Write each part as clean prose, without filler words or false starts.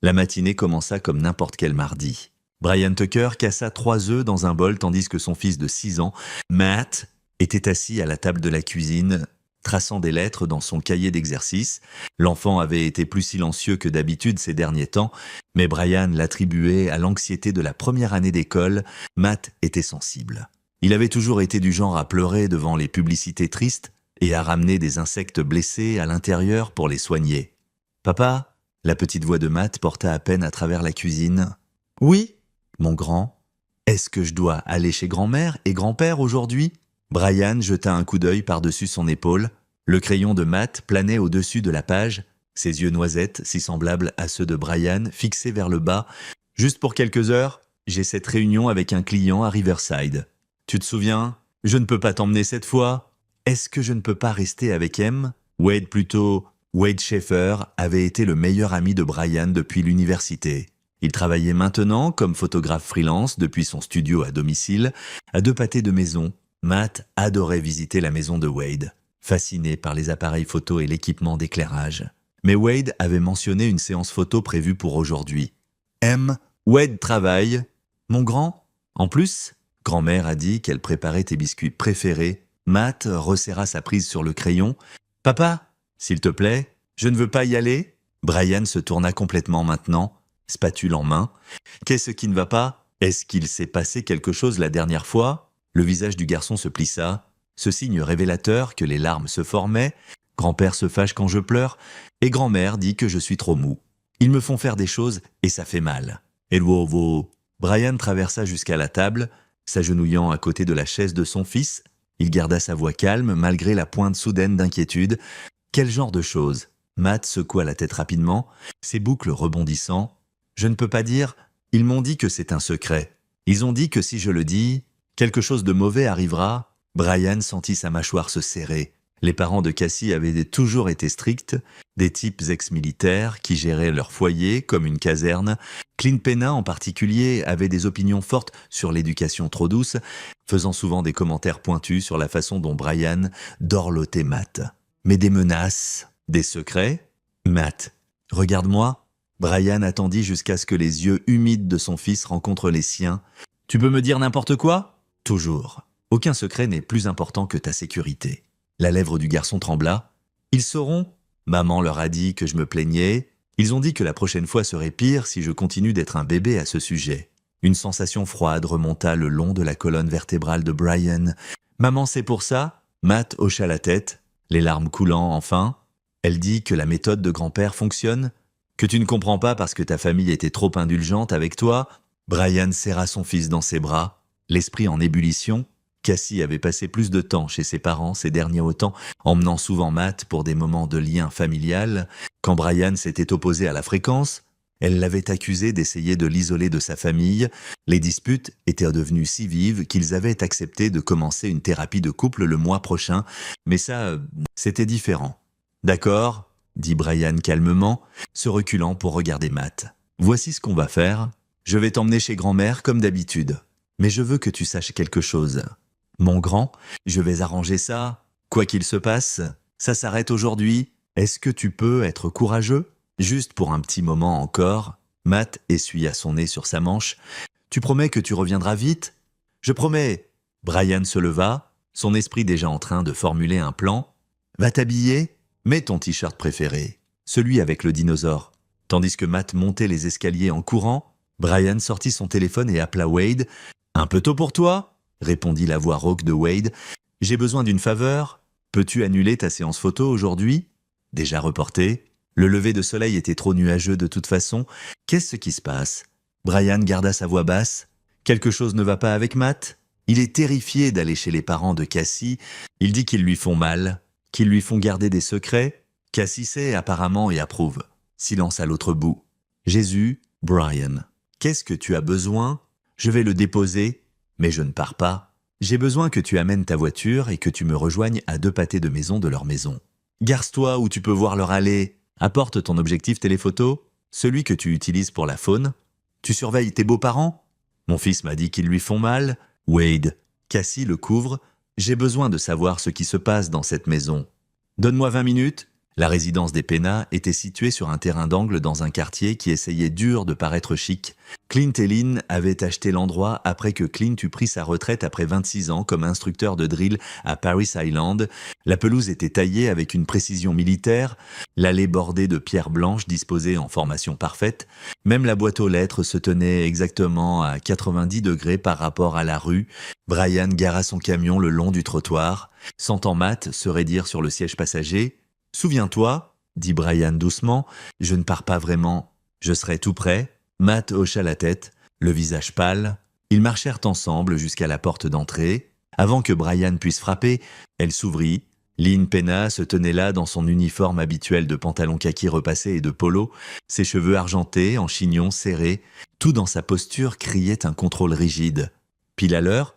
La matinée commença comme n'importe quel mardi. Brian Tucker cassa 3 œufs dans un bol tandis que son fils de 6 ans, Matt, était assis à la table de la cuisine, traçant des lettres dans son cahier d'exercice. L'enfant avait été plus silencieux que d'habitude ces derniers temps, mais Brian l'attribuait à l'anxiété de la première année d'école. Matt était sensible. Il avait toujours été du genre à pleurer devant les publicités tristes et à ramener des insectes blessés à l'intérieur pour les soigner. « Papa ?» La petite voix de Matt porta à peine à travers la cuisine. « Oui, mon grand. Est-ce que je dois aller chez grand-mère et grand-père aujourd'hui ?» Brian jeta un coup d'œil par-dessus son épaule. Le crayon de Matt planait au-dessus de la page, ses yeux noisettes, si semblables à ceux de Brian, fixés vers le bas. « Juste pour quelques heures, j'ai cette réunion avec un client à Riverside. Tu te souviens? Je ne peux pas t'emmener cette fois. Est-ce que je ne peux pas rester avec M ?» Wade Schaefer avait été le meilleur ami de Brian depuis l'université. Il travaillait maintenant comme photographe freelance depuis son studio à domicile, à 2 pâtés de maison. Matt adorait visiter la maison de Wade, fasciné par les appareils photo et l'équipement d'éclairage. Mais Wade avait mentionné une séance photo prévue pour aujourd'hui. « Wade travaille. Mon grand? En plus, grand-mère a dit qu'elle préparait tes biscuits préférés. » Matt resserra sa prise sur le crayon. « Papa, s'il te plaît, je ne veux pas y aller. » Brian se tourna complètement maintenant, spatule en main. « Qu'est-ce qui ne va pas? Est-ce qu'il s'est passé quelque chose la dernière fois ?» Le visage du garçon se plissa, ce signe révélateur que les larmes se formaient. « Grand-père se fâche quand je pleure, et grand-mère dit que je suis trop mou. Ils me font faire des choses et ça fait mal. » Et Brian traversa jusqu'à la table, s'agenouillant à côté de la chaise de son fils. Il garda sa voix calme malgré la pointe soudaine d'inquiétude. « Quel genre de choses ?» Matt secoua la tête rapidement, ses boucles rebondissant. « Je ne peux pas dire. Ils m'ont dit que c'est un secret. Ils ont dit que si je le dis, quelque chose de mauvais arrivera. » Brian sentit sa mâchoire se serrer. Les parents de Cassie avaient toujours été stricts, des types ex-militaires qui géraient leur foyer comme une caserne. Clint Pena en particulier avait des opinions fortes sur l'éducation trop douce, faisant souvent des commentaires pointus sur la façon dont Brian dorlotait Matt. Mais des menaces, des secrets? Matt, regarde-moi. Brian attendit jusqu'à ce que les yeux humides de son fils rencontrent les siens. Tu peux me dire n'importe quoi? Toujours. Aucun secret n'est plus important que ta sécurité. La lèvre du garçon trembla. Ils sauront? Maman leur a dit que je me plaignais. Ils ont dit que la prochaine fois serait pire si je continue d'être un bébé à ce sujet. Une sensation froide remonta le long de la colonne vertébrale de Brian. Maman, c'est pour ça? Matt hocha la tête, les larmes coulant enfin. Elle dit que la méthode de grand-père fonctionne? Que tu ne comprends pas parce que ta famille était trop indulgente avec toi? Brian serra son fils dans ses bras, l'esprit en ébullition. Cassie avait passé plus de temps chez ses parents ces derniers temps, emmenant souvent Matt pour des moments de lien familial. Quand Brian s'était opposé à la fréquence, elle l'avait accusé d'essayer de l'isoler de sa famille. Les disputes étaient devenues si vives qu'ils avaient accepté de commencer une thérapie de couple le mois prochain. Mais ça, c'était différent. « D'accord », dit Brian calmement, se reculant pour regarder Matt. « Voici ce qu'on va faire. Je vais t'emmener chez grand-mère comme d'habitude. Mais je veux que tu saches quelque chose. Mon grand, je vais arranger ça. Quoi qu'il se passe, ça s'arrête aujourd'hui. Est-ce que tu peux être courageux? Juste pour un petit moment encore. » Matt essuya son nez sur sa manche. « Tu promets que tu reviendras vite? »« Je promets. » Brian se leva, son esprit déjà en train de formuler un plan. « Va t'habiller? Mets ton t-shirt préféré, celui avec le dinosaure. » Tandis que Matt montait les escaliers en courant, Brian sortit son téléphone et appela Wade. « Un peu tôt pour toi ?» répondit la voix rauque de Wade. « J'ai besoin d'une faveur. Peux-tu annuler ta séance photo aujourd'hui? » Déjà reportée. Le lever de soleil était trop nuageux de toute façon. Qu'est-ce qui se passe? Brian garda sa voix basse. Quelque chose ne va pas avec Matt? Il est terrifié d'aller chez les parents de Cassie. Il dit qu'ils lui font mal, qu'ils lui font garder des secrets. Cassie sait apparemment et approuve. Silence à l'autre bout. Jésus, Brian, qu'est-ce que tu as besoin? Je vais le déposer. Mais je ne pars pas. J'ai besoin que tu amènes ta voiture et que tu me rejoignes à 2 pâtés de maison de leur maison. Garce-toi où tu peux voir leur allée. Apporte ton objectif téléphoto, celui que tu utilises pour la faune. Tu surveilles tes beaux-parents? Mon fils m'a dit qu'ils lui font mal. Wade, Cassie le couvre. J'ai besoin de savoir ce qui se passe dans cette maison. Donne-moi 20 minutes La résidence des Pena était située sur un terrain d'angle dans un quartier qui essayait dur de paraître chic. Clint et Lynn avaient acheté l'endroit après que Clint eut pris sa retraite après 26 ans comme instructeur de drill à Paris Island. La pelouse était taillée avec une précision militaire, l'allée bordée de pierres blanches disposées en formation parfaite. Même la boîte aux lettres se tenait exactement à 90 degrés par rapport à la rue. Brian gara son camion le long du trottoir, sentant Matt se raidir sur le siège passager. « Souviens-toi, dit Brian doucement, je ne pars pas vraiment, je serai tout près. » Matt hocha la tête, le visage pâle. Ils marchèrent ensemble jusqu'à la porte d'entrée. Avant que Brian puisse frapper, elle s'ouvrit. Lynn Pena se tenait là dans son uniforme habituel de pantalon kaki repassé et de polo, ses cheveux argentés, en chignon serré. Tout dans sa posture criait un contrôle rigide. « Pile à l'heure ?»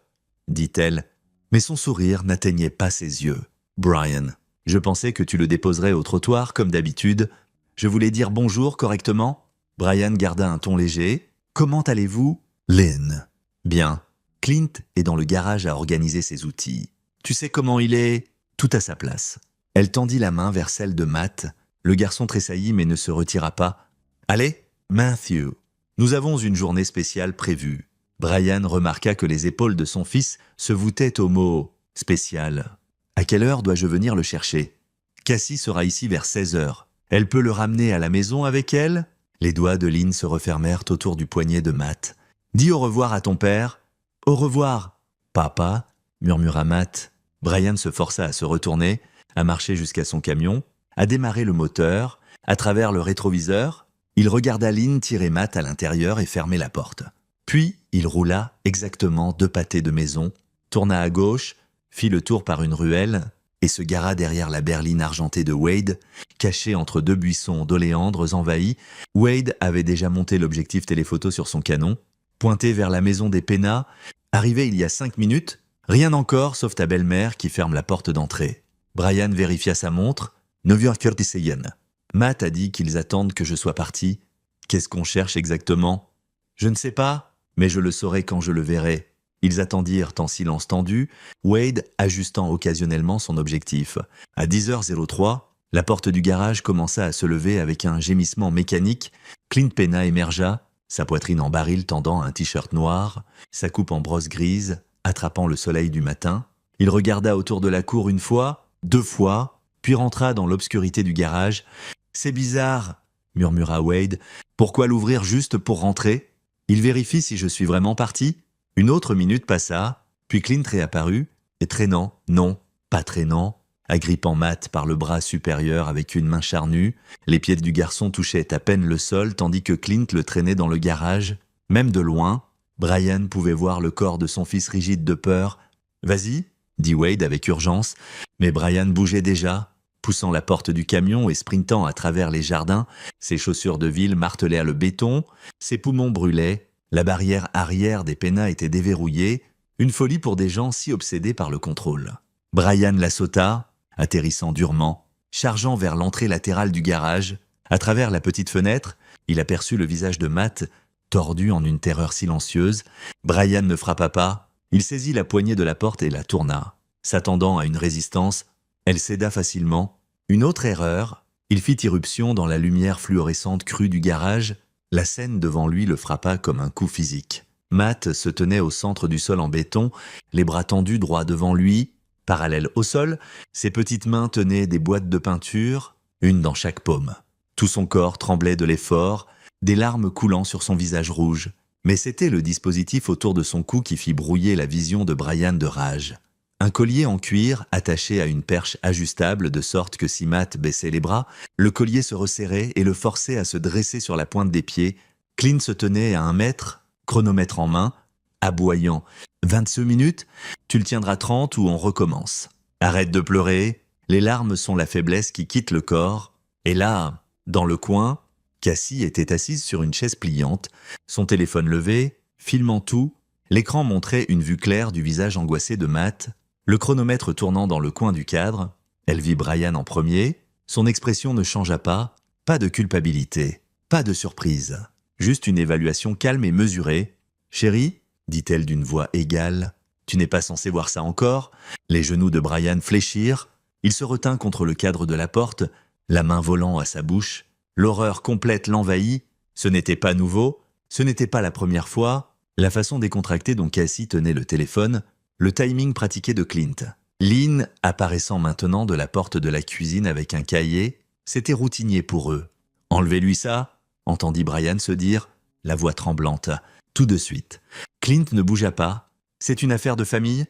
dit-elle, mais son sourire n'atteignait pas ses yeux. « Brian, je pensais que tu le déposerais au trottoir comme d'habitude. Je voulais dire bonjour correctement. » Brian garda un ton léger. « Comment allez-vous ?» Lynn. « Bien. Clint est dans le garage à organiser ses outils. Tu sais comment il est ? Tout à sa place. » Elle tendit la main vers celle de Matt. Le garçon tressaillit mais ne se retira pas. « Allez, Matthew, nous avons une journée spéciale prévue. » Brian remarqua que les épaules de son fils se voûtaient au mot « spécial ». « À quelle heure dois-je venir le chercher ?»« Cassie sera ici vers 16 heures. Elle peut le ramener à la maison avec elle ?» Les doigts de Lynn se refermèrent autour du poignet de Matt. « Dis au revoir à ton père. »« Au revoir, papa, » murmura Matt. Brian se força à se retourner, à marcher jusqu'à son camion, à démarrer le moteur. À travers le rétroviseur, il regarda Lynn tirer Matt à l'intérieur et fermer la porte. Puis, il roula exactement 2 pâtés de maison, tourna à gauche, fit le tour par une ruelle et se gara derrière la berline argentée de Wade, cachée entre 2 buissons d'oléandres envahis. Wade avait déjà monté l'objectif téléphoto sur son canon, pointé vers la maison des Pena. Arrivé il y a 5 minutes, rien encore sauf ta belle-mère qui ferme la porte d'entrée. Brian vérifia sa montre. 9h46. Matt a dit qu'ils attendent que je sois parti. Qu'est-ce qu'on cherche exactement ? Je ne sais pas, mais je le saurai quand je le verrai. Ils attendirent en silence tendu, Wade ajustant occasionnellement son objectif. À 10h03, la porte du garage commença à se lever avec un gémissement mécanique. Clint Pena émergea, sa poitrine en baril tendant un t-shirt noir, sa coupe en brosse grise, attrapant le soleil du matin. Il regarda autour de la cour 1 fois, 2 fois, puis rentra dans l'obscurité du garage. « C'est bizarre, » murmura Wade. « Pourquoi l'ouvrir juste pour rentrer ? Il vérifie si je suis vraiment parti ?» Une autre minute passa, puis Clint réapparut, et traînant, non, pas traînant, agrippant Matt par le bras supérieur avec une main charnue. Les pieds du garçon touchaient à peine le sol, tandis que Clint le traînait dans le garage. Même de loin, Brian pouvait voir le corps de son fils rigide de peur. « Vas-y » dit Wade avec urgence, mais Brian bougeait déjà, poussant la porte du camion et sprintant à travers les jardins. Ses chaussures de ville martelaient le béton, ses poumons brûlaient. La barrière arrière des Pena était déverrouillée, une folie pour des gens si obsédés par le contrôle. Brian la sauta, atterrissant durement, chargeant vers l'entrée latérale du garage. À travers la petite fenêtre, il aperçut le visage de Matt, tordu en une terreur silencieuse. Brian ne frappa pas, il saisit la poignée de la porte et la tourna. S'attendant à une résistance, elle céda facilement. Une autre erreur, il fit irruption dans la lumière fluorescente crue du garage. La scène devant lui le frappa comme un coup physique. Matt se tenait au centre du sol en béton, les bras tendus droit devant lui. Parallèle au sol, ses petites mains tenaient des boîtes de peinture, une dans chaque paume. Tout son corps tremblait de l'effort, des larmes coulant sur son visage rouge. Mais c'était le dispositif autour de son cou qui fit brouiller la vision de Brian de rage. Un collier en cuir attaché à une perche ajustable de sorte que si Matt baissait les bras, le collier se resserrait et le forçait à se dresser sur la pointe des pieds. Clint se tenait à 1 mètre, chronomètre en main, aboyant. « 22 minutes, tu le tiendras 30 ou on recommence. Arrête de pleurer, les larmes sont la faiblesse qui quitte le corps. » Et là, dans le coin, Cassie était assise sur une chaise pliante, son téléphone levé, filmant tout. L'écran montrait une vue claire du visage angoissé de Matt. Le chronomètre tournant dans le coin du cadre, elle vit Brian en premier. Son expression ne changea pas de culpabilité, pas de surprise, juste une évaluation calme et mesurée. « Chérie » dit-elle d'une voix égale, « tu n'es pas censé voir ça encore ?» Les genoux de Brian fléchirent, il se retint contre le cadre de la porte. la main volant à sa bouche. L'horreur complète l'envahit. Ce n'était pas nouveau, ce n'était pas la première fois. La façon décontractée dont Cassie tenait le téléphone, le timing pratiqué de Clint. Lynn, apparaissant maintenant de la porte de la cuisine avec un cahier, c'était routinier pour eux. « Enlevez-lui ça !» entendit Brian se dire, la voix tremblante. Tout de suite. Clint ne bougea pas. « C'est une affaire de famille ?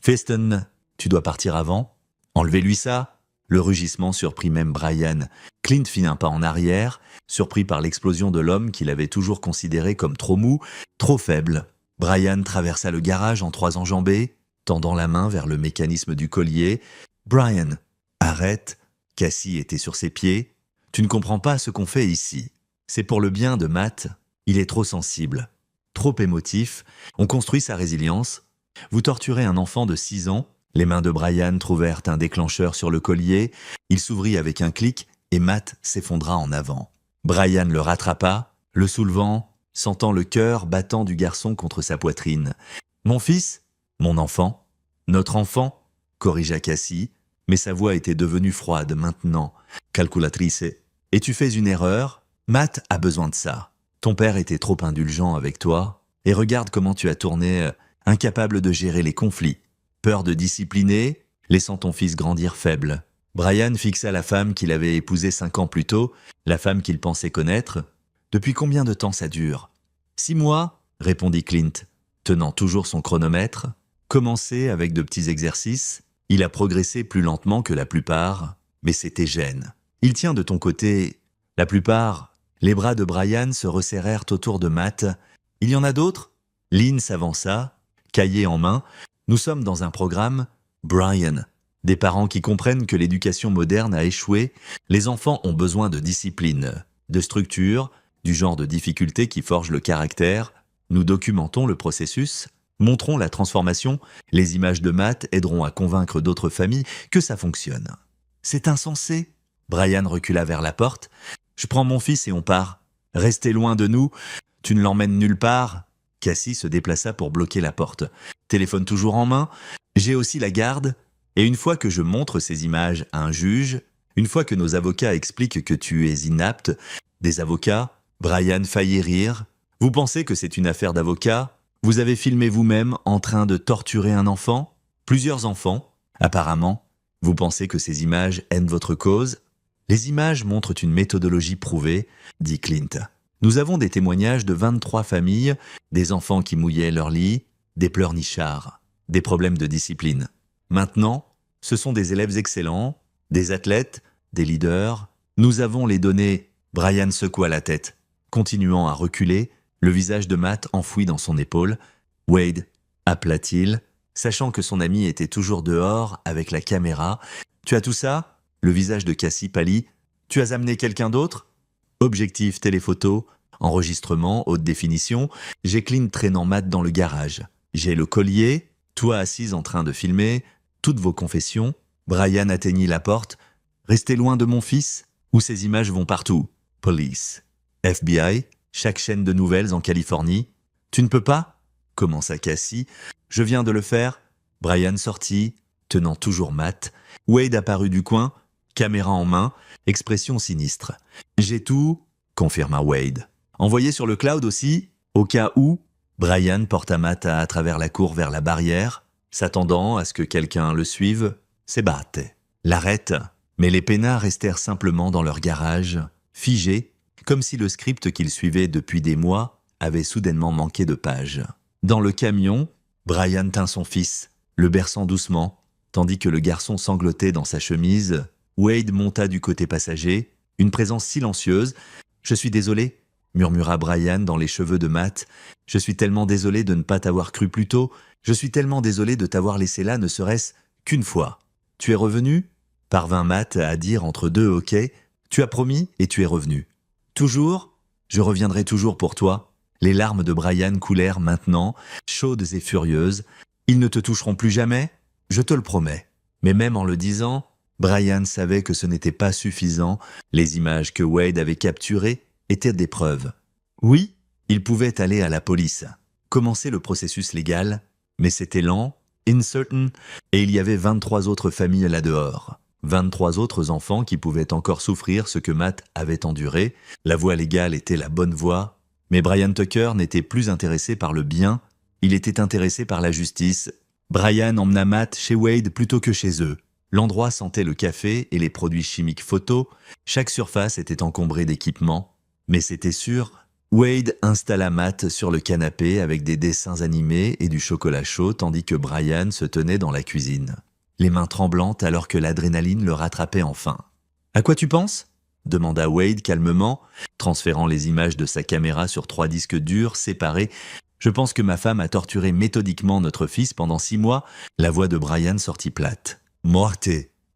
Feston, tu dois partir avant. Enlevez-lui ça !» Le rugissement surprit même Brian. Clint fit un pas en arrière, surpris par l'explosion de l'homme qu'il avait toujours considéré comme trop mou, trop faible. Brian traversa le garage en 3 enjambées, tendant la main vers le mécanisme du collier. « Brian, arrête !» Cassie était sur ses pieds. « Tu ne comprends pas ce qu'on fait ici. C'est pour le bien de Matt. Il est trop sensible, trop émotif. On construit sa résilience. Vous torturez un enfant de 6 ans. » Les mains de Brian trouvèrent un déclencheur sur le collier. Il s'ouvrit avec un clic et Matt s'effondra en avant. Brian le rattrapa, le soulevant, sentant le cœur battant du garçon contre sa poitrine. « Mon fils ? Mon enfant ? Notre enfant ?» corrigea Cassie, mais sa voix était devenue froide maintenant. « Calculatrice, et tu fais une erreur ? Matt a besoin de ça. Ton père était trop indulgent avec toi, et regarde comment tu as tourné, incapable de gérer les conflits. Peur de discipliner, laissant ton fils grandir faible. » Brian fixa la femme qu'il avait épousée 5 ans plus tôt, la femme qu'il pensait connaître. « Depuis combien de temps ça dure ? » « 6 mois, répondit Clint, tenant toujours son chronomètre. Commencé avec de petits exercices, il a progressé plus lentement que la plupart, mais c'était gêne. Il tient de ton côté. La plupart, les bras de Brian se resserrèrent autour de Matt. Il y en a d'autres ? Lynn s'avança, cahier en main. Nous sommes dans un programme, Brian. Des parents qui comprennent que l'éducation moderne a échoué. Les enfants ont besoin de discipline, de structure, du genre de difficulté qui forge le caractère. Nous documentons le processus, montrons la transformation. Les images de Matt aideront à convaincre d'autres familles que ça fonctionne. C'est insensé. Brian recula vers la porte. Je prends mon fils et on part. Restez loin de nous. Tu ne l'emmènes nulle part. Cassie se déplaça pour bloquer la porte. Téléphone toujours en main. J'ai aussi la garde. Et une fois que je montre ces images à un juge, une fois que nos avocats expliquent que tu es inapte, des avocats, Brian faillit rire. Vous pensez que c'est une affaire d'avocat ? Vous avez filmé vous-même en train de torturer un enfant ? Plusieurs enfants, apparemment. Vous pensez que ces images aident votre cause ? Les images montrent une méthodologie prouvée, dit Clint. Nous avons des témoignages de 23 familles, des enfants qui mouillaient leur lit, des pleurnichards, des problèmes de discipline. Maintenant, ce sont des élèves excellents, des athlètes, des leaders. Nous avons les données. Brian secoua la tête, continuant à reculer, le visage de Matt enfoui dans son épaule. Wade, appela-t-il, sachant que son ami était toujours dehors avec la caméra. Tu as tout ça ? Le visage de Cassie pâlit. Tu as amené quelqu'un d'autre ? Objectif téléphoto, enregistrement, haute définition. J'ai Clint traînant Matt dans le garage. J'ai le collier, toi assise en train de filmer, toutes vos confessions. Brian atteignit la porte. Restez loin de mon fils, ou ces images vont partout. Police. FBI, chaque chaîne de nouvelles en Californie. Tu ne peux pas ? Commença Cassie. Je viens de le faire. Brian sortit, tenant toujours Matt. Wade apparut du coin, caméra en main, expression sinistre. J'ai tout, confirma Wade. Envoyé sur le cloud aussi, au cas où. Brian porta Matt à travers la cour vers la barrière, s'attendant à ce que quelqu'un le suive. S'ébattait. L'arrête. Mais les peinards restèrent simplement dans leur garage, figés, comme si le script qu'ils suivaient depuis des mois avait soudainement manqué de pages. Dans le camion, Brian tint son fils, le berçant doucement, tandis que le garçon sanglotait dans sa chemise. Wade monta du côté passager, une présence silencieuse. « Je suis désolé », murmura Brian dans les cheveux de Matt. « Je suis tellement désolé de ne pas t'avoir cru plus tôt. Je suis tellement désolé de t'avoir laissé là ne serait-ce qu'une fois. Tu es revenu ?» parvint Matt à dire entre deux hoquets. « Tu as promis et tu es revenu. »« Toujours ? Je reviendrai toujours pour toi. » Les larmes de Brian coulèrent maintenant, chaudes et furieuses. « Ils ne te toucheront plus jamais ? Je te le promets. » Mais même en le disant, Brian savait que ce n'était pas suffisant. Les images que Wade avait capturées étaient des preuves. Oui, il pouvait aller à la police, commencer le processus légal, mais c'était lent, uncertain, et il y avait 23 autres familles là-dehors. 23 autres enfants qui pouvaient encore souffrir ce que Matt avait enduré. La voie légale était la bonne voie, mais Brian Tucker n'était plus intéressé par le bien, il était intéressé par la justice. Brian emmena Matt chez Wade plutôt que chez eux. L'endroit sentait le café et les produits chimiques photo, chaque surface était encombrée d'équipements. Mais c'était sûr, Wade installa Matt sur le canapé avec des dessins animés et du chocolat chaud tandis que Brian se tenait dans la cuisine, les mains tremblantes alors que l'adrénaline le rattrapait enfin. « À quoi tu penses ?» demanda Wade calmement, transférant les images de sa caméra sur 3 disques durs séparés. « Je pense que ma femme a torturé méthodiquement notre fils pendant 6 mois. » La voix de Brian sortit plate. « Morte.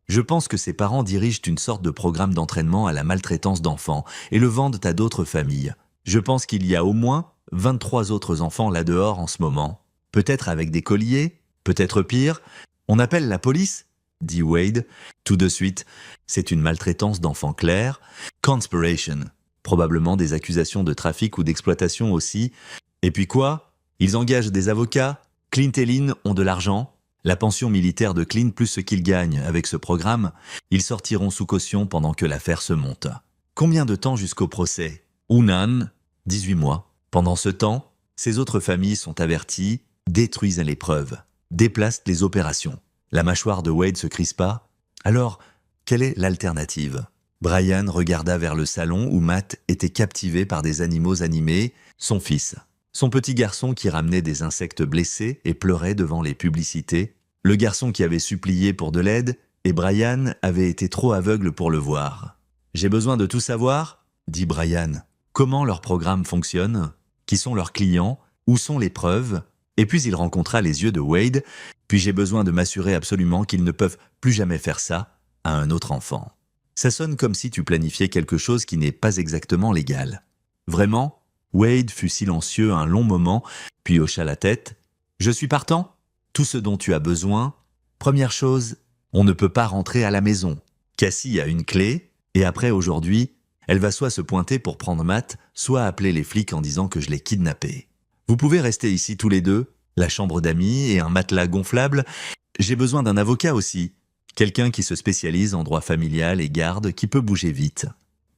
Je pense que ses parents dirigent une sorte de programme d'entraînement à la maltraitance d'enfants et le vendent à d'autres familles. Je pense qu'il y a au moins 23 autres enfants là-dehors en ce moment. Peut-être avec des colliers, peut-être pire. On appelle la police ?» dit Wade. Tout de suite, c'est une maltraitance d'enfants claire. Conspiration. Probablement des accusations de trafic ou d'exploitation aussi. Et puis quoi? Ils engagent des avocats. Clint et Lynn ont de l'argent. La pension militaire de Clint plus ce qu'ils gagnent avec ce programme, ils sortiront sous caution pendant que l'affaire se monte. Combien de temps jusqu'au procès? Unan, 18 mois. Pendant ce temps, ces autres familles sont averties, détruisent les preuves, déplacent les opérations. La mâchoire de Wade se crispa. Alors, quelle est l'alternative? Brian regarda vers le salon où Matt était captivé par des animaux animés, son fils. Son petit garçon qui ramenait des insectes blessés et pleurait devant les publicités. Le garçon qui avait supplié pour de l'aide et Brian avait été trop aveugle pour le voir. « J'ai besoin de tout savoir ?» dit Brian. « Comment leur programme fonctionne? Qui sont leurs clients? Où sont les preuves ?» Et puis il rencontra les yeux de Wade. « Puis j'ai besoin de m'assurer absolument qu'ils ne peuvent plus jamais faire ça à un autre enfant. » Ça sonne comme si tu planifiais quelque chose qui n'est pas exactement légal. Vraiment? Wade fut silencieux un long moment, puis hocha la tête. « Je suis partant. Tout ce dont tu as besoin. Première chose, on ne peut pas rentrer à la maison. Cassie a une clé, et après aujourd'hui, elle va soit se pointer pour prendre Matt, soit appeler les flics en disant que je l'ai kidnappé. Vous pouvez rester ici tous les deux, la chambre d'amis et un matelas gonflable. J'ai besoin d'un avocat aussi, quelqu'un qui se spécialise en droit familial et garde, qui peut bouger vite. »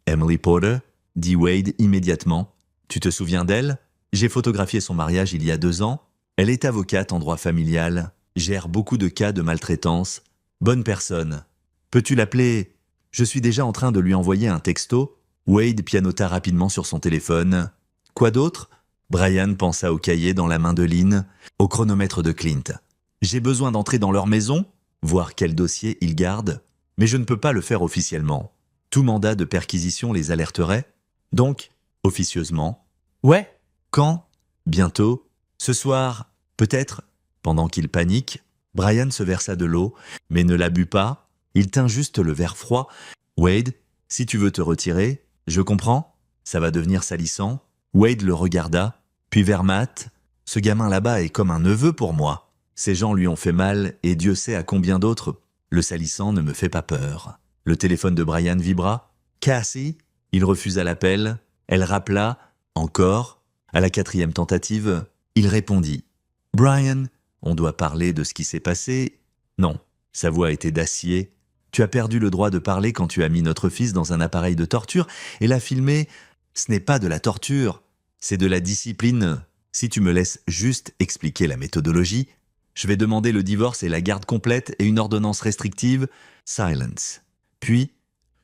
Emily Porter, dit Wade immédiatement. « Tu te souviens d'elle? J'ai photographié son mariage il y a 2 ans. Elle est avocate en droit familial, gère beaucoup de cas de maltraitance. Bonne personne. Peux-tu l'appeler? Je suis déjà en train de lui envoyer un texto. » Wade pianota rapidement sur son téléphone. « Quoi d'autre ?» Brian pensa au cahier dans la main de Lynn, au chronomètre de Clint. « J'ai besoin d'entrer dans leur maison, voir quel dossier ils gardent, mais je ne peux pas le faire officiellement. Tout mandat de perquisition les alerterait. Donc, officieusement. »« Ouais. Quand? Bientôt. Ce soir. Peut-être. » Pendant qu'il panique, Brian se versa de l'eau, mais ne la but pas. Il tint juste le verre froid. « Wade, si tu veux te retirer, je comprends. Ça va devenir salissant. » Wade le regarda, puis vers Matt. « Ce gamin là-bas est comme un neveu pour moi. Ces gens lui ont fait mal, et Dieu sait à combien d'autres. Le salissant ne me fait pas peur. » Le téléphone de Brian vibra. « Cassie ?» Il refusa l'appel. Elle rappela. Encore. À la 4e tentative, il répondit. « Brian, on doit parler de ce qui s'est passé. » Non, sa voix était d'acier. « Tu as perdu le droit de parler quand tu as mis notre fils dans un appareil de torture et l'as filmé. Ce n'est pas de la torture, c'est de la discipline. Si tu me laisses juste expliquer la méthodologie, je vais demander le divorce et la garde complète et une ordonnance restrictive. Silence. Puis,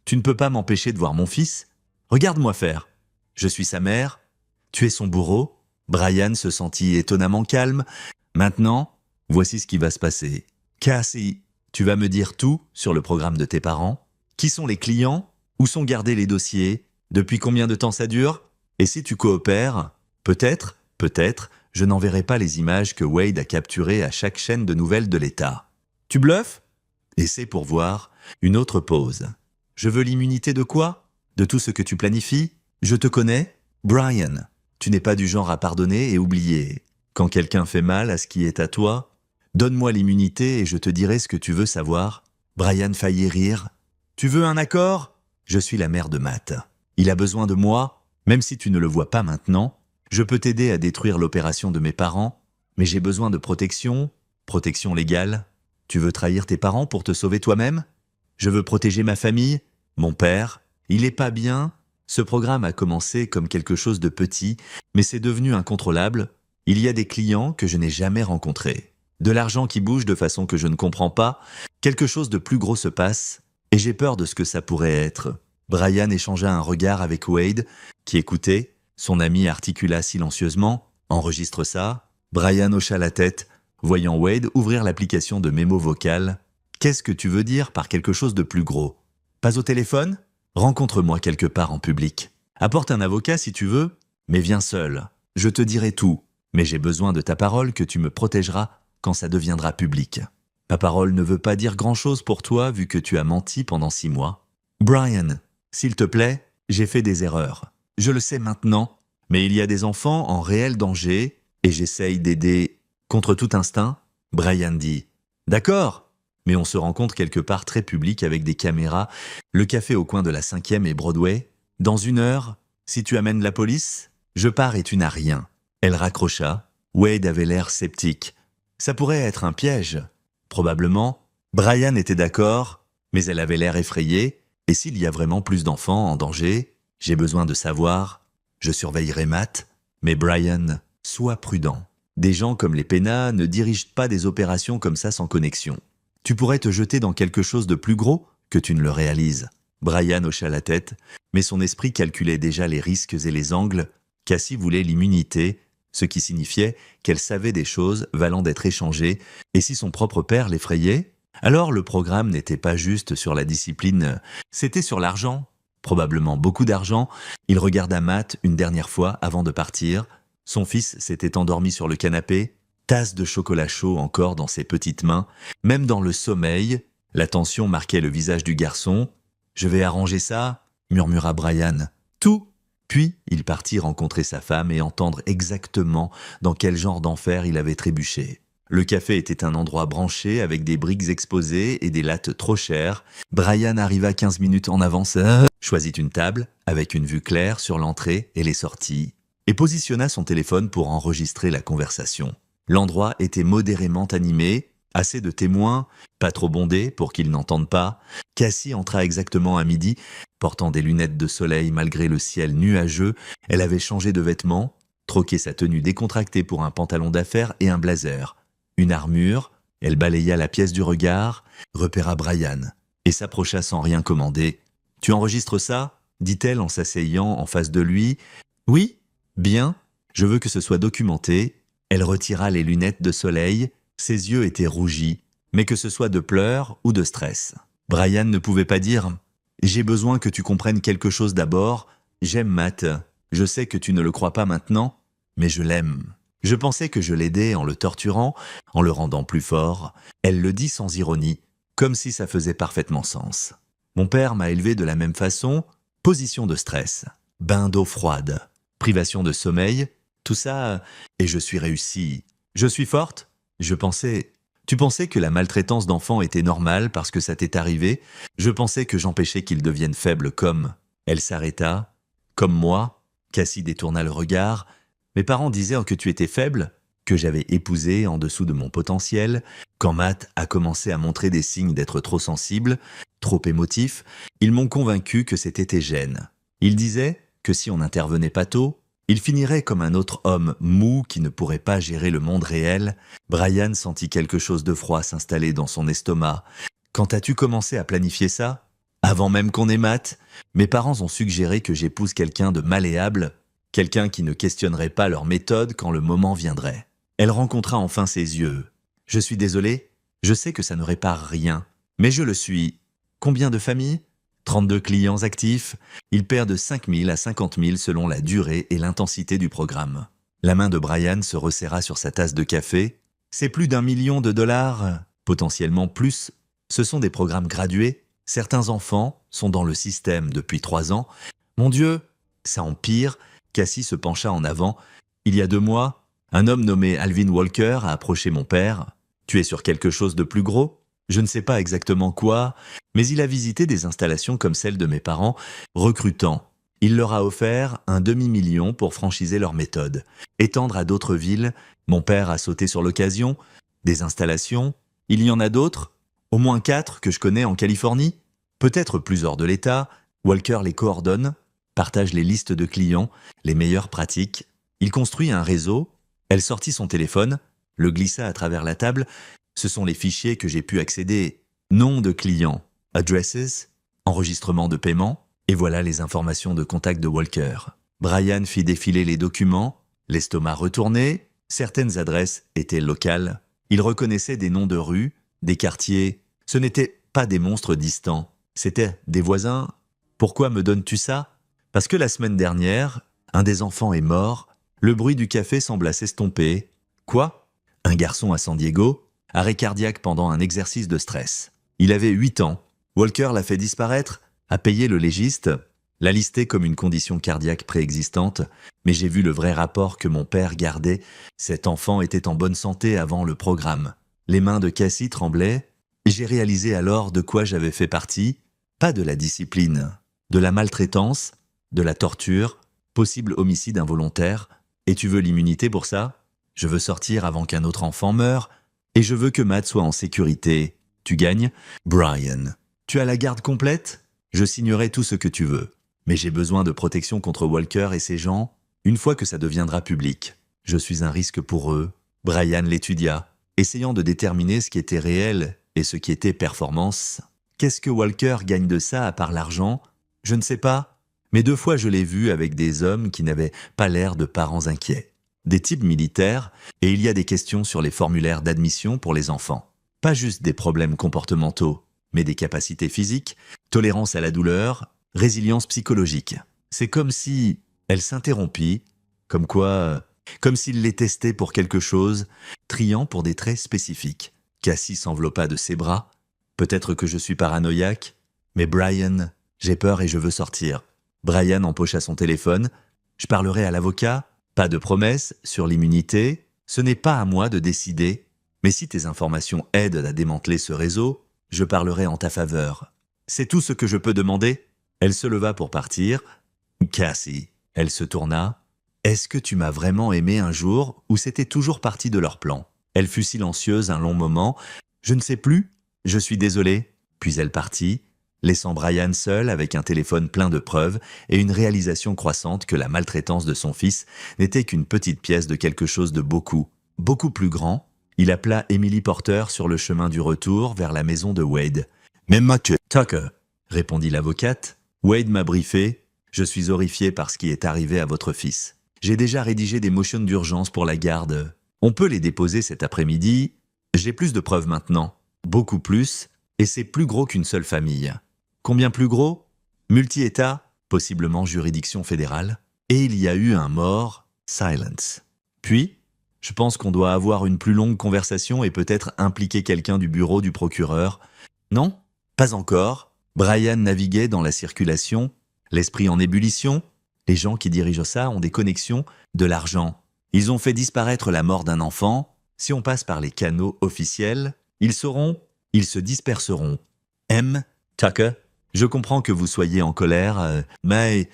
tu ne peux pas m'empêcher de voir mon fils. Regarde-moi faire. Je suis sa mère. Tu es son bourreau. » Brian se sentit étonnamment calme. « Maintenant, voici ce qui va se passer. Cassie, tu vas me dire tout sur le programme de tes parents. Qui sont les clients? Où sont gardés les dossiers? Depuis combien de temps ça dure? Et si tu coopères, peut-être, je n'enverrai pas les images que Wade a capturées à chaque chaîne de nouvelles de l'État. Tu bluffes? » Et c'est pour voir. Une autre pause. « Je veux l'immunité de quoi? De tout ce que tu planifies? Je te connais? Brian, tu n'es pas du genre à pardonner et oublier. Quand quelqu'un fait mal à ce qui est à toi, donne-moi l'immunité et je te dirai ce que tu veux savoir. » Brian faillit rire. « Tu veux un accord? Je suis la mère de Matt. Il a besoin de moi, même si tu ne le vois pas maintenant. Je peux t'aider à détruire l'opération de mes parents, mais j'ai besoin de protection légale. Tu veux trahir tes parents pour te sauver toi-même? Je veux protéger ma famille, mon père. Il est pas bien. Ce programme a commencé comme quelque chose de petit, mais c'est devenu incontrôlable. Il y a des clients que je n'ai jamais rencontrés. De l'argent qui bouge de façon que je ne comprends pas. Quelque chose de plus gros se passe, et j'ai peur de ce que ça pourrait être. Brian échangea un regard avec Wade, qui écoutait. Son ami articula silencieusement. Enregistre ça. Brian hocha la tête, voyant Wade ouvrir l'application de mémo vocal. Qu'est-ce que tu veux dire par quelque chose de plus gros? Pas au téléphone? Rencontre-moi quelque part en public. Apporte un avocat si tu veux, mais viens seul. Je te dirai tout, mais j'ai besoin de ta parole que tu me protégeras quand ça deviendra public. Ma parole ne veut pas dire grand-chose pour toi vu que tu as menti pendant 6 mois. Brian, s'il te plaît, j'ai fait des erreurs. Je le sais maintenant, mais il y a des enfants en réel danger et j'essaye d'aider contre tout instinct. Brian dit « D'accord, mais on se rencontre quelque part très public avec des caméras, le café au coin de la 5e et Broadway. Dans 1 heure, si tu amènes la police, je pars et tu n'as rien. » Elle raccrocha. Wade avait l'air sceptique. Ça pourrait être un piège. Probablement. Brian était d'accord, mais elle avait l'air effrayée. Et s'il y a vraiment plus d'enfants en danger, j'ai besoin de savoir. Je surveillerai Matt. Mais Brian, sois prudent. Des gens comme les Pena ne dirigent pas des opérations comme ça sans connexion. Tu pourrais te jeter dans quelque chose de plus gros que tu ne le réalises. Brian hocha la tête, mais son esprit calculait déjà les risques et les angles. Cassie voulait l'immunité, ce qui signifiait qu'elle savait des choses valant d'être échangées, et si son propre père l'effrayait, alors le programme n'était pas juste sur la discipline, c'était sur l'argent. Probablement beaucoup d'argent. Il regarda Matt une dernière fois avant de partir. Son fils s'était endormi sur le canapé, tasse de chocolat chaud encore dans ses petites mains. Même dans le sommeil, la tension marquait le visage du garçon. « Je vais arranger ça », murmura Brian. « Tout !» Puis il partit rencontrer sa femme et entendre exactement dans quel genre d'enfer il avait trébuché. Le café était un endroit branché avec des briques exposées et des lattes trop chères. Brian arriva 15 minutes en avance, choisit une table avec une vue claire sur l'entrée et les sorties, et positionna son téléphone pour enregistrer la conversation. L'endroit était modérément animé, assez de témoins, pas trop bondé pour qu'ils n'entendent pas. Cassie entra exactement à midi, portant des lunettes de soleil malgré le ciel nuageux. Elle avait changé de vêtements, troqué sa tenue décontractée pour un pantalon d'affaires et un blazer. Une armure, elle balaya la pièce du regard, repéra Brian, et s'approcha sans rien commander. « Tu enregistres ça ?» dit-elle en s'asseyant en face de lui. « Oui, bien, je veux que ce soit documenté. » Elle retira les lunettes de soleil, ses yeux étaient rougis, mais que ce soit de pleurs ou de stress. Brian ne pouvait pas dire « J'ai besoin que tu comprennes quelque chose d'abord. J'aime Matt. Je sais que tu ne le crois pas maintenant, mais je l'aime. Je pensais que je l'aidais en le torturant, en le rendant plus fort. » Elle le dit sans ironie, comme si ça faisait parfaitement sens. Mon père m'a élevé de la même façon, position de stress, bain d'eau froide, privation de sommeil, tout ça, et je suis réussie. Je suis forte? Je pensais... Tu pensais que la maltraitance d'enfants était normale parce que ça t'est arrivé? Je pensais que j'empêchais qu'ils deviennent faibles comme... Elle s'arrêta. Comme moi? Cassie détourna le regard. Mes parents disaient que tu étais faible, que j'avais épousé en dessous de mon potentiel. Quand Matt a commencé à montrer des signes d'être trop sensible, trop émotif, ils m'ont convaincu que c'était tes gènes. Ils disaient que si on n'intervenait pas tôt, il finirait comme un autre homme mou qui ne pourrait pas gérer le monde réel. Brian sentit quelque chose de froid s'installer dans son estomac. Quand as-tu commencé à planifier ça? Avant même qu'on ait Matt, mes parents ont suggéré que j'épouse quelqu'un de malléable, quelqu'un qui ne questionnerait pas leur méthode quand le moment viendrait. Elle rencontra enfin ses yeux. Je suis désolé, je sais que ça ne répare rien, mais je le suis. Combien de familles? 32 clients actifs, ils perdent 5 000 à 50 000 selon la durée et l'intensité du programme. La main de Brian se resserra sur sa tasse de café. C'est plus d'1 million de dollars, potentiellement plus. Ce sont des programmes gradués. Certains enfants sont dans le système depuis 3 ans. Mon Dieu, ça empire. Cassie se pencha en avant. Il y a 2 mois, un homme nommé Alvin Walker a approché mon père. Tu es sur quelque chose de plus gros? Je ne sais pas exactement quoi, mais il a visité des installations comme celle de mes parents, recrutant. Il leur a offert un demi-million pour franchiser leur méthode. Étendre à d'autres villes, mon père a sauté sur l'occasion. Des installations, il y en a d'autres, au moins 4 que je connais en Californie. Peut-être plus hors de l'état, Walker les coordonne, partage les listes de clients, les meilleures pratiques. Il construit un réseau. Elle sortit son téléphone, le glissa à travers la table. Ce sont les fichiers que j'ai pu accéder. Nom de client, addresses, enregistrement de paiement, et voilà les informations de contact de Walker. Brian fit défiler les documents, l'estomac retourné, certaines adresses étaient locales. Il reconnaissait des noms de rues, des quartiers. Ce n'étaient pas des monstres distants, c'étaient des voisins. Pourquoi me donnes-tu ça? Parce que la semaine dernière, un des enfants est mort, le bruit du café sembla s'estomper. Quoi? Un garçon à San Diego, arrêt cardiaque pendant un exercice de stress. Il avait 8 ans. Walker l'a fait disparaître, a payé le légiste, l'a listé comme une condition cardiaque préexistante, mais j'ai vu le vrai rapport que mon père gardait. Cet enfant était en bonne santé avant le programme. Les mains de Cassie tremblaient, et j'ai réalisé alors de quoi j'avais fait partie. Pas de la discipline, de la maltraitance, de la torture, possible homicide involontaire. Et tu veux l'immunité pour ça? Je veux sortir avant qu'un autre enfant meure, et je veux que Matt soit en sécurité. Tu gagnes? Brian. Tu as la garde complète? Je signerai tout ce que tu veux. Mais j'ai besoin de protection contre Walker et ses gens, une fois que ça deviendra public. Je suis un risque pour eux. Brian l'étudia, essayant de déterminer ce qui était réel et ce qui était performance. Qu'est-ce que Walker gagne de ça à part l'argent? Je ne sais pas. Mais 2 fois je l'ai vu avec des hommes qui n'avaient pas l'air de parents inquiets. Des types militaires, et il y a des questions sur les formulaires d'admission pour les enfants. Pas juste des problèmes comportementaux, mais des capacités physiques, tolérance à la douleur, résilience psychologique. C'est comme si elle s'interrompit, comme s'il les testait pour quelque chose, triant pour des traits spécifiques. Cassie s'enveloppa de ses bras. Peut-être que je suis paranoïaque, mais Brian, j'ai peur et je veux sortir. Brian empocha son téléphone. Je parlerai à l'avocat. Pas de promesse sur l'immunité. Ce n'est pas à moi de décider. Mais si tes informations aident à démanteler ce réseau, je parlerai en ta faveur. C'est tout ce que je peux demander. Elle se leva pour partir. Cassie, elle se tourna. Est-ce que tu m'as vraiment aimé un jour ou c'était toujours partie de leur plan? Elle fut silencieuse un long moment. Je ne sais plus. Je suis désolée. Puis elle partit, laissant Brian seul avec un téléphone plein de preuves et une réalisation croissante que la maltraitance de son fils n'était qu'une petite pièce de quelque chose de beaucoup plus grand. Il appela Emily Porter sur le chemin du retour vers la maison de Wade. « Même Mathieu. Tucker, » répondit l'avocate. « Wade m'a briefé. Je suis horrifié par ce qui est arrivé à votre fils. J'ai déjà rédigé des motions d'urgence pour la garde. On peut les déposer cet après-midi. J'ai plus de preuves maintenant. Beaucoup plus. Et c'est plus gros qu'une seule famille. Combien plus gros? Multi-État, possiblement juridiction fédérale. Et il y a eu un mort. Silence. Puis, je pense qu'on doit avoir une plus longue conversation et peut-être impliquer quelqu'un du bureau du procureur. Non? Pas encore. Brian naviguait dans la circulation, l'esprit en ébullition. Les gens qui dirigent ça ont des connexions, de l'argent. Ils ont fait disparaître la mort d'un enfant. Si on passe par les canaux officiels, ils se disperseront. M. Tucker, je comprends que vous soyez en colère, mais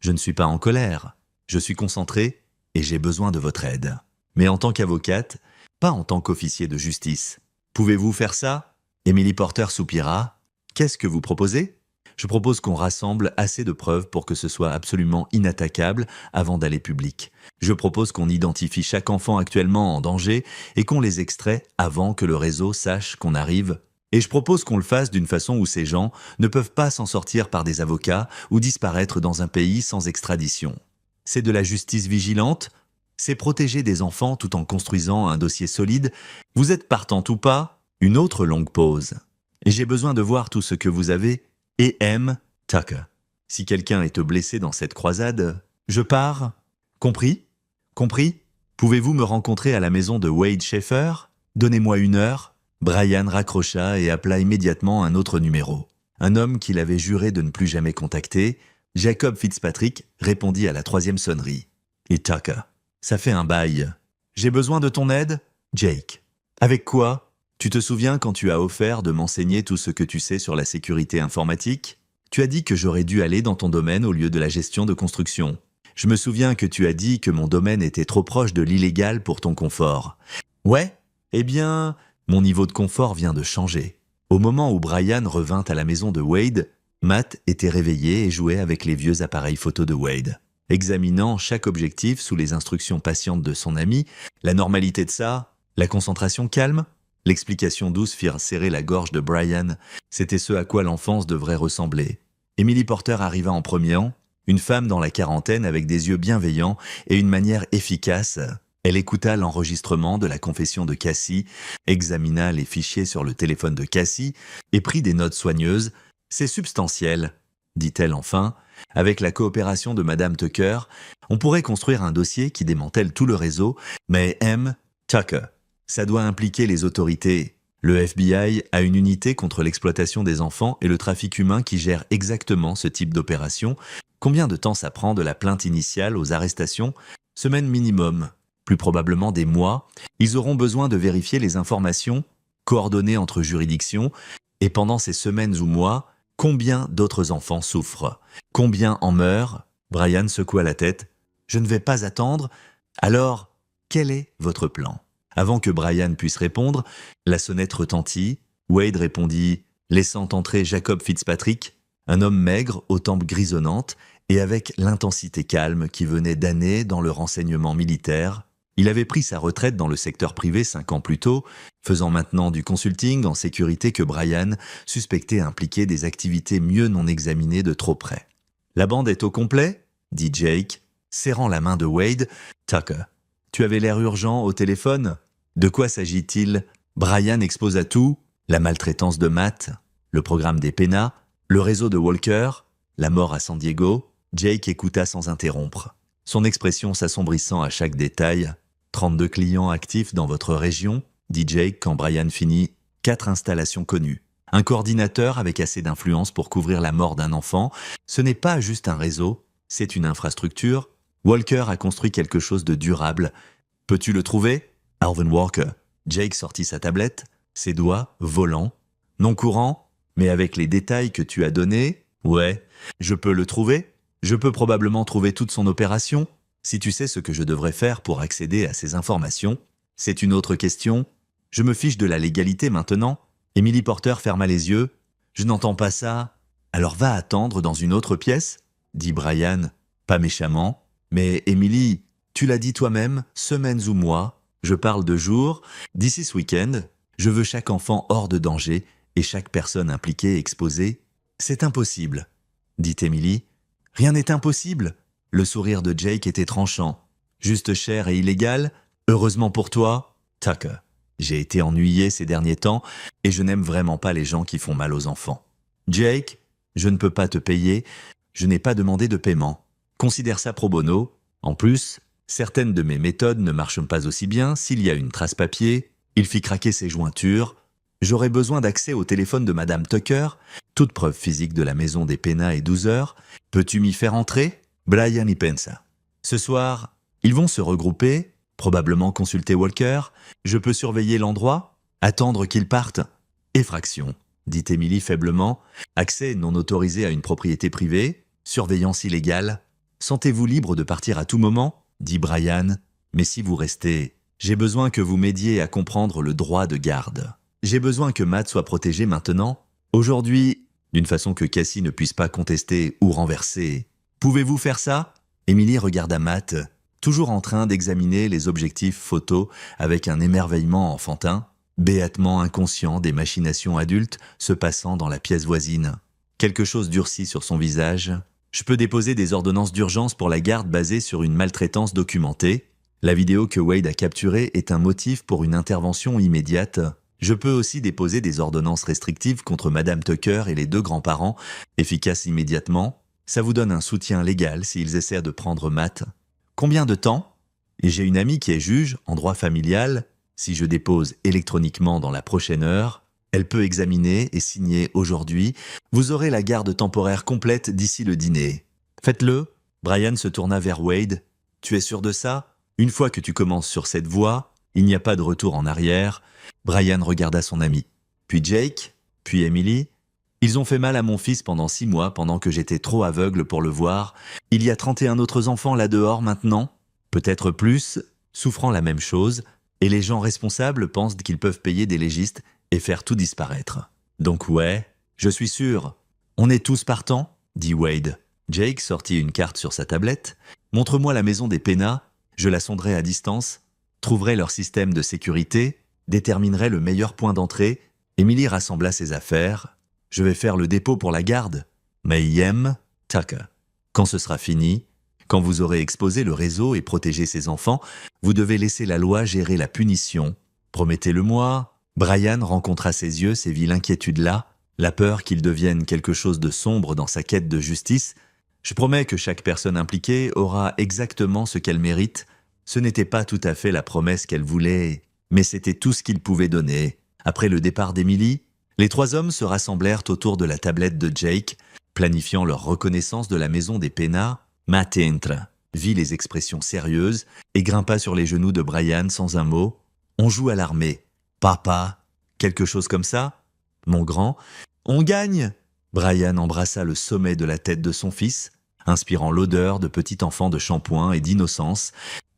je ne suis pas en colère. Je suis concentré et j'ai besoin de votre aide. Mais en tant qu'avocate, pas en tant qu'officier de justice. Pouvez-vous faire ça? Emily Porter soupira. Qu'est-ce que vous proposez? Je propose qu'on rassemble assez de preuves pour que ce soit absolument inattaquable avant d'aller public. Je propose qu'on identifie chaque enfant actuellement en danger et qu'on les extrait avant que le réseau sache qu'on arrive. Et je propose qu'on le fasse d'une façon où ces gens ne peuvent pas s'en sortir par des avocats ou disparaître dans un pays sans extradition. C'est de la justice vigilante. C'est protéger des enfants tout en construisant un dossier solide. Vous êtes partante ou pas? Une autre longue pause. Et j'ai besoin de voir tout ce que vous avez. Et M. Tucker. Si quelqu'un est blessé dans cette croisade, je pars. Compris? Compris? Pouvez-vous me rencontrer à la maison de Wade Schaeffer? Donnez-moi 1 heure. Brian raccrocha et appela immédiatement un autre numéro. Un homme qu'il avait juré de ne plus jamais contacter, Jacob Fitzpatrick, répondit à la 3e sonnerie. Et Tucker. Ça fait un bail. J'ai besoin de ton aide? Jake. Avec quoi? Tu te souviens quand tu as offert de m'enseigner tout ce que tu sais sur la sécurité informatique? Tu as dit que j'aurais dû aller dans ton domaine au lieu de la gestion de construction. Je me souviens que tu as dit que mon domaine était trop proche de l'illégal pour ton confort. Ouais? Eh bien, mon niveau de confort vient de changer. Au moment où Brian revint à la maison de Wade, Matt était réveillé et jouait avec les vieux appareils photo de Wade. Examinant chaque objectif sous les instructions patientes de son ami, la normalité de ça, la concentration calme, l'explication douce firent serrer la gorge de Brian. C'était ce à quoi l'enfance devrait ressembler. Emily Porter arriva en premier, une femme dans la quarantaine avec des yeux bienveillants et une manière efficace. Elle écouta l'enregistrement de la confession de Cassie, examina les fichiers sur le téléphone de Cassie et prit des notes soigneuses. « C'est substantiel », dit-elle enfin. Avec la coopération de Madame Tucker, on pourrait construire un dossier qui démantèle tout le réseau, mais Tucker, ça doit impliquer les autorités. Le FBI a une unité contre l'exploitation des enfants et le trafic humain qui gère exactement ce type d'opération. Combien de temps ça prend de la plainte initiale aux arrestations? Semaines minimum, plus probablement des mois. Ils auront besoin de vérifier les informations, coordonnées entre juridictions, et pendant ces semaines ou mois, combien d'autres enfants souffrent? Combien en meurent? Brian secoua la tête. Je ne vais pas attendre. Alors, quel est votre plan? Avant que Brian puisse répondre, la sonnette retentit. Wade répondit, laissant entrer Jacob Fitzpatrick, un homme maigre aux tempes grisonnantes et avec l'intensité calme qui venait d'années dans le renseignement militaire. Il avait pris sa retraite dans le secteur privé 5 ans plus tôt, faisant maintenant du consulting en sécurité que Brian suspectait impliquer des activités mieux non examinées de trop près. « La bande est au complet ?» dit Jake, serrant la main de Wade. « Tucker, tu avais l'air urgent au téléphone. De quoi s'agit-il ?» Brian exposa tout, la maltraitance de Matt, le programme des PENA, le réseau de Walker, la mort à San Diego. Jake écouta sans interrompre, son expression s'assombrissant à chaque détail. 32 clients actifs dans votre région, dit Jake quand Brian finit. 4 installations connues. Un coordinateur avec assez d'influence pour couvrir la mort d'un enfant. Ce n'est pas juste un réseau, c'est une infrastructure. Walker a construit quelque chose de durable. Peux-tu le trouver? Alvin Walker. Jake sortit sa tablette, ses doigts volants. Non courant, mais avec les détails que tu as donnés. Ouais, je peux le trouver. Je peux probablement trouver toute son opération. Si tu sais ce que je devrais faire pour accéder à ces informations, c'est une autre question. Je me fiche de la légalité maintenant. Emily Porter ferma les yeux. Je n'entends pas ça. Alors va attendre dans une autre pièce, dit Brian, pas méchamment. Mais Emily, tu l'as dit toi-même, semaines ou mois, je parle de jours. D'ici ce week-end, je veux chaque enfant hors de danger et chaque personne impliquée exposée. C'est impossible, dit Emily. Rien n'est impossible. Le sourire de Jake était tranchant. Juste cher et illégal? Heureusement pour toi, Tucker. J'ai été ennuyé ces derniers temps et je n'aime vraiment pas les gens qui font mal aux enfants. Jake, je ne peux pas te payer. Je n'ai pas demandé de paiement. Considère ça pro bono. En plus, certaines de mes méthodes ne marchent pas aussi bien. S'il y a une trace papier, il fit craquer ses jointures. J'aurais besoin d'accès au téléphone de Madame Tucker. Toute preuve physique de la maison des PENA est 12 heures. Peux-tu m'y faire entrer? Brian y pensa. Ce soir, ils vont se regrouper, probablement consulter Walker. Je peux surveiller l'endroit, attendre qu'ils partent. Effraction, dit Emily faiblement. Accès non autorisé à une propriété privée, surveillance illégale. Sentez-vous libre de partir à tout moment, dit Brian. Mais si vous restez, j'ai besoin que vous m'aidiez à comprendre le droit de garde. J'ai besoin que Matt soit protégé maintenant. Aujourd'hui, d'une façon que Cassie ne puisse pas contester ou renverser. Pouvez-vous faire ça? Emily regarda Matt, toujours en train d'examiner les objectifs photos avec un émerveillement enfantin, béatement inconscient des machinations adultes se passant dans la pièce voisine. Quelque chose durcit sur son visage. Je peux déposer des ordonnances d'urgence pour la garde basées sur une maltraitance documentée. La vidéo que Wade a capturée est un motif pour une intervention immédiate. Je peux aussi déposer des ordonnances restrictives contre Madame Tucker et les 2 grands-parents, efficaces immédiatement. Ça vous donne un soutien légal s'ils essaient de prendre Matt. Combien de temps? Et j'ai une amie qui est juge en droit familial. Si je dépose électroniquement dans la prochaine heure, elle peut examiner et signer aujourd'hui. Vous aurez la garde temporaire complète d'ici le dîner. Faites-le. Brian se tourna vers Wade. Tu es sûr de ça? Une fois que tu commences sur cette voie, il n'y a pas de retour en arrière. Brian regarda son ami. Puis Jake, puis Emily. Ils ont fait mal à mon fils pendant 6 mois pendant que j'étais trop aveugle pour le voir. Il y a 31 autres enfants là-dehors maintenant, peut-être plus, souffrant la même chose, et les gens responsables pensent qu'ils peuvent payer des légistes et faire tout disparaître. Donc ouais, je suis sûr. On est tous partants, dit Wade. Jake sortit une carte sur sa tablette. Montre-moi la maison des Pena, je la sonderai à distance, trouverai leur système de sécurité, déterminerai le meilleur point d'entrée. Emily rassembla ses affaires. Je vais faire le dépôt pour la garde. Mayhem, Tucker. Quand ce sera fini, quand vous aurez exposé le réseau et protégé ses enfants, vous devez laisser la loi gérer la punition. Promettez-le-moi. Brian rencontra à ses yeux ces viles inquiétudes-là, la peur qu'il devienne quelque chose de sombre dans sa quête de justice. Je promets que chaque personne impliquée aura exactement ce qu'elle mérite. Ce n'était pas tout à fait la promesse qu'elle voulait, mais c'était tout ce qu'il pouvait donner. Après le départ d'Emily, les trois hommes se rassemblèrent autour de la tablette de Jake, planifiant leur reconnaissance de la maison des Pena. Matt vit les expressions sérieuses et grimpa sur les genoux de Brian sans un mot. On joue à l'armée. Papa, quelque chose comme ça? Mon grand, on gagne! Brian embrassa le sommet de la tête de son fils, inspirant l'odeur de petit enfant de shampoing et d'innocence.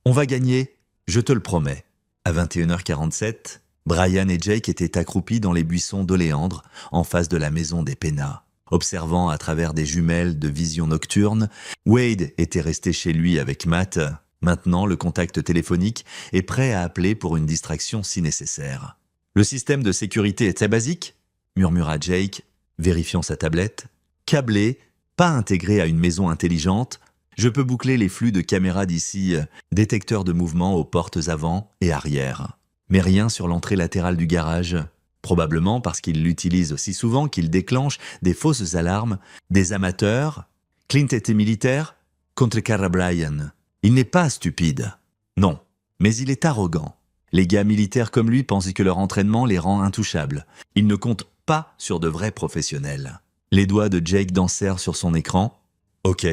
On va gagner, je te le promets. À 21h47, Brian et Jake étaient accroupis dans les buissons d'oléandre, en face de la maison des Pena. Observant à travers des jumelles de vision nocturne, Wade était resté chez lui avec Matt. Maintenant, le contact téléphonique est prêt à appeler pour une distraction si nécessaire. Le système de sécurité est très basique, murmura Jake, vérifiant sa tablette. Câblé, pas intégré à une maison intelligente, je peux boucler les flux de caméras d'ici, détecteur de mouvement aux portes avant et arrière. Mais rien sur l'entrée latérale du garage. Probablement parce qu'il l'utilise aussi souvent qu'il déclenche des fausses alarmes. Des amateurs. Clint était militaire, contrecarra Brian. Il n'est pas stupide. Non, mais il est arrogant. Les gars militaires comme lui pensent que leur entraînement les rend intouchables. Ils ne comptent pas sur de vrais professionnels. Les doigts de Jake dansèrent sur son écran. Ok,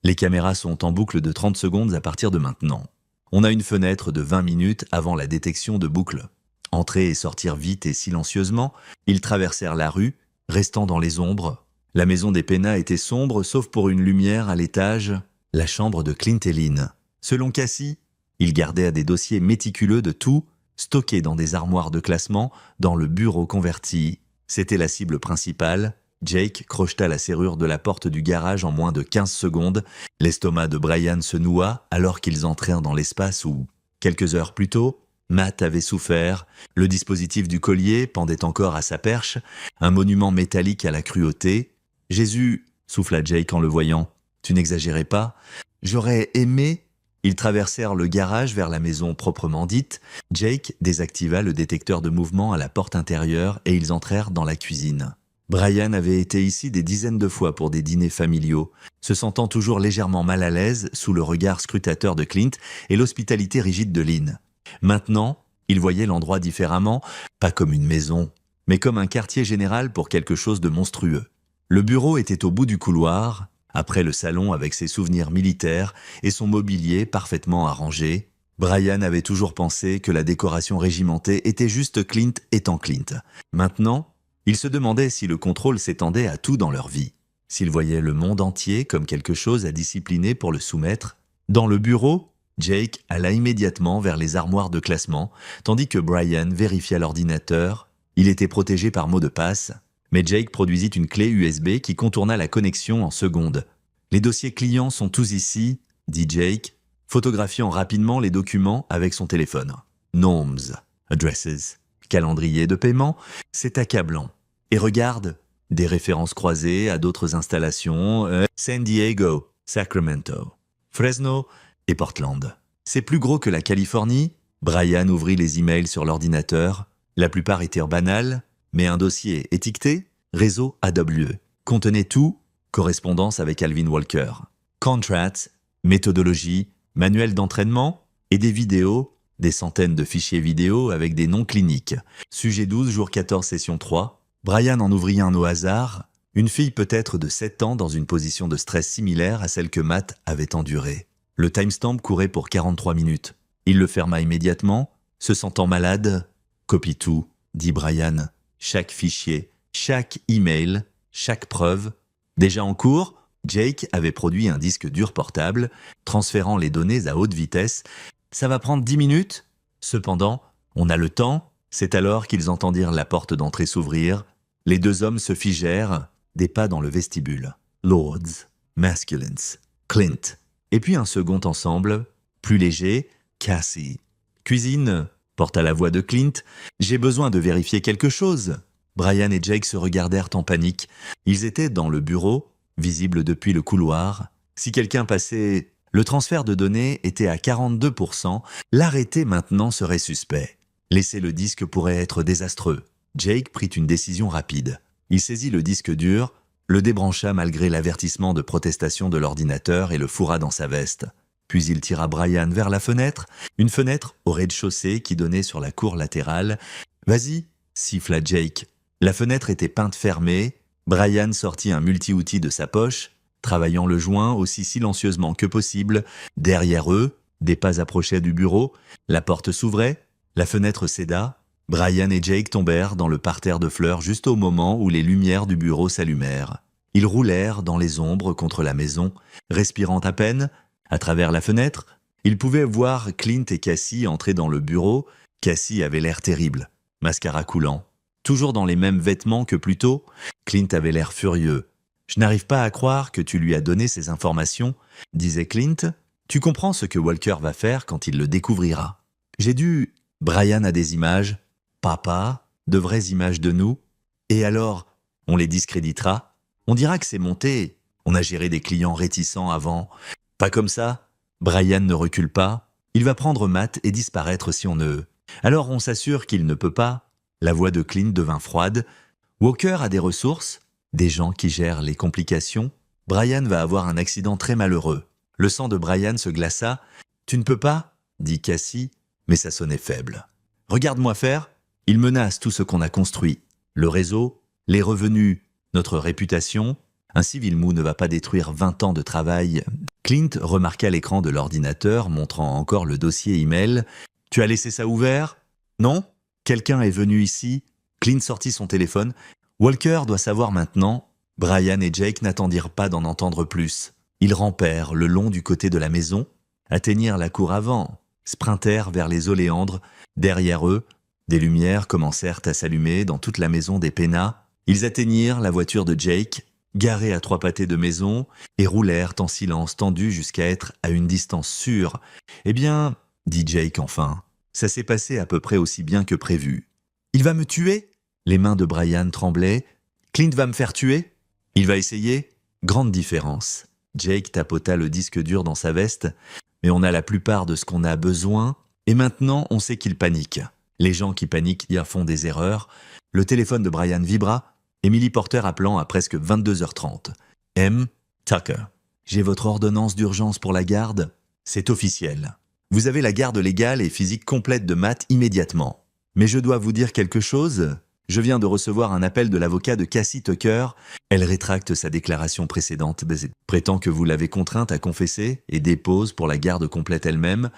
les caméras sont en boucle de 30 secondes à partir de maintenant. On a une fenêtre de 20 minutes avant la détection de boucle. Entrer et sortir vite et silencieusement, ils traversèrent la rue, restant dans les ombres. La maison des Pena était sombre, sauf pour une lumière à l'étage, la chambre de Clint et Lynn. Selon Cassie, ils gardèrent des dossiers méticuleux de tout, stockés dans des armoires de classement, dans le bureau converti. C'était la cible principale. Jake crocheta la serrure de la porte du garage en moins de 15 secondes. L'estomac de Brian se noua alors qu'ils entrèrent dans l'espace où, quelques heures plus tôt, Matt avait souffert. Le dispositif du collier pendait encore à sa perche, un monument métallique à la cruauté. « Jésus !» souffla Jake en le voyant. « Tu n'exagérais pas ? J'aurais aimé... » Ils traversèrent le garage vers la maison proprement dite. Jake désactiva le détecteur de mouvement à la porte intérieure et ils entrèrent dans la cuisine. Brian avait été ici des dizaines de fois pour des dîners familiaux, se sentant toujours légèrement mal à l'aise sous le regard scrutateur de Clint et l'hospitalité rigide de Lynn. Maintenant, il voyait l'endroit différemment, pas comme une maison, mais comme un quartier général pour quelque chose de monstrueux. Le bureau était au bout du couloir, après le salon avec ses souvenirs militaires et son mobilier parfaitement arrangé. Brian avait toujours pensé que la décoration régimentée était juste Clint étant Clint. Maintenant, il se demandait si le contrôle s'étendait à tout dans leur vie, s'il voyait le monde entier comme quelque chose à discipliner pour le soumettre. Dans le bureau, Jake alla immédiatement vers les armoires de classement, tandis que Brian vérifia l'ordinateur. Il était protégé par mot de passe, mais Jake produisit une clé USB qui contourna la connexion en secondes. « Les dossiers clients sont tous ici », dit Jake, photographiant rapidement les documents avec son téléphone. « Norms, addresses, calendrier de paiement, c'est accablant. Et regarde, des références croisées à d'autres installations, San Diego, Sacramento, Fresno et Portland. C'est plus gros que la Californie ?» Brian ouvrit les emails sur l'ordinateur. La plupart étaient banals, mais un dossier étiqueté « Réseau AWE » contenait tout, correspondance avec Alvin Walker, contracts, méthodologie, manuel d'entraînement et des vidéos, des centaines de fichiers vidéo avec des noms cliniques. Sujet 12, jour 14, session 3. Brian en ouvrit un au hasard, une fille peut-être de 7 ans dans une position de stress similaire à celle que Matt avait endurée. Le timestamp courait pour 43 minutes. Il le ferma immédiatement, se sentant malade. « Copie tout », dit Brian. Chaque fichier, chaque email, chaque preuve. Déjà en cours, Jake avait produit un disque dur portable, transférant les données à haute vitesse. Ça va prendre 10 minutes. Cependant, on a le temps. C'est alors qu'ils entendirent la porte d'entrée s'ouvrir. Les deux hommes se figèrent. des pas dans le vestibule. Lords, Masculines, Clint. Et puis un second ensemble, plus léger, Cassie. Cuisine, porte à la voix de Clint. J'ai besoin de vérifier quelque chose. Brian et Jake se regardèrent en panique. Ils étaient dans le bureau, visible depuis le couloir. Si quelqu'un passait... Le transfert de données était à 42%, l'arrêté maintenant serait suspect. Laisser le disque pourrait être désastreux. Jake prit une décision rapide. Il saisit le disque dur, le débrancha malgré l'avertissement de protestation de l'ordinateur et le fourra dans sa veste. Puis il tira Brian vers la fenêtre, une fenêtre au rez-de-chaussée qui donnait sur la cour latérale. « Vas-y !» siffla Jake. La fenêtre était peinte fermée. Brian sortit un multi-outil de sa poche, travaillant le joint aussi silencieusement que possible. Derrière eux, des pas approchaient du bureau. La porte s'ouvrait, la fenêtre céda. Brian et Jake tombèrent dans le parterre de fleurs juste au moment où les lumières du bureau s'allumèrent. Ils roulèrent dans les ombres contre la maison, respirant à peine. À travers la fenêtre, ils pouvaient voir Clint et Cassie entrer dans le bureau. Cassie avait l'air terrible, mascara coulant. Toujours dans les mêmes vêtements que plus tôt, Clint avait l'air furieux. « Je n'arrive pas à croire que tu lui as donné ces informations, » disait Clint. « Tu comprends ce que Walker va faire quand il le découvrira. » J'ai dû... Brian a des images. Papa, de vraies images de nous. Et alors, on les discréditera. On dira que c'est monté. On a géré des clients réticents avant. Pas comme ça. Brian ne recule pas. Il va prendre Matt et disparaître si on ne... Alors on s'assure qu'il ne peut pas. La voix de Clint devint froide. Walker a des ressources, des gens qui gèrent les complications. Brian va avoir un accident très malheureux. Le sang de Brian se glaça. « Tu ne peux pas ?» dit Cassie, mais ça sonnait faible. « Regarde-moi faire. Il menace tout ce qu'on a construit. Le réseau, les revenus, notre réputation. Un civil mou ne va pas détruire 20 ans de travail. » Clint remarqua l'écran de l'ordinateur montrant encore le dossier email. « Tu as laissé ça ouvert ? Non ? Quelqu'un est venu ici ?» Clint sortit son téléphone. « Walker doit savoir maintenant. » Brian et Jake n'attendirent pas d'en entendre plus. Ils rampèrent le long du côté de la maison, atteignirent la cour avant, sprintèrent vers les oléandres. Derrière eux, des lumières commencèrent à s'allumer dans toute la maison des Penna. Ils atteignirent la voiture de Jake, garée à 3 pâtés de maison, et roulèrent en silence tendu jusqu'à être à une distance sûre. « Eh bien, » dit Jake enfin, « ça s'est passé à peu près aussi bien que prévu. »« Il va me tuer ?» Les mains de Brian tremblaient. « Clint va me faire tuer ? Il va essayer ?» Grande différence. Jake tapota le disque dur dans sa veste. « Mais on a la plupart de ce qu'on a besoin, et maintenant on sait qu'il panique. Les gens qui paniquent y font des erreurs. » Le téléphone de Brian vibra. Emily Porter appelant à presque 22h30. « M. Tucker. J'ai votre ordonnance d'urgence pour la garde. C'est officiel. Vous avez la garde légale et physique complète de Matt immédiatement. Mais je dois vous dire quelque chose. Je viens de recevoir un appel de l'avocat de Cassie Tucker. Elle rétracte sa déclaration précédente, prétend que vous l'avez contrainte à confesser et dépose pour la garde complète elle-même.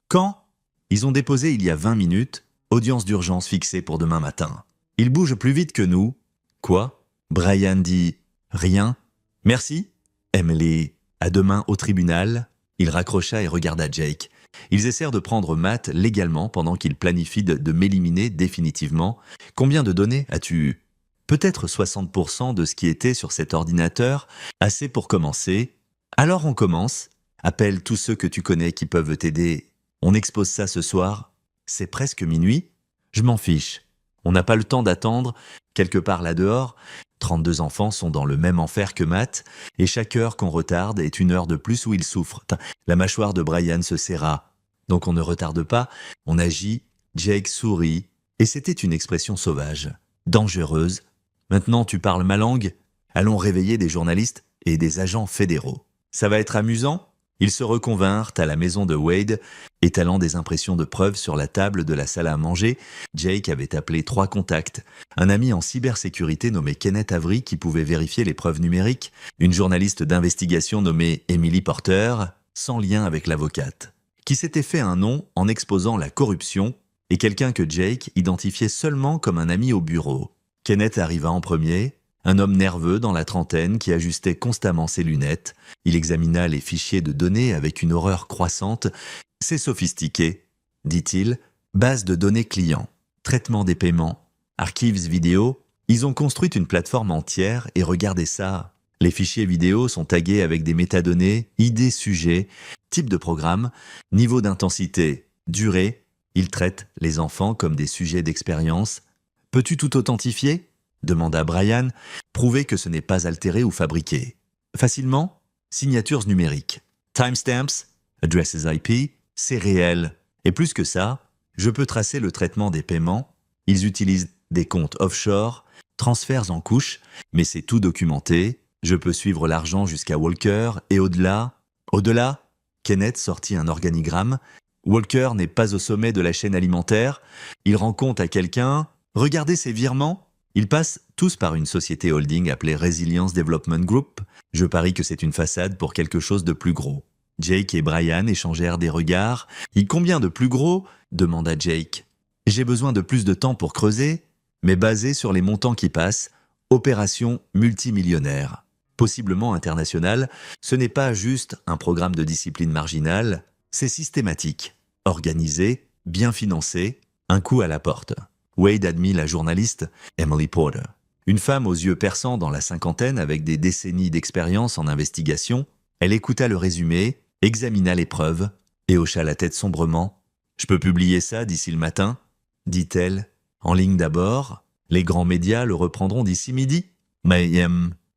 Quand ? Ils ont déposé il y a 20 minutes. Audience d'urgence fixée pour demain matin. Ils bougent plus vite que nous. Quoi ? Brian dit « Rien. Merci. » Emily, à demain au tribunal. Il raccrocha et regarda Jake. Ils essayèrent de prendre Matt légalement pendant qu'il planifie de m'éliminer définitivement. Combien de données as-tu ? Peut-être 60% de ce qui était sur cet ordinateur, assez pour commencer. Alors on commence. Appelle tous ceux que tu connais qui peuvent t'aider. On expose ça ce soir. C'est presque minuit. Je m'en fiche. On n'a pas le temps d'attendre. Quelque part là-dehors, 32 enfants sont dans le même enfer que Matt, et chaque heure qu'on retarde est une heure de plus où ils souffrent. La mâchoire de Brian se serra. Donc on ne retarde pas, on agit. Jake sourit, et c'était une expression sauvage, dangereuse. Maintenant tu parles ma langue. Allons réveiller des journalistes et des agents fédéraux. Ça va être amusant ? Ils se reconvinrent à la maison de Wade, étalant des impressions de preuves sur la table de la salle à manger. Jake avait appelé 3 contacts. Un ami en cybersécurité nommé Kenneth Avery qui pouvait vérifier les preuves numériques, une journaliste d'investigation nommée Emily Porter, sans lien avec l'avocate, qui s'était fait un nom en exposant la corruption, et quelqu'un que Jake identifiait seulement comme un ami au bureau. Kenneth arriva en premier, un homme nerveux dans la trentaine qui ajustait constamment ses lunettes. Il examina les fichiers de données avec une horreur croissante. « C'est sophistiqué, » dit-il. « Base de données clients, traitement des paiements, archives vidéo. Ils ont construit une plateforme entière et regardez ça. Les fichiers vidéo sont tagués avec des métadonnées, idées sujets, type de programme, niveau d'intensité, durée. Ils traitent les enfants comme des sujets d'expérience. Peux-tu tout authentifier ? Demanda Brian. Prouver que ce n'est pas altéré ou fabriqué. Facilement ? Signatures numériques. Timestamps, addresses IP, c'est réel. Et plus que ça, je peux tracer le traitement des paiements. Ils utilisent des comptes offshore, transferts en couches, mais c'est tout documenté. Je peux suivre l'argent jusqu'à Walker et au-delà. Au-delà, Kenneth sortit un organigramme. Walker n'est pas au sommet de la chaîne alimentaire. Il rend compte à quelqu'un. Regardez ces virements. Ils passent tous par une société holding appelée Resilience Development Group. Je parie que c'est une façade pour quelque chose de plus gros. Jake et Brian échangèrent des regards. « Combien de plus gros ?» demanda Jake. « J'ai besoin de plus de temps pour creuser, mais basé sur les montants qui passent, opération multimillionnaire. Possiblement internationale, ce n'est pas juste un programme de discipline marginale, c'est systématique, organisé, bien financé, un coup à la porte. » Wade admit la journaliste Emily Porter. Une femme aux yeux perçants dans la cinquantaine avec des décennies d'expérience en investigation, elle écouta le résumé, examina les preuves et hocha la tête sombrement. « Je peux publier ça d'ici le matin ?» dit-elle. « En ligne d'abord, les grands médias le reprendront d'ici midi. » Mais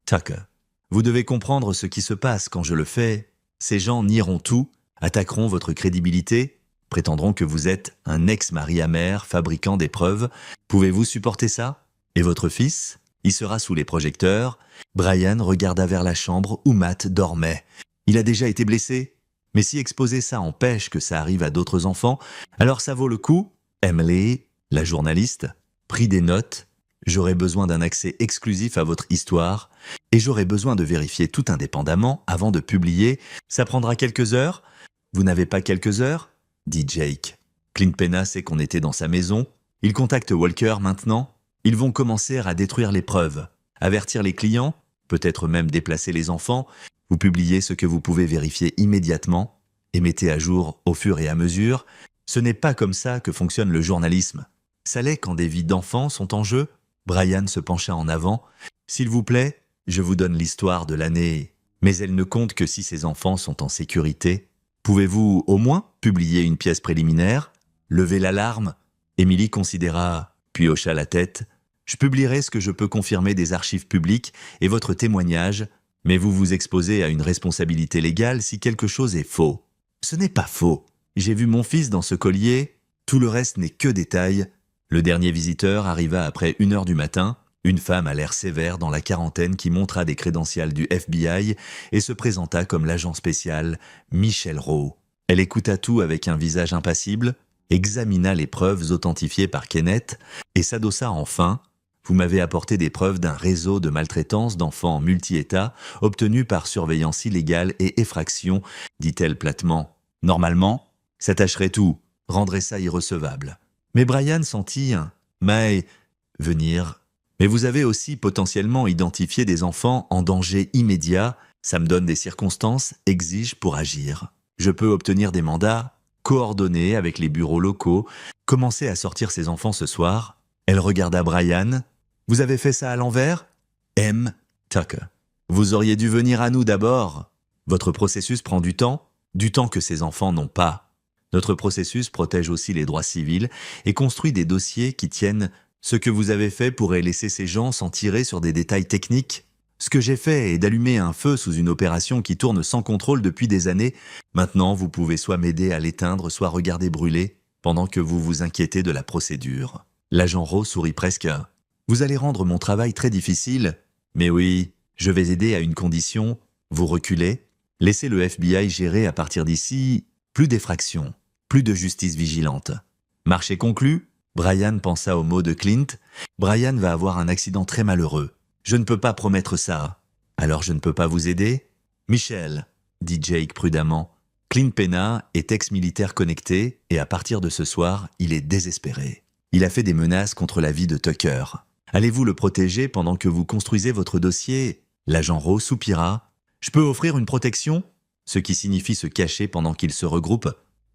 Tucker, vous devez comprendre ce qui se passe quand je le fais. Ces gens nieront tout, attaqueront votre crédibilité, prétendront que vous êtes un ex-mari amer fabriquant des preuves. Pouvez-vous supporter ça ? Et votre fils ? Il sera sous les projecteurs. Brian regarda vers la chambre où Matt dormait. Il a déjà été blessé. Mais si exposer ça empêche que ça arrive à d'autres enfants, alors ça vaut le coup. Emily, la journaliste, prit des notes. J'aurai besoin d'un accès exclusif à votre histoire et j'aurai besoin de vérifier tout indépendamment avant de publier. Ça prendra quelques heures. Vous n'avez pas quelques heures ? Dit Jake. Clint Penna sait qu'on était dans sa maison. Il contacte Walker maintenant. Ils vont commencer à détruire les preuves, avertir les clients, peut-être même déplacer les enfants. Vous publiez ce que vous pouvez vérifier immédiatement et mettez à jour au fur et à mesure. Ce n'est pas comme ça que fonctionne le journalisme. Ça l'est quand des vies d'enfants sont en jeu. Brian se pencha en avant. « S'il vous plaît, je vous donne l'histoire de l'année, mais elle ne compte que si ces enfants sont en sécurité. Pouvez-vous au moins publier une pièce préliminaire ? Levez l'alarme ?» Émilie considéra, puis hocha la tête. « Je publierai ce que je peux confirmer des archives publiques et votre témoignage, mais vous vous exposez à une responsabilité légale si quelque chose est faux. » « Ce n'est pas faux. J'ai vu mon fils dans ce collier. Tout le reste n'est que détail. » Le dernier visiteur arriva après 1h du matin, une femme à l'air sévère dans la quarantaine qui montra des crédentials du FBI et se présenta comme l'agent spécial Michelle Rowe. Elle écouta tout avec un visage impassible, examina les preuves authentifiées par Kenneth et s'adossa enfin. « Vous m'avez apporté des preuves d'un réseau de maltraitance d'enfants multi-États obtenus par surveillance illégale et effraction, dit-elle platement. Normalement, ça tâcherait tout, rendrait ça irrecevable. » Mais Brian sentit un « mais » venir. « Mais vous avez aussi potentiellement identifié des enfants en danger immédiat. Ça me donne des circonstances exiges pour agir. Je peux obtenir des mandats, coordonner avec les bureaux locaux, commencer à sortir ces enfants ce soir. » Elle regarda Brian. « Vous avez fait ça à l'envers ?» M. Tucker. « Vous auriez dû venir à nous d'abord. Votre processus prend du temps que ces enfants n'ont pas. Notre processus protège aussi les droits civils et construit des dossiers qui tiennent. Ce que vous avez fait pourrait laisser ces gens s'en tirer sur des détails techniques. Ce que j'ai fait est d'allumer un feu sous une opération qui tourne sans contrôle depuis des années. Maintenant, vous pouvez soit m'aider à l'éteindre, soit regarder brûler, pendant que vous vous inquiétez de la procédure. » L'agent Rowe sourit presque. « Vous allez rendre mon travail très difficile. Mais oui, je vais aider à une condition. Vous reculez. Laissez le FBI gérer à partir d'ici. Plus d'effractions. Plus de justice vigilante. » Marché conclu, Brian pensa aux mots de Clint. Brian va avoir un accident très malheureux. Je ne peux pas promettre ça. Alors je ne peux pas vous aider ? Michel, dit Jake prudemment. Clint Penna est ex-militaire connecté et à partir de ce soir, il est désespéré. Il a fait des menaces contre la vie de Tucker. Allez-vous le protéger pendant que vous construisez votre dossier ? L'agent Rowe soupira. Je peux offrir une protection ? Ce qui signifie se cacher pendant qu'ils se regroupent.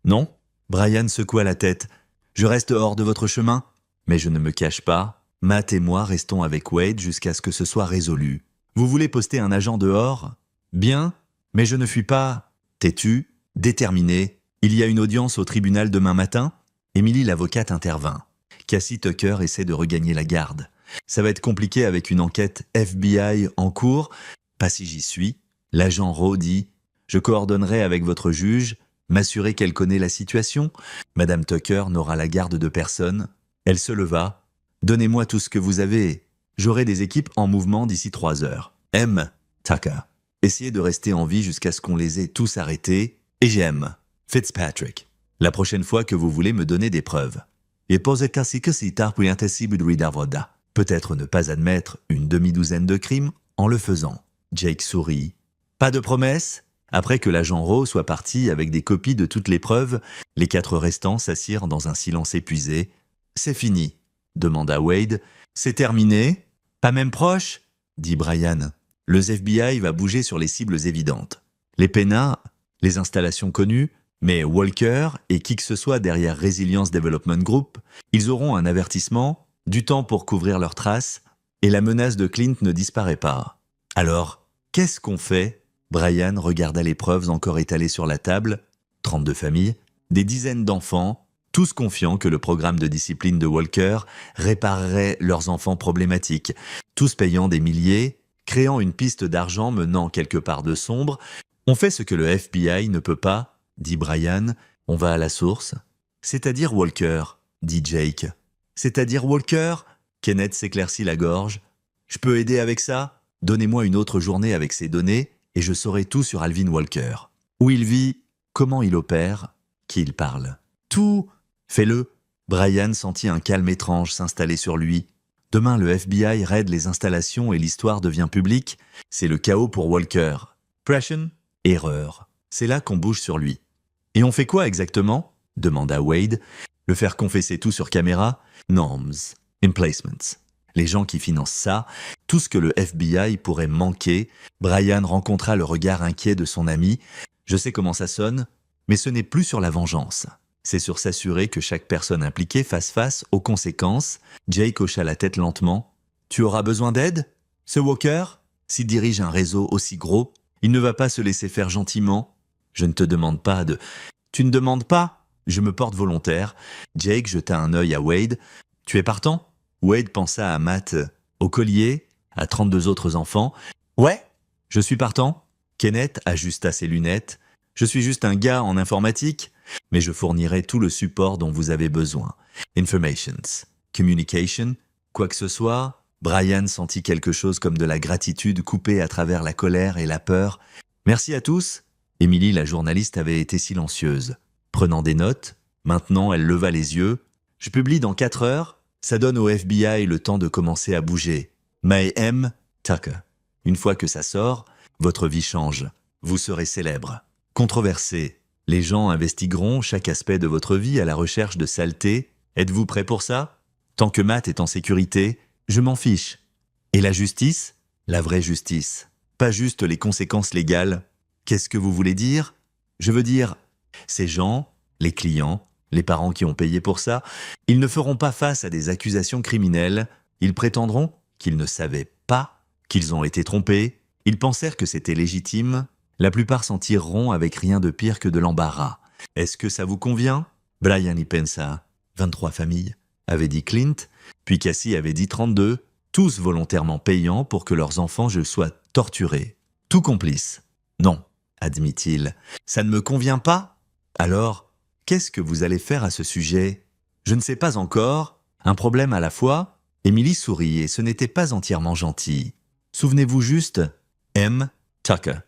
Non ? Brian secoua la tête. Je reste hors de votre chemin, mais je ne me cache pas. Matt et moi restons avec Wade jusqu'à ce que ce soit résolu. Vous voulez poster un agent dehors? Bien, mais je ne suis pas têtu, déterminé. Il y a une audience au tribunal demain matin? Emily l'avocate intervint. Cassie Tucker essaie de regagner la garde. Ça va être compliqué avec une enquête FBI en cours. Pas si j'y suis. L'agent Rowe dit « Je coordonnerai avec votre juge, m'assurer qu'elle connaît la situation. Madame Tucker n'aura la garde de personne. » Elle se leva. « Donnez-moi tout ce que vous avez. J'aurai des équipes en mouvement d'ici 3 heures. M. Tucker. Essayez de rester en vie jusqu'à ce qu'on les ait tous arrêtés. Et j'aime. Fitzpatrick. La prochaine fois que vous voulez me donner des preuves. Et posez quasi que si tard puis impossible de ridarvoda. Peut-être ne pas admettre une demi-douzaine de crimes en le faisant. » Jake sourit. « Pas de promesse ?» Après que l'agent Rowe soit parti avec des copies de toutes les preuves, les 4 restants s'assirent dans un silence épuisé. « C'est fini ?» demanda Wade. « C'est terminé ?»« Pas même proche ?» dit Brian. « Le FBI va bouger sur les cibles évidentes. Les PENA, les installations connues, mais Walker et qui que ce soit derrière Resilience Development Group, ils auront un avertissement, du temps pour couvrir leurs traces, et la menace de Clint ne disparaît pas. Alors, qu'est-ce qu'on fait ? Brian regarda les preuves encore étalées sur la table, 32 familles, des dizaines d'enfants, tous confiants que le programme de discipline de Walker réparerait leurs enfants problématiques, tous payant des milliers, créant une piste d'argent menant quelque part de sombre. On fait ce que le FBI ne peut pas, dit Brian, on va à la source. C'est-à-dire Walker, dit Jake. C'est-à-dire Walker ? Kenneth s'éclaircit la gorge. Je peux aider avec ça ? Donnez-moi une autre journée avec ces données et je saurai tout sur Alvin Walker. Où il vit, comment il opère, qui il parle. Tout, fais-le. Brian sentit un calme étrange s'installer sur lui. Demain, le FBI raide les installations et l'histoire devient publique. C'est le chaos pour Walker. Pression, erreur. C'est là qu'on bouge sur lui. Et on fait quoi exactement ? Demanda Wade. Le faire confesser tout sur caméra ? Norms, emplacements. Les gens qui financent ça, tout ce que le FBI pourrait manquer. Brian rencontra le regard inquiet de son ami. Je sais comment ça sonne, mais ce n'est plus sur la vengeance. C'est sur s'assurer que chaque personne impliquée fasse face aux conséquences. Jake hocha la tête lentement. Tu auras besoin d'aide ? Ce Walker ? S'il dirige un réseau aussi gros, il ne va pas se laisser faire gentiment. Je ne te demande pas de... Tu ne demandes pas ? Je me porte volontaire. Jake jeta un œil à Wade. Tu es partant ? Wade pensa à Matt, au collier, à 32 autres enfants. Ouais, je suis partant. Kenneth ajusta ses lunettes. Je suis juste un gars en informatique, mais je fournirai tout le support dont vous avez besoin. Informations, communication, quoi que ce soit. Brian sentit quelque chose comme de la gratitude coupée à travers la colère et la peur. Merci à tous. Emily, la journaliste, avait été silencieuse. Prenant des notes, maintenant elle leva les yeux. Je publie dans 4 heures. Ça donne au FBI le temps de commencer à bouger. May M. Tucker. Une fois que ça sort, votre vie change. Vous serez célèbre. Controversé. Les gens investigueront chaque aspect de votre vie à la recherche de saleté. Êtes-vous prêt pour ça ? Tant que Matt est en sécurité, je m'en fiche. Et la justice ? La vraie justice. Pas juste les conséquences légales. Qu'est-ce que vous voulez dire ? Je veux dire, ces gens, les clients, les parents qui ont payé pour ça, ils ne feront pas face à des accusations criminelles. Ils prétendront qu'ils ne savaient pas, qu'ils ont été trompés. Ils pensèrent que c'était légitime. La plupart s'en tireront avec rien de pire que de l'embarras. Est-ce que ça vous convient ? Brian y pensa. 23 familles, avait dit Clint. Puis Cassie avait dit 32, tous volontairement payants pour que leurs enfants soient torturés. Tout complice. Non, admit-il. Ça ne me convient pas ? Alors, qu'est-ce que vous allez faire à ce sujet ? Je ne sais pas encore. Un problème à la fois. Emily sourit et ce n'était pas entièrement gentil. Souvenez-vous juste, M. Tucker.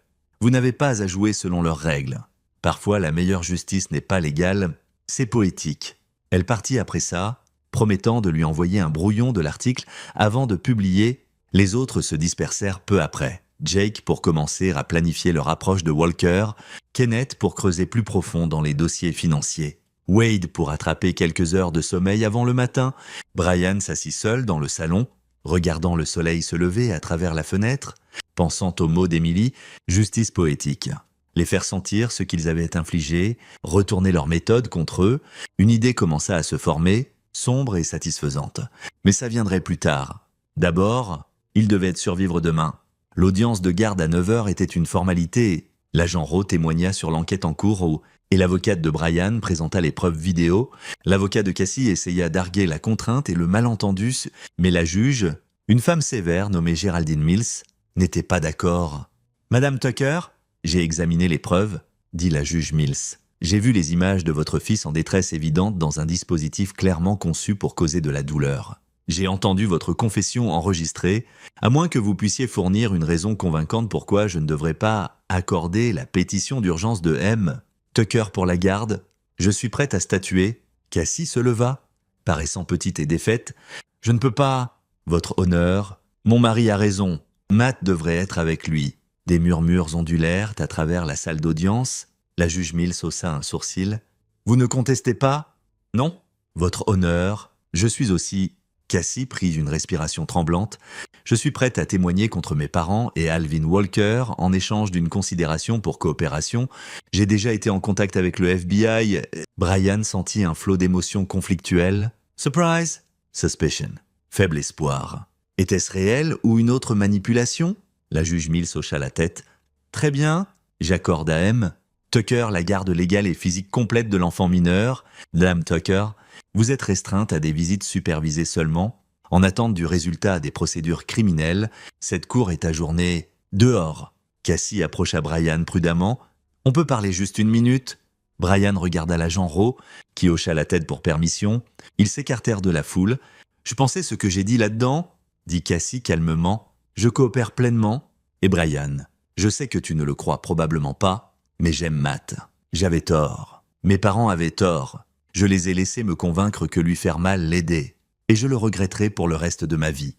Vous n'avez pas à jouer selon leurs règles. Parfois, la meilleure justice n'est pas légale, c'est poétique. Elle partit après ça, promettant de lui envoyer un brouillon de l'article avant de publier. Les autres se dispersèrent peu après. Jake pour commencer à planifier leur approche de Walker, Kenneth pour creuser plus profond dans les dossiers financiers, Wade pour attraper quelques heures de sommeil avant le matin. Brian s'assit seul dans le salon, regardant le soleil se lever à travers la fenêtre, pensant aux mots d'Emily, justice poétique. Les faire sentir ce qu'ils avaient infligé, retourner leur méthode contre eux. Une idée commença à se former. sombre et satisfaisante. Mais ça viendrait plus tard. D'abord, il devait survivre demain. L'audience de garde à 9 heures était une formalité. L'agent Rowe témoigna sur l'enquête en cours et l'avocate de Brian présenta les preuves vidéo. L'avocat de Cassie essaya d'arguer la contrainte et le malentendu, mais la juge, une femme sévère nommée Geraldine Mills, n'était pas d'accord. « Madame Tucker, j'ai examiné les preuves, » dit la juge Mills. « J'ai vu les images de votre fils en détresse évidente dans un dispositif clairement conçu pour causer de la douleur. J'ai entendu votre confession enregistrée, à moins que vous puissiez fournir une raison convaincante pourquoi je ne devrais pas accorder la pétition d'urgence de M. Tucker pour la garde. Je suis prête à statuer. » Cassie se leva, paraissant petite et défaite. « Je ne peux pas. Votre honneur. Mon mari a raison. Matt devrait être avec lui. » Des murmures ondulèrent à travers la salle d'audience. La juge Mills haussa un sourcil. « Vous ne contestez pas ? Non ? Votre honneur. Je suis aussi... » Cassie prit une respiration tremblante. « Je suis prête à témoigner contre mes parents et Alvin Walker en échange d'une considération pour coopération. J'ai déjà été en contact avec le FBI. » Brian sentit un flot d'émotions conflictuelles. « Surprise !»« Suspicion !»« Faible espoir. » Était-ce réel ou une autre manipulation ? La juge Mills hocha la tête. « Très bien, j'accorde à M. Tucker la garde légale et physique complète de l'enfant mineur. Dame Tucker, vous êtes restreinte à des visites supervisées seulement. En attente du résultat des procédures criminelles, cette cour est ajournée dehors. » Cassie approcha Brian prudemment. « On peut parler juste une minute ?» Brian regarda l'agent Rowe, qui hocha la tête pour permission. Ils s'écartèrent de la foule. « Je pensais ce que j'ai dit là-dedans ?» dit Cassie calmement. « Je coopère pleinement. Et Brian, je sais que tu ne le crois probablement pas, mais j'aime Matt. J'avais tort. Mes parents avaient tort. Je les ai laissés me convaincre que lui faire mal l'aidait. Et je le regretterai pour le reste de ma vie.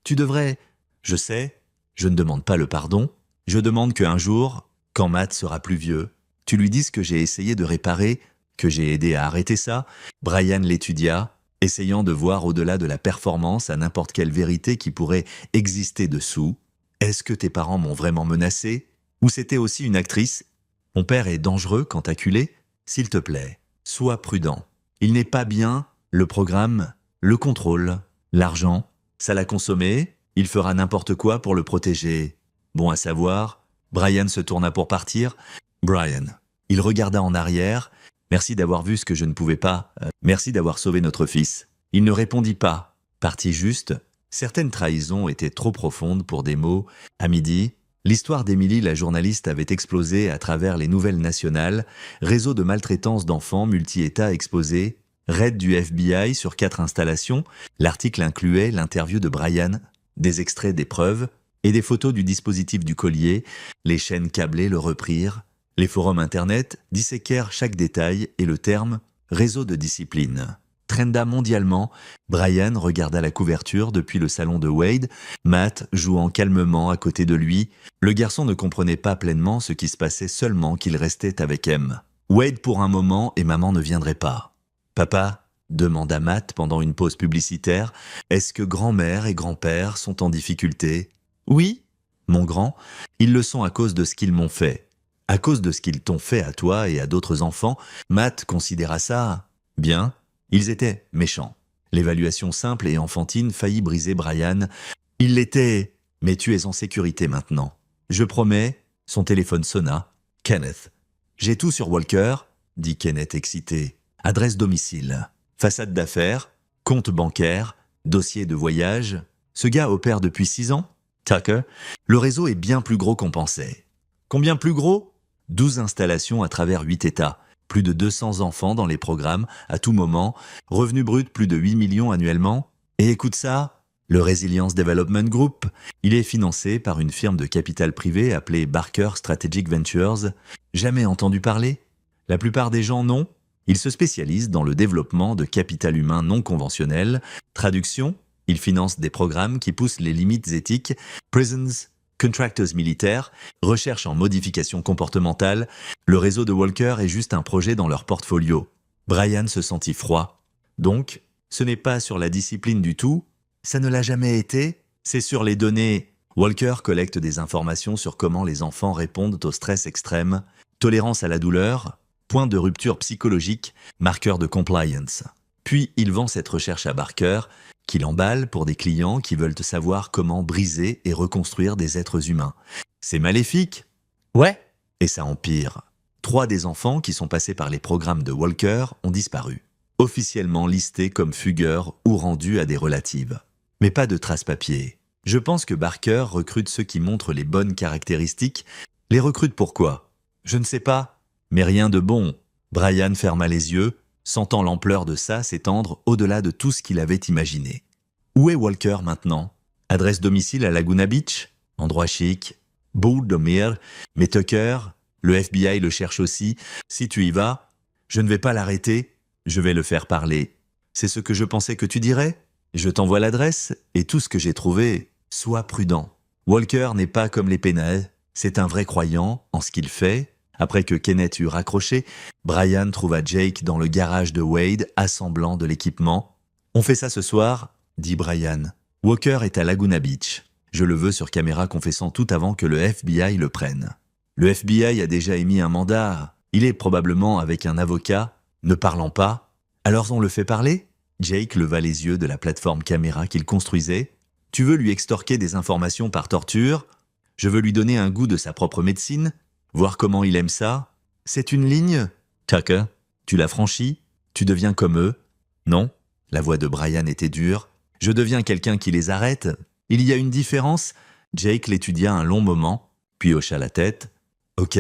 Tu devrais... Je sais, je ne demande pas le pardon. Je demande qu'un jour, quand Matt sera plus vieux, tu lui dises que j'ai essayé de réparer, que j'ai aidé à arrêter ça. » Brian l'étudia, essayant de voir au-delà de la performance à n'importe quelle vérité qui pourrait exister dessous. « Est-ce que tes parents m'ont vraiment menacé ? Ou c'était aussi une actrice ? Mon père est dangereux quand acculé ? S'il te plaît, sois prudent. Il n'est pas bien, le programme, le contrôle, l'argent. Ça l'a consommé, il fera n'importe quoi pour le protéger. Bon à savoir. » Brian se tourna pour partir. « Brian. » Il regarda en arrière. « Merci d'avoir vu ce que je ne pouvais pas. Merci d'avoir sauvé notre fils. » Il ne répondit pas. Parti juste. Certaines trahisons étaient trop profondes pour des mots. À midi, l'histoire d'Emily, la journaliste, avait explosé à travers les nouvelles nationales, réseau de maltraitance d'enfants multi-États exposé, raid du FBI sur 4 installations. L'article incluait l'interview de Brian, des extraits des preuves et des photos du dispositif du collier. Les chaînes câblées le reprirent. Les forums Internet disséquèrent chaque détail et le terme « réseau de discipline ». Trenda mondialement. Brian regarda la couverture depuis le salon de Wade, Matt jouant calmement à côté de lui. Le garçon ne comprenait pas pleinement ce qui se passait seulement qu'il restait avec M. Wade pour un moment et maman ne viendrait pas. « Papa ?» demanda Matt pendant une pause publicitaire. « Est-ce que grand-mère et grand-père sont en difficulté ?»« Oui, mon grand, ils le sont à cause de ce qu'ils m'ont fait. À cause de ce qu'ils t'ont fait à toi et à d'autres enfants. » Matt considéra ça bien. Ils étaient méchants. L'évaluation simple et enfantine faillit briser Brian. Il l'était, mais tu es en sécurité maintenant. Je promets. Son téléphone sonna. Kenneth. J'ai tout sur Walker, dit Kenneth excité. Adresse domicile, façade d'affaires, compte bancaire, dossier de voyage. Ce gars opère depuis 6 ans. Tucker. Le réseau est bien plus gros qu'on pensait. Combien plus gros ? 12 installations à travers 8 États. Plus de 200 enfants dans les programmes, à tout moment, revenu brut plus de 8 millions annuellement. Et écoute ça, le Resilience Development Group, il est financé par une firme de capital privé appelée Barker Strategic Ventures. Jamais entendu parler ? La plupart des gens non. Il se spécialise dans le développement de capital humain non conventionnel. Traduction, il finance des programmes qui poussent les limites éthiques, prisons, contractors militaires, recherche en modification comportementale. Le réseau de Walker est juste un projet dans leur portfolio. Brian se sentit froid. Donc, ce n'est pas sur la discipline du tout. Ça ne l'a jamais été. C'est sur les données. Walker collecte des informations sur comment les enfants répondent au stress extrême, tolérance à la douleur, point de rupture psychologique, marqueur de compliance. Puis il vend cette recherche à Barker, qui l'emballe pour des clients qui veulent savoir comment briser et reconstruire des êtres humains. C'est maléfique? Ouais. Et ça empire. 3 des enfants qui sont passés par les programmes de Walker ont disparu, officiellement listés comme fugueurs ou rendus à des relatives. Mais pas de traces papier. Je pense que Barker recrute ceux qui montrent les bonnes caractéristiques. Les recrute pourquoi? Je ne sais pas. Mais rien de bon. Brian ferma les yeux, sentant l'ampleur de ça s'étendre au-delà de tout ce qu'il avait imaginé. Où est Walker maintenant? Adresse domicile à Laguna Beach? Endroit chic. Bull Domir, mais Tucker, le FBI le cherche aussi. Si tu y vas, je ne vais pas l'arrêter, je vais le faire parler. C'est ce que je pensais que tu dirais? Je t'envoie l'adresse et tout ce que j'ai trouvé. Sois prudent. Walker n'est pas comme les Penal, c'est un vrai croyant en ce qu'il fait. Après que Kenneth eut raccroché, Brian trouva Jake dans le garage de Wade assemblant de l'équipement. « On fait ça ce soir ?» dit Brian. « Walker est à Laguna Beach. Je le veux sur caméra confessant tout avant que le FBI le prenne. Le FBI a déjà émis un mandat. Il est probablement avec un avocat, ne parlant pas. Alors on le fait parler ?» Jake leva les yeux de la plateforme caméra qu'il construisait. « Tu veux lui extorquer des informations par torture? Je veux lui donner un goût de sa propre médecine? Voir comment il aime ça? C'est une ligne? Tucker, tu l'as franchie? Tu deviens comme eux? Non ?» La voix de Brian était dure. « Je deviens quelqu'un qui les arrête? Il y a une différence ?» Jake l'étudia un long moment, puis hocha la tête. « Ok,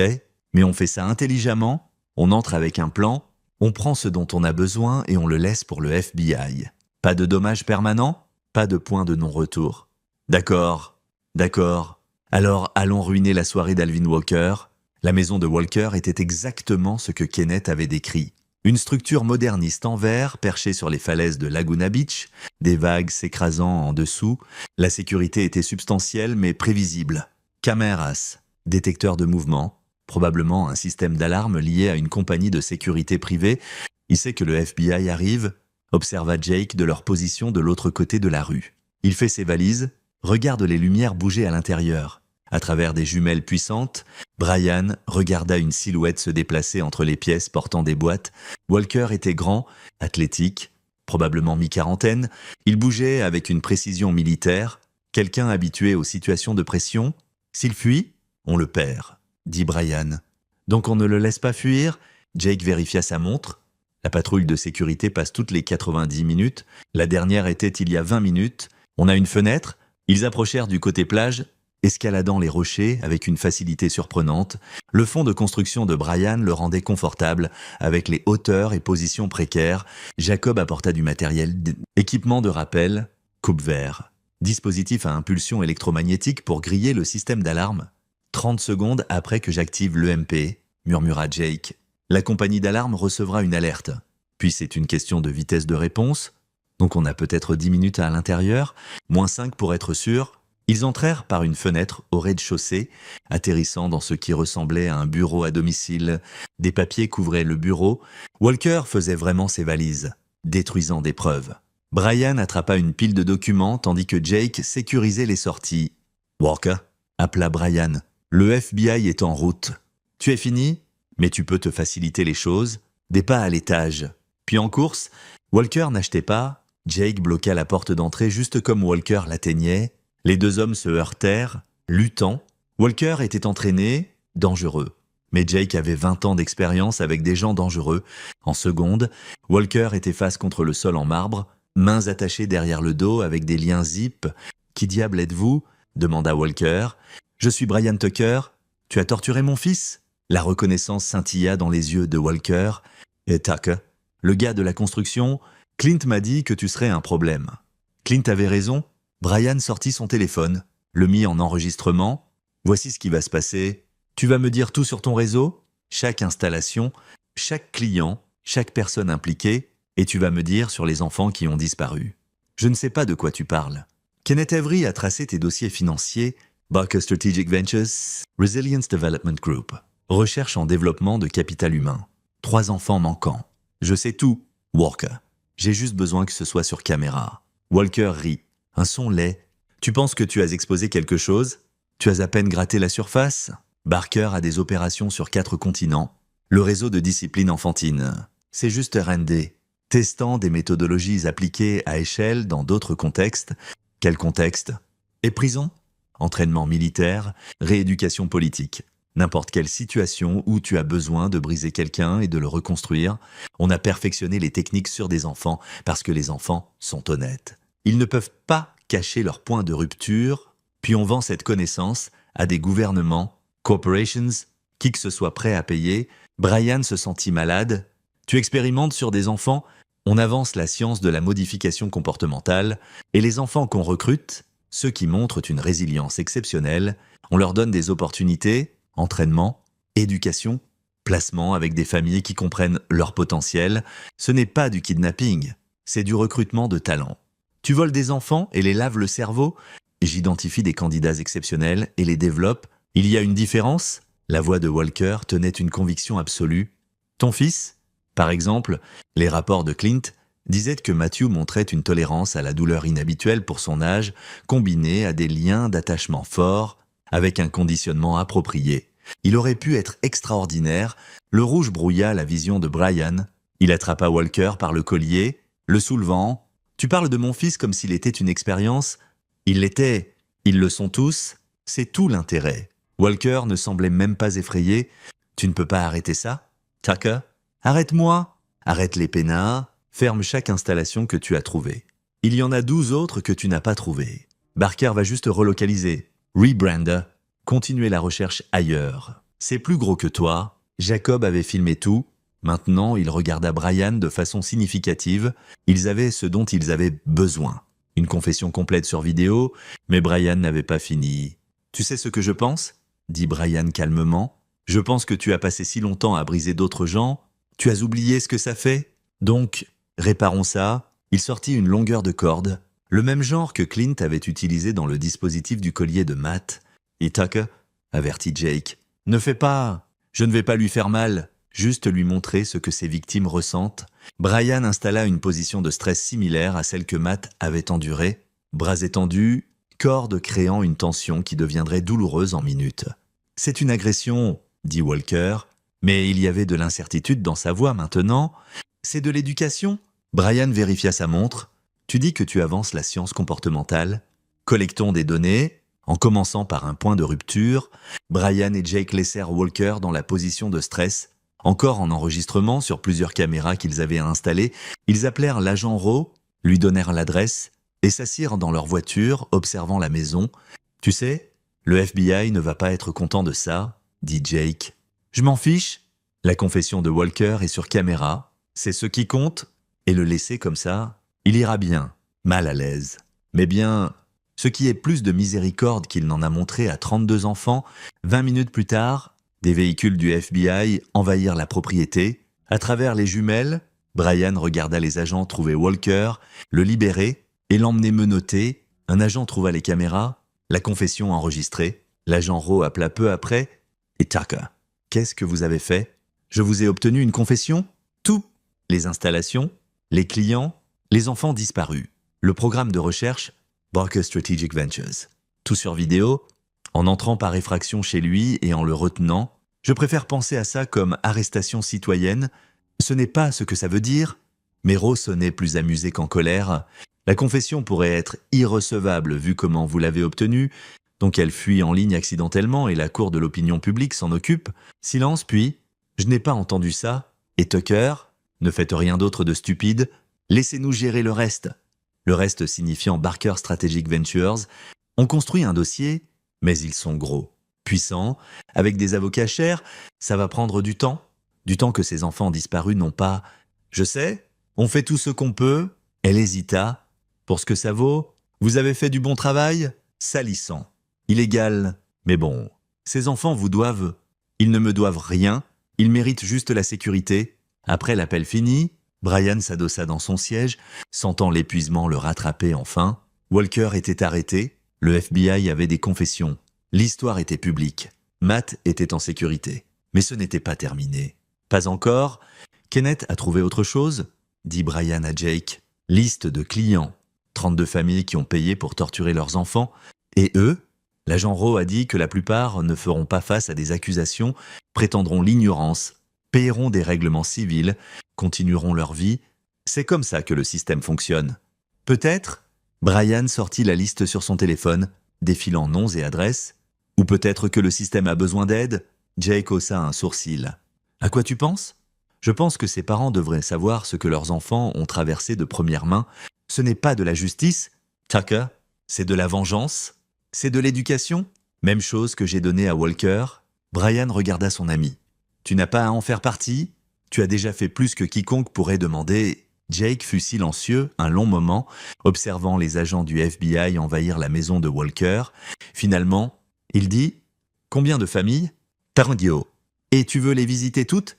mais on fait ça intelligemment, on entre avec un plan, on prend ce dont on a besoin et on le laisse pour le FBI. Pas de dommages permanents, pas de point de non-retour. D'accord, d'accord. Alors allons ruiner la soirée d'Alvin Walker. » La maison de Walker était exactement ce que Kenneth avait décrit. Une structure moderniste en verre perchée sur les falaises de Laguna Beach, des vagues s'écrasant en dessous. La sécurité était substantielle mais prévisible. Caméras, détecteurs de mouvement, probablement un système d'alarme lié à une compagnie de sécurité privée. Il sait que le FBI arrive, observa Jake de leur position de l'autre côté de la rue. Il fait ses valises, regarde les lumières bouger à l'intérieur. À travers des jumelles puissantes, Brian regarda une silhouette se déplacer entre les pièces portant des boîtes. Walker était grand, athlétique, probablement mi-quarantaine. Il bougeait avec une précision militaire. Quelqu'un habitué aux situations de pression. S'il fuit, on le perd, dit Brian. Donc on ne le laisse pas fuir? Jake vérifia sa montre. La patrouille de sécurité passe toutes les 90 minutes. La dernière était il y a 20 minutes. On a une fenêtre. Ils approchèrent du côté plage, escaladant les rochers avec une facilité surprenante. Le fond de construction de Brian le rendait confortable, avec les hauteurs et positions précaires. Jacob apporta du matériel, équipement de rappel, coupe-vert, dispositif à impulsion électromagnétique pour griller le système d'alarme. 30 secondes après que j'active l'EMP, murmura Jake. La compagnie d'alarme recevra une alerte. Puis c'est une question de vitesse de réponse. Donc on a peut-être 10 minutes à l'intérieur, moins 5 pour être sûr. Ils entrèrent par une fenêtre au rez-de-chaussée, atterrissant dans ce qui ressemblait à un bureau à domicile. Des papiers couvraient le bureau. Walker faisait vraiment ses valises, détruisant des preuves. Brian attrapa une pile de documents tandis que Jake sécurisait les sorties. « Walker » appela Brian. « Le FBI est en route. Tu es fini? Mais tu peux te faciliter les choses. Des pas à l'étage. » Puis en course, Walker n'achetait pas. Jake bloqua la porte d'entrée juste comme Walker l'atteignait. Les deux hommes se heurtèrent, luttant. Walker était entraîné, dangereux. Mais Jake avait 20 ans d'expérience avec des gens dangereux. En seconde, Walker était face contre le sol en marbre, mains attachées derrière le dos avec des liens zip. « Qui diable êtes-vous » demanda Walker. « Je suis Brian Tucker. Tu as torturé mon fils ?» La reconnaissance scintilla dans les yeux de Walker. « Et Tucker, le gars de la construction, Clint m'a dit que tu serais un problème. » Clint avait raison. Brian sortit son téléphone, le mit en enregistrement. « Voici ce qui va se passer. Tu vas me dire tout sur ton réseau, chaque installation, chaque client, chaque personne impliquée, et tu vas me dire sur les enfants qui ont disparu. Je ne sais pas de quoi tu parles. Kenneth Avery a tracé tes dossiers financiers, Barker Strategic Ventures, Resilience Development Group, recherche en développement de capital humain. 3 enfants manquants. Je sais tout, Walker. J'ai juste besoin que ce soit sur caméra. » Walker rit. Un son laid. « Tu penses que tu as exposé quelque chose? Tu as à peine gratté la surface? Barker a des opérations sur 4 continents. Le réseau de discipline enfantine. C'est juste R&D. testant des méthodologies appliquées à échelle dans d'autres contextes. Quel contexte? Et prison? Entraînement militaire, rééducation politique. N'importe quelle situation où tu as besoin de briser quelqu'un et de le reconstruire, on a perfectionné les techniques sur des enfants parce que les enfants sont honnêtes. Ils ne peuvent pas cacher leur point de rupture, puis on vend cette connaissance à des gouvernements, corporations, qui que ce soit prêt à payer. Brian se sentit malade. Tu expérimentes sur des enfants, on avance la science de la modification comportementale, et les enfants qu'on recrute, ceux qui montrent une résilience exceptionnelle, on leur donne des opportunités, entraînement, éducation, placement avec des familles qui comprennent leur potentiel. Ce n'est pas du kidnapping, c'est du recrutement de talent. Tu voles des enfants et les laves le cerveau? J'identifie des candidats exceptionnels et les développe. Il y a une différence? La voix de Walker tenait une conviction absolue. Ton fils? Par exemple, les rapports de Clint disaient que Matthew montrait une tolérance à la douleur inhabituelle pour son âge, combinée à des liens d'attachement forts, avec un conditionnement approprié. Il aurait pu être extraordinaire. Le rouge brouilla la vision de Brian. Il attrapa Walker par le collier, le soulevant. « Tu parles de mon fils comme s'il était une expérience ?» Il l'était. Ils le sont tous. C'est tout l'intérêt. Walker ne semblait même pas effrayé. « Tu ne peux pas arrêter ça, Tucker? Arrête-moi. Arrête les peinards. Ferme chaque installation que tu as trouvée. Il y en a 12 autres que tu n'as pas trouvées. Barker va juste relocaliser. Rebrander. Continuer la recherche ailleurs. C'est plus gros que toi. Jacob avait filmé tout. Maintenant, il regarda Brian de façon significative. Ils avaient ce dont ils avaient besoin. Une confession complète sur vidéo, mais Brian n'avait pas fini. « Tu sais ce que je pense ?» dit Brian calmement. « Je pense que tu as passé si longtemps à briser d'autres gens. Tu as oublié ce que ça fait? Donc, réparons ça. » Il sortit une longueur de corde, le même genre que Clint avait utilisé dans le dispositif du collier de Matt. « Et Tucker ?» avertit Jake. « Ne fais pas. Je ne vais pas lui faire mal. Juste lui montrer ce que ses victimes ressentent. » Brian installa une position de stress similaire à celle que Matt avait endurée. Bras étendus, corde créant une tension qui deviendrait douloureuse en minutes. « C'est une agression, » dit Walker, mais il y avait de l'incertitude dans sa voix maintenant. « C'est de l'éducation ?» Brian vérifia sa montre. « Tu dis que tu avances la science comportementale. Collectons des données. » En commençant par un point de rupture, Brian et Jake laissèrent Walker dans la position de stress. Encore en enregistrement sur plusieurs caméras qu'ils avaient installées, ils appelèrent l'agent Rowe, lui donnèrent l'adresse et s'assirent dans leur voiture, observant la maison. « Tu sais, le FBI ne va pas être content de ça, » dit Jake. « Je m'en fiche. La confession de Walker est sur caméra. C'est ce qui compte. Et le laisser comme ça, il ira bien, mal à l'aise. Mais bien, ce qui est plus de miséricorde qu'il n'en a montré à 32 enfants, 20 minutes plus tard, des véhicules du FBI envahirent la propriété. À travers les jumelles, Brian regarda les agents trouver Walker, le libérer et l'emmener menotté. Un agent trouva les caméras, la confession enregistrée. L'agent Rowe appela peu après. « Et Tucker, qu'est-ce que vous avez fait? Je vous ai obtenu une confession? Tout. Les installations, les clients, les enfants disparus. Le programme de recherche, Barker Strategic Ventures. Tout sur vidéo. En entrant par effraction chez lui et en le retenant, je préfère penser à ça comme arrestation citoyenne. Ce n'est pas ce que ça veut dire. » Mais Rowe sonnait plus amusé qu'en colère. « La confession pourrait être irrecevable vu comment vous l'avez obtenue, donc elle fuit en ligne accidentellement et la cour de l'opinion publique s'en occupe. » Silence puis « Je n'ai pas entendu ça. Et Tucker, ne faites rien d'autre de stupide. Laissez-nous gérer le reste. » Le reste signifiant Barker Strategic Ventures. On construit un dossier, mais ils sont gros, puissants, avec des avocats chers. Ça va prendre du temps que ces enfants disparus n'ont pas. « Je sais, on fait tout ce qu'on peut. » Elle hésita. « Pour ce que ça vaut, vous avez fait du bon travail. Salissant. Illégal. Mais bon, ces enfants vous doivent. Ils ne me doivent rien. Ils méritent juste la sécurité. » Après l'appel fini, Brian s'adossa dans son siège, sentant l'épuisement le rattraper enfin. Walker était arrêté. Le FBI avait des confessions. L'histoire était publique. Matt était en sécurité. Mais ce n'était pas terminé. Pas encore. Kenneth a trouvé autre chose, dit Brian à Jake. Liste de clients. 32 familles qui ont payé pour torturer leurs enfants. Et eux? L'agent Rowe a dit que la plupart ne feront pas face à des accusations, prétendront l'ignorance, paieront des règlements civils, continueront leur vie. C'est comme ça que le système fonctionne. Peut-être, Brian sortit la liste sur son téléphone, défilant noms et adresses. Ou peut-être que le système a besoin d'aide. Jake haussa un sourcil. À quoi tu penses? Je pense que ses parents devraient savoir ce que leurs enfants ont traversé de première main. Ce n'est pas de la justice, Tucker, c'est de la vengeance. C'est de l'éducation. Même chose que j'ai donnée à Walker. Brian regarda son ami. Tu n'as pas à en faire partie? Tu as déjà fait plus que quiconque pourrait demander. Jake fut silencieux un long moment, observant les agents du FBI envahir la maison de Walker. Finalement, il dit « Combien de familles ?»« Tardio. Et tu veux les visiter toutes ?»«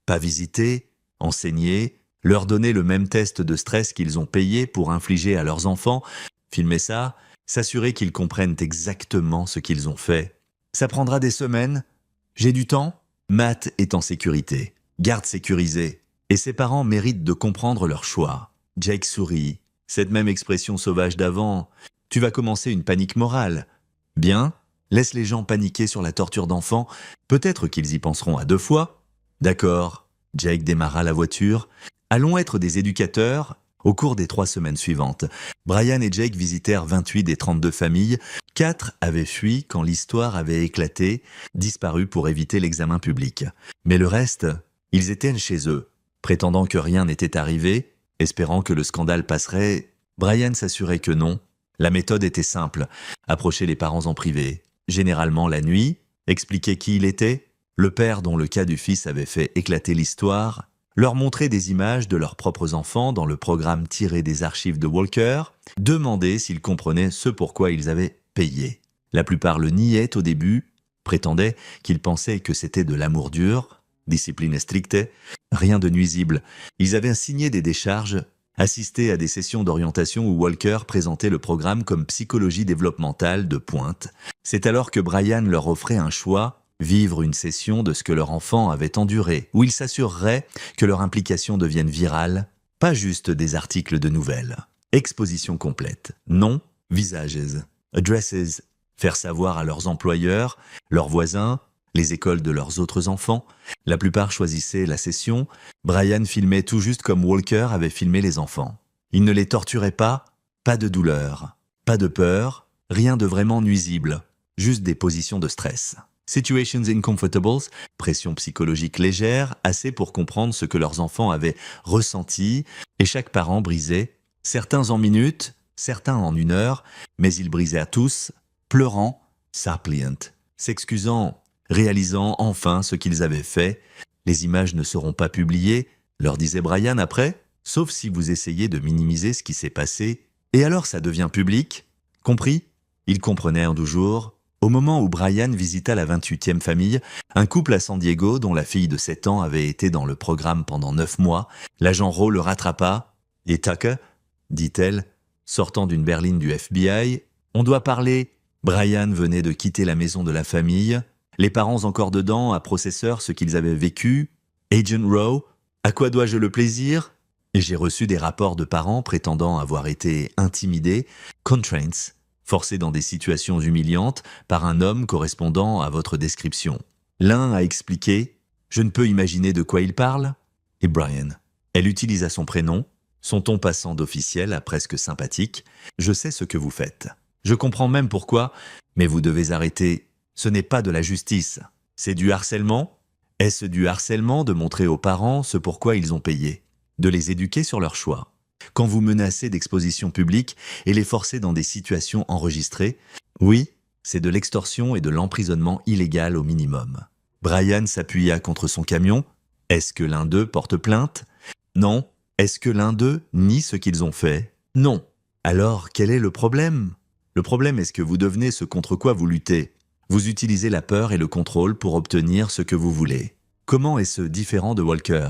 Pas visiter, enseigner, leur donner le même test de stress qu'ils ont payé pour infliger à leurs enfants, filmer ça, s'assurer qu'ils comprennent exactement ce qu'ils ont fait. Ça prendra des semaines. J'ai du temps. Matt est en sécurité. Garde sécurisée. Et ses parents méritent de comprendre leur choix. » Jake sourit. Cette même expression sauvage d'avant. « Tu vas commencer une panique morale. » « Bien, laisse les gens paniquer sur la torture d'enfants. Peut-être qu'ils y penseront à 2 fois. » « D'accord. » Jake démarra la voiture. « Allons être des éducateurs. » Au cours des 3 semaines suivantes, Brian et Jake visitèrent 28 des 32 familles. 4 avaient fui quand l'histoire avait éclaté, disparu pour éviter l'examen public. Mais le reste, ils étaient chez eux. Prétendant que rien n'était arrivé, espérant que le scandale passerait, Brian s'assurait que non. La méthode était simple, approcher les parents en privé, généralement la nuit, expliquer qui il était, le père dont le cas du fils avait fait éclater l'histoire, leur montrer des images de leurs propres enfants dans le programme tiré des archives de Walker, demander s'ils comprenaient ce pourquoi ils avaient payé. La plupart le niaient au début, prétendaient qu'ils pensaient que c'était de l'amour dur, discipline stricte, rien de nuisible. Ils avaient signé des décharges, assisté à des sessions d'orientation où Walker présentait le programme comme psychologie développementale de pointe. C'est alors que Brian leur offrait un choix, vivre une session de ce que leur enfant avait enduré, où ils s'assureraient que leur implication devienne virale, pas juste des articles de nouvelles. Exposition complète, noms, visages, addresses, faire savoir à leurs employeurs, leurs voisins, les écoles de leurs autres enfants. La plupart choisissaient la session. Brian filmait tout juste comme Walker avait filmé les enfants. Il ne les torturait pas de douleur, pas de peur, rien de vraiment nuisible, juste des positions de stress. Situations uncomfortables, pression psychologique légère, assez pour comprendre ce que leurs enfants avaient ressenti, et chaque parent brisait, certains en minutes, certains en 1 heure, mais ils brisaient à tous, pleurant, suppliant, s'excusant, réalisant enfin ce qu'ils avaient fait. Les images ne seront pas publiées, leur disait Brian après, sauf si vous essayez de minimiser ce qui s'est passé, et alors ça devient public. Compris? Ils comprenaient en 12 jours. Au moment où Brian visita la 28e famille, un couple à San Diego dont la fille de 7 ans avait été dans le programme pendant 9 mois, l'agent Rowe le rattrapa. « Et Tucker ?» dit-elle, sortant d'une berline du FBI. « On doit parler. » Brian venait de quitter la maison de la famille. Les parents encore dedans, à processeur ce qu'ils avaient vécu. « Agent Rowe, à quoi dois-je le plaisir ?» Et j'ai reçu des rapports de parents prétendant avoir été intimidés, constraints, forcés dans des situations humiliantes par un homme correspondant à votre description. L'un a expliqué « Je ne peux imaginer de quoi il parle » et Brian. Elle utilisa son prénom, son ton passant d'officiel à presque sympathique. « Je sais ce que vous faites. Je comprends même pourquoi, mais vous devez arrêter. Ce n'est pas de la justice. C'est du harcèlement. Est-ce du harcèlement de montrer aux parents ce pourquoi ils ont payé? De les éduquer sur leur choix. Quand vous menacez d'exposition publique et les forcez dans des situations enregistrées, oui, c'est de l'extorsion et de l'emprisonnement illégal au minimum. » Brian s'appuya contre son camion. Est-ce que l'un d'eux porte plainte? Non. Est-ce que l'un d'eux nie ce qu'ils ont fait? Non. Alors, quel est le problème? Le problème est ce que vous devenez ce contre quoi vous luttez. Vous utilisez la peur et le contrôle pour obtenir ce que vous voulez. Comment est-ce différent de Walker?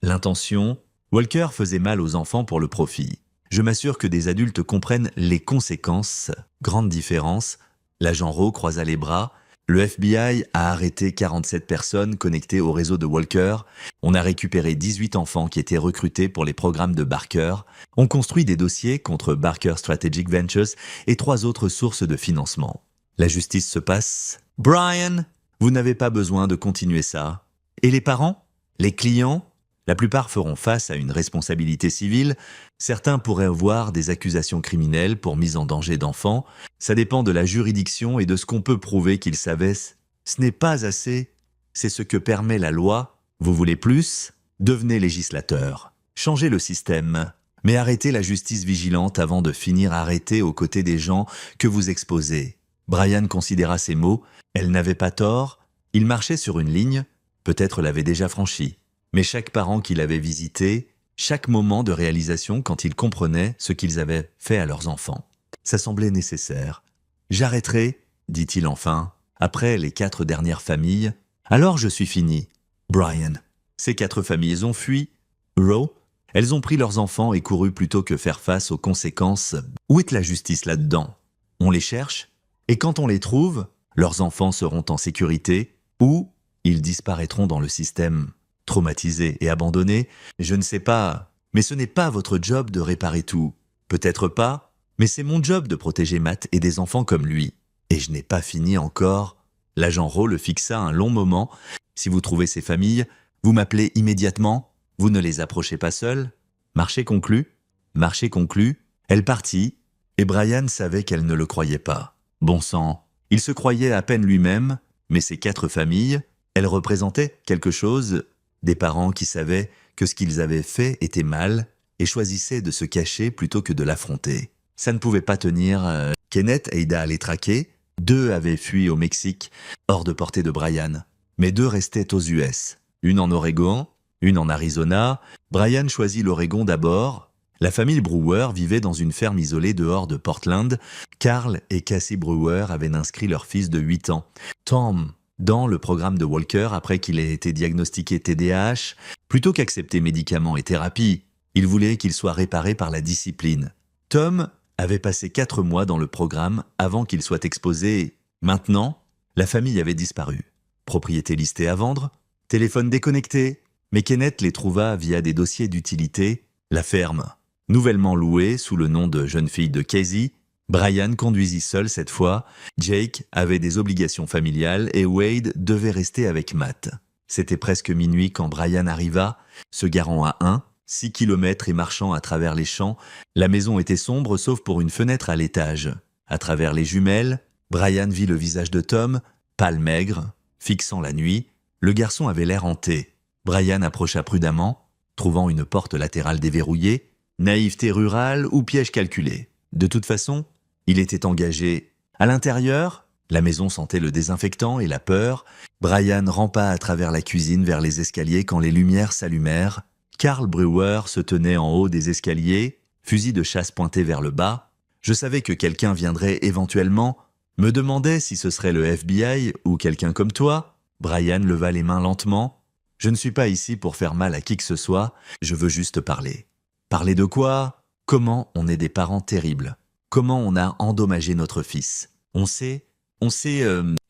L'intention? Walker faisait mal aux enfants pour le profit. Je m'assure que des adultes comprennent les conséquences. Grande différence. L'agent Rowe croisa les bras. Le FBI a arrêté 47 personnes connectées au réseau de Walker. On a récupéré 18 enfants qui étaient recrutés pour les programmes de Barker. On construit des dossiers contre Barker Strategic Ventures et 3 autres sources de financement. La justice se passe. Brian, vous n'avez pas besoin de continuer ça. Et les parents? Les clients? La plupart feront face à une responsabilité civile, certains pourraient avoir des accusations criminelles pour mise en danger d'enfants, ça dépend de la juridiction et de ce qu'on peut prouver qu'ils savaient. Ce n'est pas assez, c'est ce que permet la loi. Vous voulez plus? Devenez législateur. Changez le système. Mais arrêtez la justice vigilante avant de finir arrêté aux côtés des gens que vous exposez. Brian considéra ces mots, elle n'avait pas tort, il marchait sur une ligne, peut-être l'avait déjà franchie. Mais chaque parent qu'il avait visité, chaque moment de réalisation quand ils comprenaient ce qu'ils avaient fait à leurs enfants. Ça semblait nécessaire. « J'arrêterai, dit-il enfin, après les 4 dernières familles. Alors je suis fini. Brian. » Ces 4 familles ont fui. Roe. Elles ont pris leurs enfants et couru plutôt que faire face aux conséquences. Où est la justice là-dedans? On les cherche, et quand on les trouve, leurs enfants seront en sécurité, ou ils disparaîtront dans le système. Traumatisés et abandonnés, je ne sais pas, mais ce n'est pas votre job de réparer tout. Peut-être pas, mais c'est mon job de protéger Matt et des enfants comme lui. Et je n'ai pas fini encore. L'agent Roe le fixa un long moment. Si vous trouvez ces familles, vous m'appelez immédiatement. Vous ne les approchez pas seuls. Marché conclu. Marché conclu. Elle partit, et Brian savait qu'elle ne le croyait pas. Bon sang, il se croyait à peine lui-même, mais ces 4 familles, elles représentaient quelque chose. Des parents qui savaient que ce qu'ils avaient fait était mal et choisissaient de se cacher plutôt que de l'affronter. Ça ne pouvait pas tenir. Kenneth aida à les traquer. 2 avaient fui au Mexique, hors de portée de Brian. Mais 2 restaient aux US. Une en Oregon, une en Arizona. Brian choisit l'Oregon d'abord. La famille Brewer vivait dans une ferme isolée dehors de Portland. Carl et Cassie Brewer avaient inscrit leur fils de 8 ans, Tom, dans le programme de Walker après qu'il ait été diagnostiqué TDAH. Plutôt qu'accepter médicaments et thérapie, il voulait qu'il soit réparé par la discipline. Tom avait passé 4 mois dans le programme avant qu'il soit exposé. Maintenant, la famille avait disparu. Propriété listée à vendre, téléphone déconnecté. Mais Kenneth les trouva via des dossiers d'utilité. La ferme, nouvellement louée sous le nom de jeune fille de Casey. Brian conduisit seul cette fois. Jake avait des obligations familiales et Wade devait rester avec Matt. C'était presque minuit quand Brian arriva, se garant à 6 kilomètres et marchant à travers les champs. La maison était sombre sauf pour une fenêtre à l'étage. À travers les jumelles, Brian vit le visage de Tom, pâle maigre, fixant la nuit. Le garçon avait l'air hanté. Brian approcha prudemment, trouvant une porte latérale déverrouillée. Naïveté rurale ou piège calculé. De toute façon, il était engagé. À l'intérieur, la maison sentait le désinfectant et la peur. Brian rampa à travers la cuisine vers les escaliers quand les lumières s'allumèrent. Carl Brewer se tenait en haut des escaliers, fusil de chasse pointé vers le bas. Je savais que quelqu'un viendrait éventuellement. Me demandais si ce serait le FBI ou quelqu'un comme toi. Brian leva les mains lentement. Je ne suis pas ici pour faire mal à qui que ce soit, je veux juste parler. Parler de quoi? Comment on est des parents terribles? Comment on a endommagé notre fils? On sait,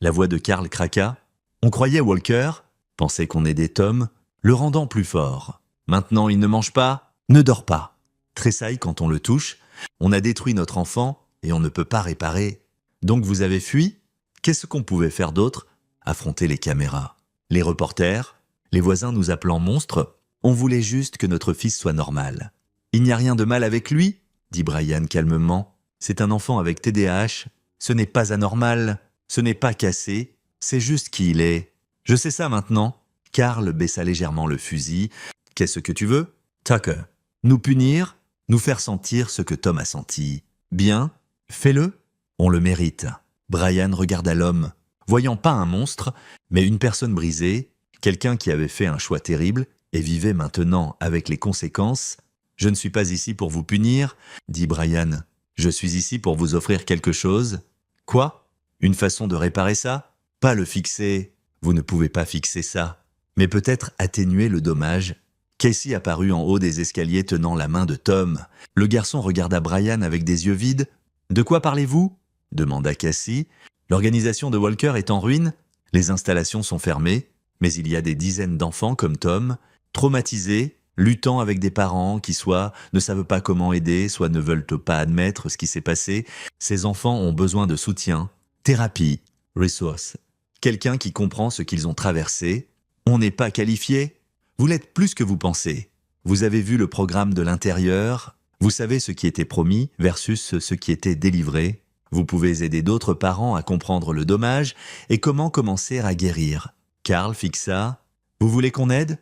la voix de Carl craqua. On croyait Walker, pensait qu'on aidait Tom, le rendant plus fort. Maintenant il ne mange pas, ne dort pas. Tressaille quand on le touche, on a détruit notre enfant et on ne peut pas réparer. Donc vous avez fui? Qu'est-ce qu'on pouvait faire d'autre? Affronter les caméras. Les reporters, les voisins nous appelant monstres, on voulait juste que notre fils soit normal. Il n'y a rien de mal avec lui, dit Brian calmement. C'est un enfant avec TDAH. Ce n'est pas anormal, ce n'est pas cassé, c'est juste qui il est. Je sais ça maintenant. Carl baissa légèrement le fusil. Qu'est-ce que tu veux? Tucker. Nous punir, nous faire sentir ce que Tom a senti. Bien, fais-le. On le mérite. Brian regarda l'homme, voyant pas un monstre, mais une personne brisée, quelqu'un qui avait fait un choix terrible et vivait maintenant avec les conséquences. Je ne suis pas ici pour vous punir, dit Brian. Je suis ici pour vous offrir quelque chose. Quoi? Une façon de réparer ça? Pas le fixer. Vous ne pouvez pas fixer ça. Mais peut-être atténuer le dommage. Casey apparut en haut des escaliers tenant la main de Tom. Le garçon regarda Brian avec des yeux vides. De quoi parlez-vous? Demanda Casey. L'organisation de Walker est en ruine. Les installations sont fermées. Mais il y a des dizaines d'enfants comme Tom, traumatisés, luttant avec des parents qui soit ne savent pas comment aider, soit ne veulent pas admettre ce qui s'est passé. Ces enfants ont besoin de soutien, thérapie, ressources. Quelqu'un qui comprend ce qu'ils ont traversé. On n'est pas qualifié. Vous l'êtes plus que vous pensez. Vous avez vu le programme de l'intérieur, vous savez ce qui était promis versus ce qui était délivré. Vous pouvez aider d'autres parents à comprendre le dommage et comment commencer à guérir. Carl fixa « Vous voulez qu'on aide ?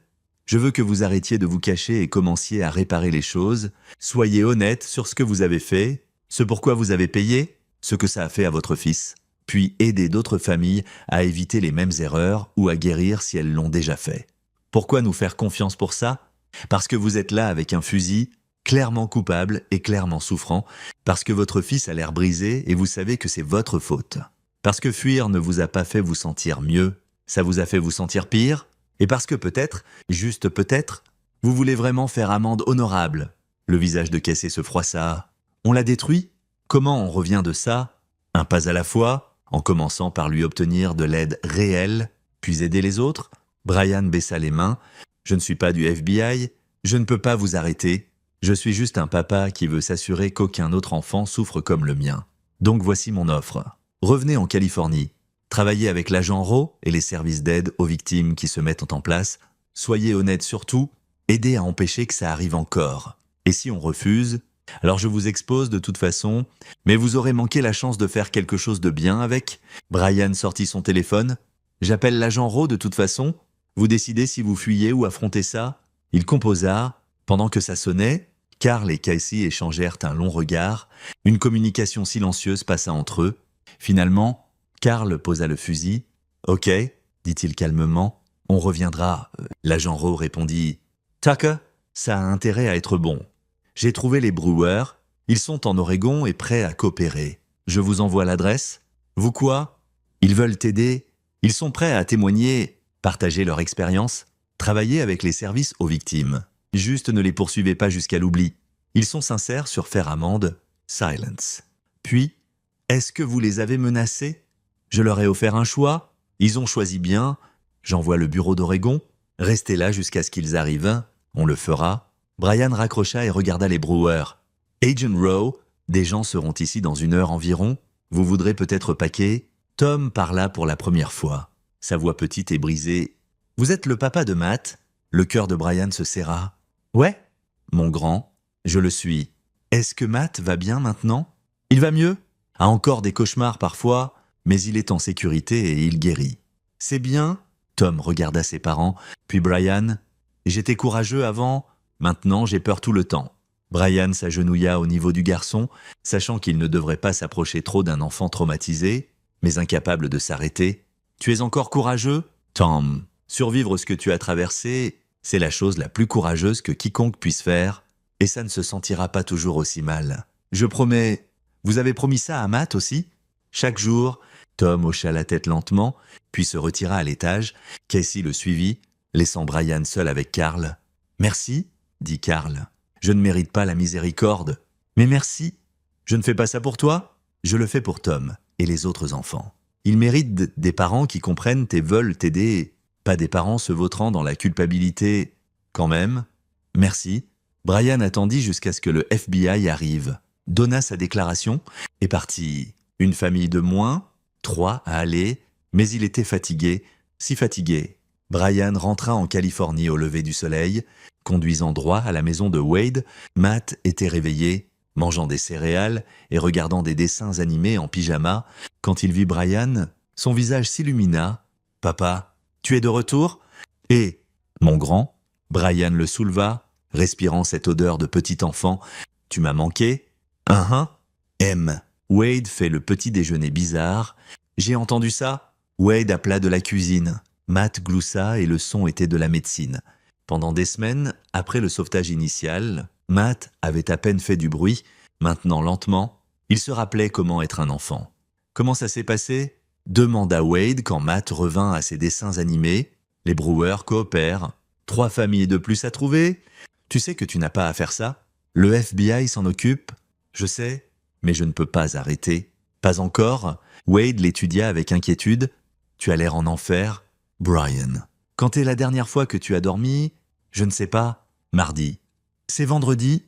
Je veux que vous arrêtiez de vous cacher et commenciez à réparer les choses. Soyez honnête sur ce que vous avez fait, ce pourquoi vous avez payé, ce que ça a fait à votre fils. Puis aidez d'autres familles à éviter les mêmes erreurs ou à guérir si elles l'ont déjà fait. Pourquoi nous faire confiance pour ça ? Parce que vous êtes là avec un fusil, clairement coupable et clairement souffrant, parce que votre fils a l'air brisé et vous savez que c'est votre faute. Parce que fuir ne vous a pas fait vous sentir mieux, ça vous a fait vous sentir pire, et parce que peut-être, juste peut-être, vous voulez vraiment faire amende honorable. Le visage de Casey se froissa. On l'a détruit ? Comment on revient de ça ? Un pas à la fois, en commençant par lui obtenir de l'aide réelle, puis aider les autres ? Brian baissa les mains. Je ne suis pas du FBI, je ne peux pas vous arrêter. Je suis juste un papa qui veut s'assurer qu'aucun autre enfant souffre comme le mien. Donc voici mon offre. Revenez en Californie. Travaillez avec l'agent Rowe et les services d'aide aux victimes qui se mettent en place. Soyez honnête surtout, aidez à empêcher que ça arrive encore. Et si on refuse, alors je vous expose de toute façon, mais vous aurez manqué la chance de faire quelque chose de bien avec. Brian sortit son téléphone. J'appelle l'agent Rowe de toute façon. Vous décidez si vous fuyez ou affrontez ça. Il composa. Pendant que ça sonnait, Carl et Casey échangèrent un long regard. Une communication silencieuse passa entre eux. Finalement, Carl posa le fusil. « Ok, dit-il calmement, on reviendra. » L'agent Rowe répondit. « Tucker, ça a intérêt à être bon. J'ai trouvé les Brewers. Ils sont en Oregon et prêts à coopérer. Je vous envoie l'adresse. Vous quoi ? Ils veulent t'aider. Ils sont prêts à témoigner, partager leur expérience, travailler avec les services aux victimes. Juste ne les poursuivez pas jusqu'à l'oubli. Ils sont sincères sur faire amende. Silence. Puis, est-ce que vous les avez menacés ? Je leur ai offert un choix. Ils ont choisi bien. J'envoie le bureau d'Oregon. Restez là jusqu'à ce qu'ils arrivent. On le fera. » Brian raccrocha et regarda les Brewers. « Agent Rowe, des gens seront ici dans 1 heure environ. Vous voudrez peut-être paquer ?» Tom parla pour la première fois. Sa voix petite et brisée. « Vous êtes le papa de Matt ?» Le cœur de Brian se serra. « Ouais, mon grand, je le suis. Est-ce que Matt va bien maintenant ? Il va mieux ? A encore des cauchemars parfois, mais il est en sécurité et il guérit. C'est bien ?» Tom regarda ses parents, puis Brian. « J'étais courageux avant, maintenant j'ai peur tout le temps. » Brian s'agenouilla au niveau du garçon, sachant qu'il ne devrait pas s'approcher trop d'un enfant traumatisé, mais incapable de s'arrêter. « Tu es encore courageux, Tom ? Survivre ce que tu as traversé, c'est la chose la plus courageuse que quiconque puisse faire, et ça ne se sentira pas toujours aussi mal. Je promets... Vous avez promis ça à Matt aussi ? » Chaque jour, Tom hocha la tête lentement, puis se retira à l'étage. Casey le suivit, laissant Brian seul avec Carl. « Merci, » dit Carl. « Je ne mérite pas la miséricorde. Mais merci. Je ne fais pas ça pour toi, je le fais pour Tom et les autres enfants. Ils méritent des parents qui comprennent et veulent t'aider, pas des parents se vautrant dans la culpabilité. Quand même, merci. » Brian attendit jusqu'à ce que le FBI arrive, donna sa déclaration et partit. Une famille de moins, 3 à aller, mais il était fatigué, si fatigué. Brian rentra en Californie au lever du soleil. Conduisant droit à la maison de Wade, Matt était réveillé, mangeant des céréales et regardant des dessins animés en pyjama. Quand il vit Brian, son visage s'illumina. « Papa, tu es de retour ? » « Et, mon grand ?» Brian le souleva, respirant cette odeur de petit enfant. « Tu m'as manqué ? » M. Wade fait le petit déjeuner bizarre. « J'ai entendu ça ?» Wade appela de la cuisine. Matt gloussa et le son était de la médecine. Pendant des semaines, après le sauvetage initial, Matt avait à peine fait du bruit. Maintenant, lentement, il se rappelait comment être un enfant. « Comment ça s'est passé ?» demanda Wade quand Matt revint à ses dessins animés. « Les Brewers coopèrent. 3 familles de plus à trouver. Tu sais que tu n'as pas à faire ça. Le FBI s'en occupe. Je sais, mais je ne peux pas arrêter. » « Pas encore ?» Wade l'étudia avec inquiétude. « Tu as l'air en enfer. » « Brian, quand est la dernière fois que tu as dormi ? » « Je ne sais pas. Mardi. »« C'est vendredi ?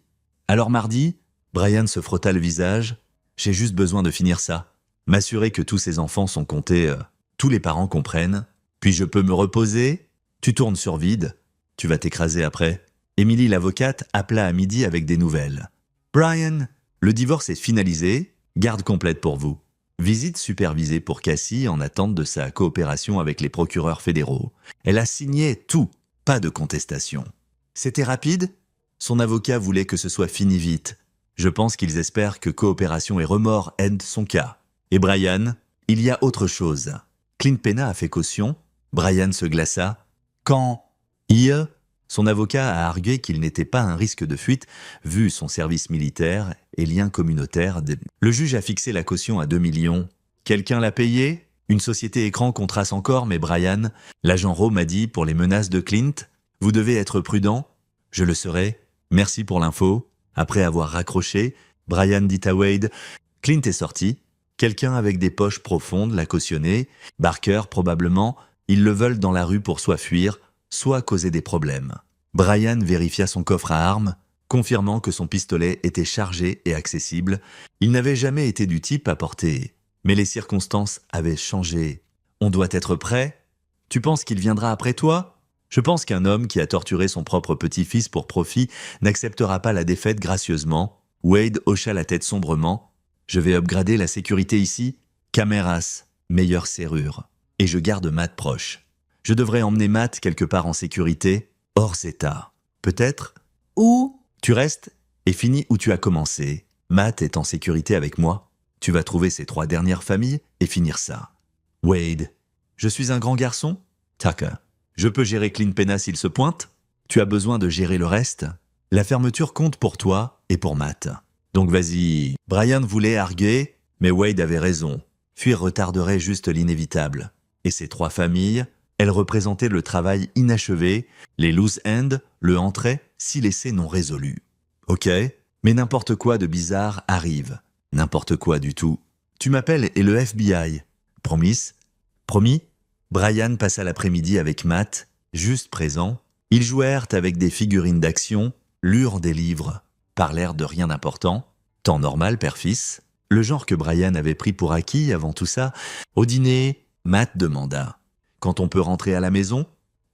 Alors mardi ?» Brian se frotta le visage. « J'ai juste besoin de finir ça. M'assurer que tous ces enfants sont comptés, tous les parents comprennent. Puis je peux me reposer. Tu tournes sur vide. Tu vas t'écraser après. Emily l'avocate appela à midi avec des nouvelles. Brian, le divorce est finalisé, garde complète pour vous. Visite supervisée pour Cassie en attente de sa coopération avec les procureurs fédéraux. Elle a signé tout, pas de contestation. C'était rapide? Son avocat voulait que ce soit fini vite. Je pense qu'ils espèrent que coopération et remords aident son cas. Et Brian, il y a autre chose. Clint Pena a fait caution. Brian se glaça. Quand son avocat a argué qu'il n'était pas un risque de fuite vu son service militaire et liens communautaires. Le juge a fixé la caution à 2 millions. Quelqu'un l'a payé? Une société écran qu'on trace encore, mais Brian, l'agent Rowe m'a dit pour les menaces de Clint, vous devez être prudent. Je le serai. Merci pour l'info. Après avoir raccroché, Brian dit à Wade, Clint est sorti. Quelqu'un avec des poches profondes l'a cautionné. Barker, probablement. Ils le veulent dans la rue pour soit fuir, soit causer des problèmes. Brian vérifia son coffre à armes, confirmant que son pistolet était chargé et accessible. Il n'avait jamais été du type à porter. Mais les circonstances avaient changé. On doit être prêt? Tu penses qu'il viendra après toi? Je pense qu'un homme qui a torturé son propre petit-fils pour profit n'acceptera pas la défaite gracieusement. Wade hocha la tête sombrement. Je vais upgrader la sécurité ici. Caméras, meilleure serrure. Et je garde Matt proche. Je devrais emmener Matt quelque part en sécurité, hors état. Peut-être? Ou tu restes et finis où tu as commencé. Matt est en sécurité avec moi. Tu vas trouver ses 3 dernières familles et finir ça. Wade, je suis un grand garçon? Tucker, je peux gérer Clint Pena s'il se pointe? Tu as besoin de gérer le reste? La fermeture compte pour toi et pour Matt. Donc vas-y. Brian voulait arguer, mais Wade avait raison. Fuir retarderait juste l'inévitable. Et ces 3 familles, elles représentaient le travail inachevé, les loose ends, le entrait, si laissé non résolu. Ok, mais n'importe quoi de bizarre arrive. N'importe quoi du tout. Tu m'appelles et le FBI. Promise? Promis? Brian passa l'après-midi avec Matt, juste présent. Ils jouèrent avec des figurines d'action, lurent des livres, parlèrent de rien d'important. Temps normal, père-fils. Le genre que Brian avait pris pour acquis avant tout ça. Au dîner, Matt demanda. Quand on peut rentrer à la maison?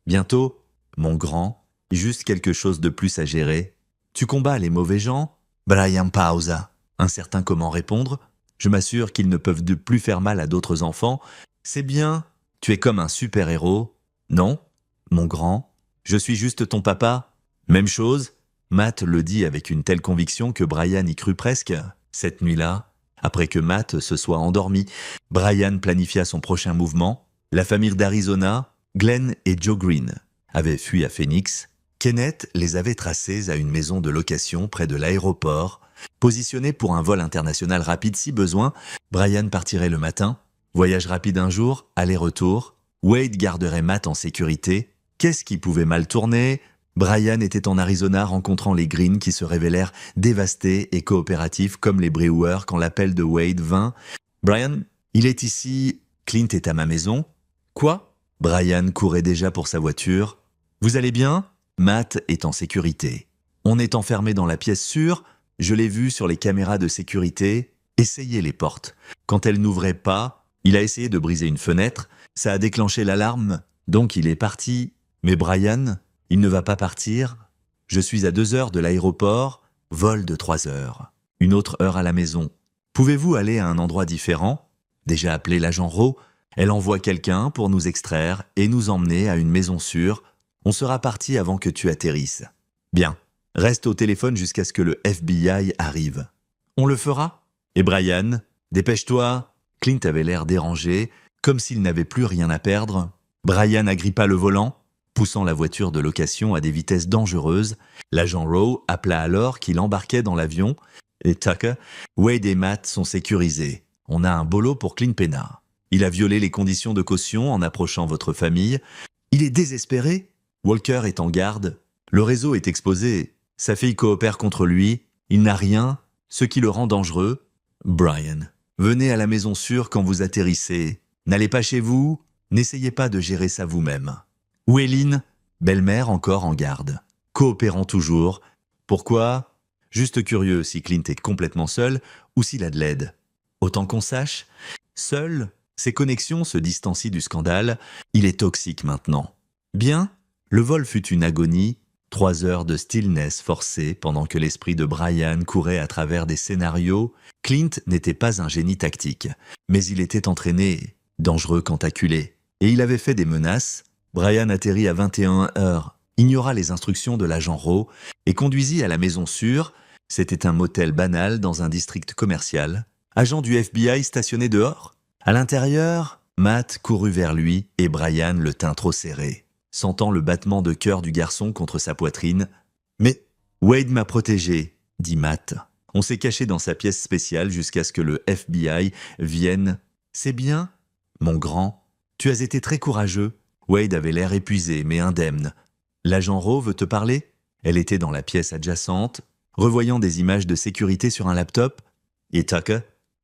Bientôt, mon grand. Juste quelque chose de plus à gérer. Tu combats les mauvais gens? Brian pausa. Incertain comment répondre. Je m'assure qu'ils ne peuvent plus faire mal à d'autres enfants. C'est bien. Tu es comme un super-héros. Non, mon grand. Je suis juste ton papa. Même chose. Matt le dit avec une telle conviction que Brian y crut presque. Cette nuit-là, après que Matt se soit endormi, Brian planifia son prochain mouvement. La famille d'Arizona, Glenn et Joe Green, avaient fui à Phoenix. Kenneth les avait tracés à une maison de location près de l'aéroport. Positionnée pour un vol international rapide si besoin, Brian partirait le matin. Voyage rapide un jour, aller-retour. Wade garderait Matt en sécurité. Qu'est-ce qui pouvait mal tourner? Brian était en Arizona rencontrant les Green qui se révélèrent dévastés et coopératifs comme les Brewers quand l'appel de Wade vint. Brian, il est ici. Clint est à ma maison. Quoi? Brian courait déjà pour sa voiture. Vous allez bien? Matt est en sécurité. On est enfermé dans la pièce sûre. Je l'ai vu sur les caméras de sécurité. Essayez les portes. Quand elles n'ouvraient pas, il a essayé de briser une fenêtre. Ça a déclenché l'alarme. Donc il est parti. Mais Brian, il ne va pas partir. Je suis à 2 heures de l'aéroport. Vol de 3 heures. Une autre heure à la maison. Pouvez-vous aller à un endroit différent? Déjà appelé l'agent Rowe. Elle envoie quelqu'un pour nous extraire et nous emmener à une maison sûre. On sera parti avant que tu atterrisses. Bien. Reste au téléphone jusqu'à ce que le FBI arrive. On le fera? Et Brian, dépêche-toi. Clint avait l'air dérangé, comme s'il n'avait plus rien à perdre. Brian agrippa le volant, poussant la voiture de location à des vitesses dangereuses. L'agent Rowe appela alors qu'il embarquait dans l'avion. Et Tucker, Wade et Matt sont sécurisés. On a un boulot pour Clint Pena. Il a violé les conditions de caution en approchant votre famille. Il est désespéré. Walker est en garde. Le réseau est exposé. Sa fille coopère contre lui. Il n'a rien, ce qui le rend dangereux. Brian, venez à la maison sûre quand vous atterrissez. N'allez pas chez vous. N'essayez pas de gérer ça vous-même. Où est Lynn? Belle-mère encore en garde. Coopérant toujours. Pourquoi? Juste curieux si Clint est complètement seul ou s'il a de l'aide. Autant qu'on sache, seul, ses connexions se distancient du scandale. Il est toxique maintenant. Bien, Le vol fut une agonie, 3 heures de stillness forcée pendant que l'esprit de Brian courait à travers des scénarios. Clint n'était pas un génie tactique, mais il était entraîné, dangereux quand acculé. Et il avait fait des menaces. Brian atterrit à 21 heures, ignora les instructions de l'agent Rowe et conduisit à la maison sûre. C'était un motel banal dans un district commercial. Agent du FBI stationné dehors. À l'intérieur, Matt courut vers lui et Brian le tint trop serré, sentant le battement de cœur du garçon contre sa poitrine. « Mais Wade m'a protégé », dit Matt. On s'est caché dans sa pièce spéciale jusqu'à ce que le FBI vienne. « C'est bien, mon grand. Tu as été très courageux. » Wade avait l'air épuisé, mais indemne. « L'agent Rowe veut te parler ?» Elle était dans la pièce adjacente, revoyant des images de sécurité sur un laptop. « Et Tucker,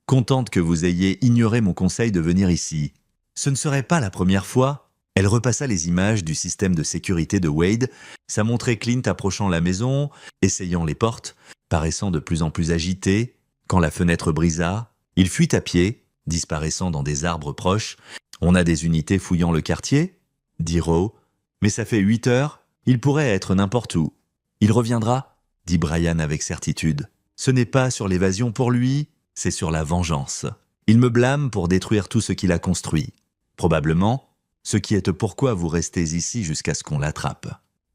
contente que vous ayez ignoré mon conseil de venir ici. Ce ne serait pas la première fois. » Elle repassa les images du système de sécurité de Wade. Ça montrait Clint approchant la maison, essayant les portes, paraissant de plus en plus agité. Quand la fenêtre brisa, il fuit à pied, disparaissant dans des arbres proches. « On a des unités fouillant le quartier ?» dit Rowe. « Mais ça fait 8 heures, il pourrait être n'importe où. »« Il reviendra ?» dit Brian avec certitude. « Ce n'est pas sur l'évasion pour lui, c'est sur la vengeance. Il me blâme pour détruire tout ce qu'il a construit. Probablement, ce qui est pourquoi vous restez ici jusqu'à ce qu'on l'attrape. »«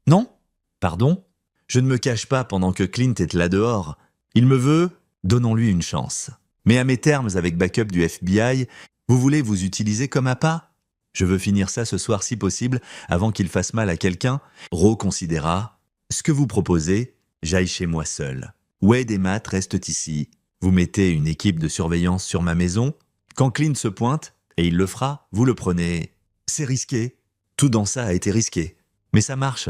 Non ? Pardon ? Je ne me cache pas pendant que Clint est là dehors. Il me veut, donnons-lui une chance. Mais à mes termes avec backup du FBI, vous voulez vous utiliser comme appât ? Je veux finir ça ce soir si possible, avant qu'il fasse mal à quelqu'un. » Rowe considéra. « Ce que vous proposez, j'aille chez moi seul. Wade et Matt restent ici. Vous mettez une équipe de surveillance sur ma maison. Quand Clint se pointe, et il le fera, vous le prenez. C'est risqué. Tout dans ça a été risqué. Mais ça marche.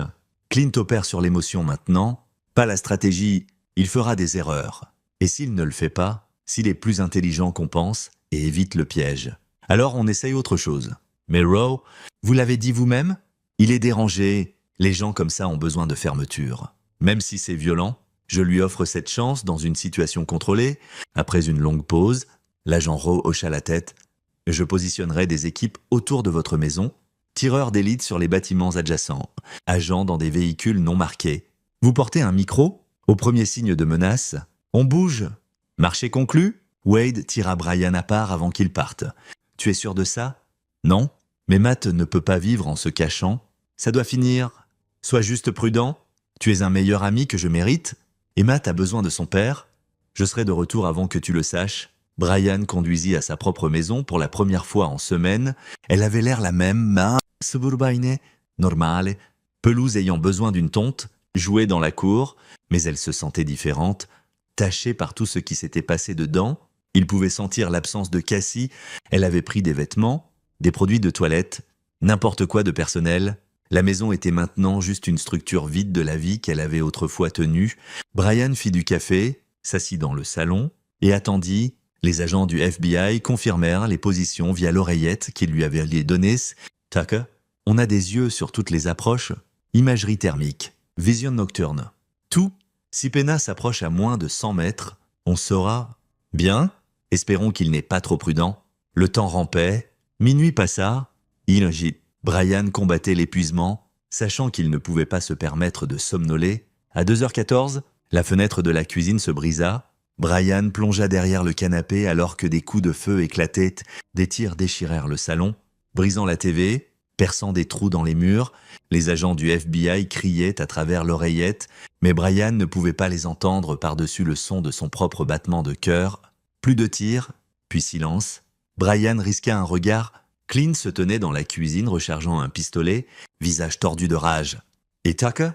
Clint opère sur l'émotion maintenant, pas la stratégie. Il fera des erreurs. Et s'il ne le fait pas, s'il est plus intelligent qu'on pense et évite le piège, alors on essaye autre chose. Mais Rowe, vous l'avez dit vous-même, il est dérangé. Les gens comme ça ont besoin de fermeture. Même si c'est violent, je lui offre cette chance dans une situation contrôlée. » Après une longue pause, l'agent Rowe hocha la tête. « Je positionnerai des équipes autour de votre maison, tireurs d'élite sur les bâtiments adjacents, agents dans des véhicules non marqués. Vous portez un micro ? Au premier signe de menace, on bouge. Marché conclu ? » Wade tira Brian à part avant qu'il parte. « Tu es sûr de ça ? Non ? Mais Matt ne peut pas vivre en se cachant. Ça doit finir. Sois juste prudent. Tu es un meilleur ami que je mérite. Et Matt a besoin de son père. Je serai de retour avant que tu le saches. » Brian conduisit à sa propre maison pour la première fois en semaine. Elle avait l'air la même, ma suburbaine, normale, pelouse ayant besoin d'une tonte, jouait dans la cour, mais elle se sentait différente, tachée par tout ce qui s'était passé dedans. Il pouvait sentir l'absence de Cassie. Elle avait pris des vêtements, des produits de toilette, n'importe quoi de personnel. La maison était maintenant juste une structure vide de la vie qu'elle avait autrefois tenue. Brian fit du café, s'assit dans le salon et attendit. Les agents du FBI confirmèrent les positions via l'oreillette qu'ils lui avaient données. « Tucker, on a des yeux sur toutes les approches. Imagerie thermique, vision nocturne. Tout, si Pena s'approche à moins de 100 mètres, on saura. Bien, espérons qu'il n'est pas trop prudent. » Le temps rampait. Minuit passa. Brian combattait l'épuisement, sachant qu'il ne pouvait pas se permettre de somnoler. À 2h14, la fenêtre de la cuisine se brisa. Brian plongea derrière le canapé alors que des coups de feu éclataient. Des tirs déchirèrent le salon, brisant la TV, perçant des trous dans les murs. Les agents du FBI criaient à travers l'oreillette, mais Brian ne pouvait pas les entendre par-dessus le son de son propre battement de cœur. Plus de tirs, puis silence. Brian risqua un regard. Clint se tenait dans la cuisine rechargeant un pistolet, visage tordu de rage. « Et Tucker ?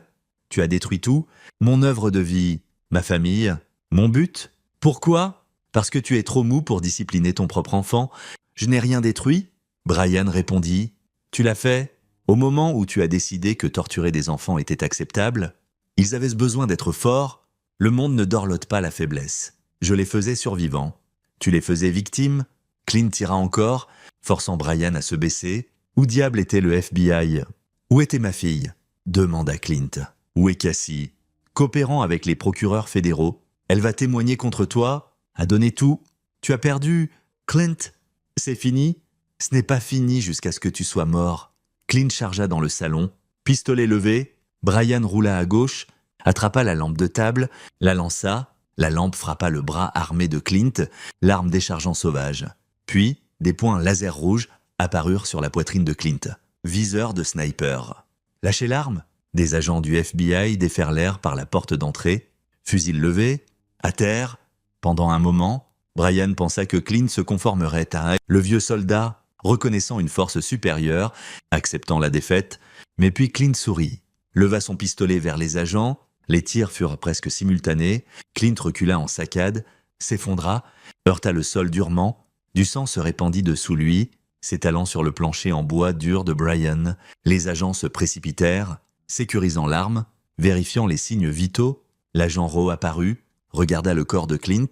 Tu as détruit tout ? Mon œuvre de vie, ma famille, mon but ? Pourquoi ? Parce que tu es trop mou pour discipliner ton propre enfant. Je n'ai rien détruit. » Brian répondit. « Tu l'as fait au moment où tu as décidé que torturer des enfants était acceptable. Ils avaient besoin d'être forts. Le monde ne dorlote pas la faiblesse. Je les faisais survivants. Tu les faisais victimes. » Clint tira encore, forçant Brian à se baisser. « Où diable était le FBI ? Où était ma fille ? » demanda Clint. « Où est Cassie ? Coopérant avec les procureurs fédéraux. Elle va témoigner contre toi, a donné tout. Tu as perdu. Clint, c'est fini. Ce n'est pas fini jusqu'à ce que tu sois mort. » Clint chargea dans le salon. Pistolet levé, Brian roula à gauche, attrapa la lampe de table, la lança, la lampe frappa le bras armé de Clint, l'arme déchargeant sauvage. Puis, des points laser rouges apparurent sur la poitrine de Clint. Viseur de sniper. Lâchez l'arme. Des agents du FBI déferlèrent par la porte d'entrée, fusil levé, à terre. Pendant un moment, Brian pensa que Clint se conformerait à le vieux soldat, reconnaissant une force supérieure, acceptant la défaite, mais puis Clint sourit, leva son pistolet vers les agents, les tirs furent presque simultanés, Clint recula en saccade, s'effondra, heurta le sol durement, du sang se répandit dessous lui, s'étalant sur le plancher en bois dur de Brian. Les agents se précipitèrent, sécurisant l'arme, vérifiant les signes vitaux. L'agent Rowe apparut, regarda le corps de Clint,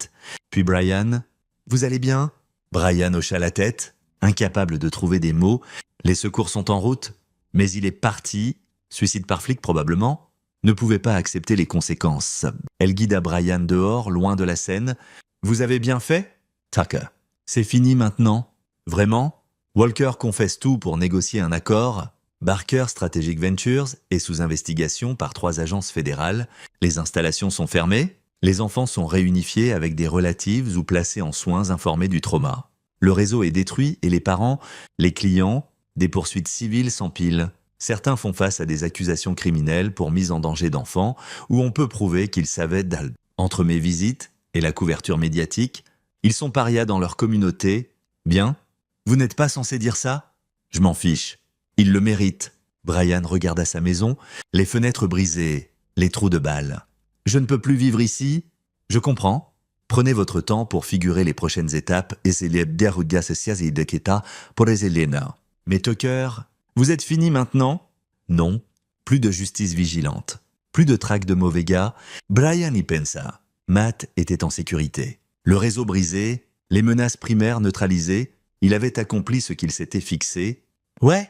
puis Brian. « Vous allez bien ?» Brian hocha la tête, incapable de trouver des mots. « Les secours sont en route, mais il est parti, suicide par flic probablement, ne pouvait pas accepter les conséquences. » Elle guida Brian dehors, loin de la scène. « Vous avez bien fait ?» Tucker. « C'est fini maintenant. Vraiment ?» Walker confesse tout pour négocier un accord. Barker Strategic Ventures est sous investigation par 3 agences fédérales. Les installations sont fermées. Les enfants sont réunifiés avec des relatives ou placés en soins informés du trauma. Le réseau est détruit et les parents, les clients, des poursuites civiles s'empilent. Certains font face à des accusations criminelles pour mise en danger d'enfants où on peut prouver qu'ils savaient d'al. Entre mes visites et la couverture médiatique, ils sont parias dans leur communauté. Bien ? Vous n'êtes pas censé dire ça ? Je m'en fiche. Ils le méritent. Brian regarda sa maison, les fenêtres brisées, les trous de balles. Je ne peux plus vivre ici. Je comprends. Prenez votre temps pour figurer les prochaines étapes et c'est les pour les Elena. Mais Tucker, vous êtes fini maintenant ? Non. Plus de justice vigilante. Plus de traque de mauvais gars. Brian y pensa. Matt était en sécurité. Le réseau brisé, les menaces primaires neutralisées, il avait accompli ce qu'il s'était fixé. « Ouais »,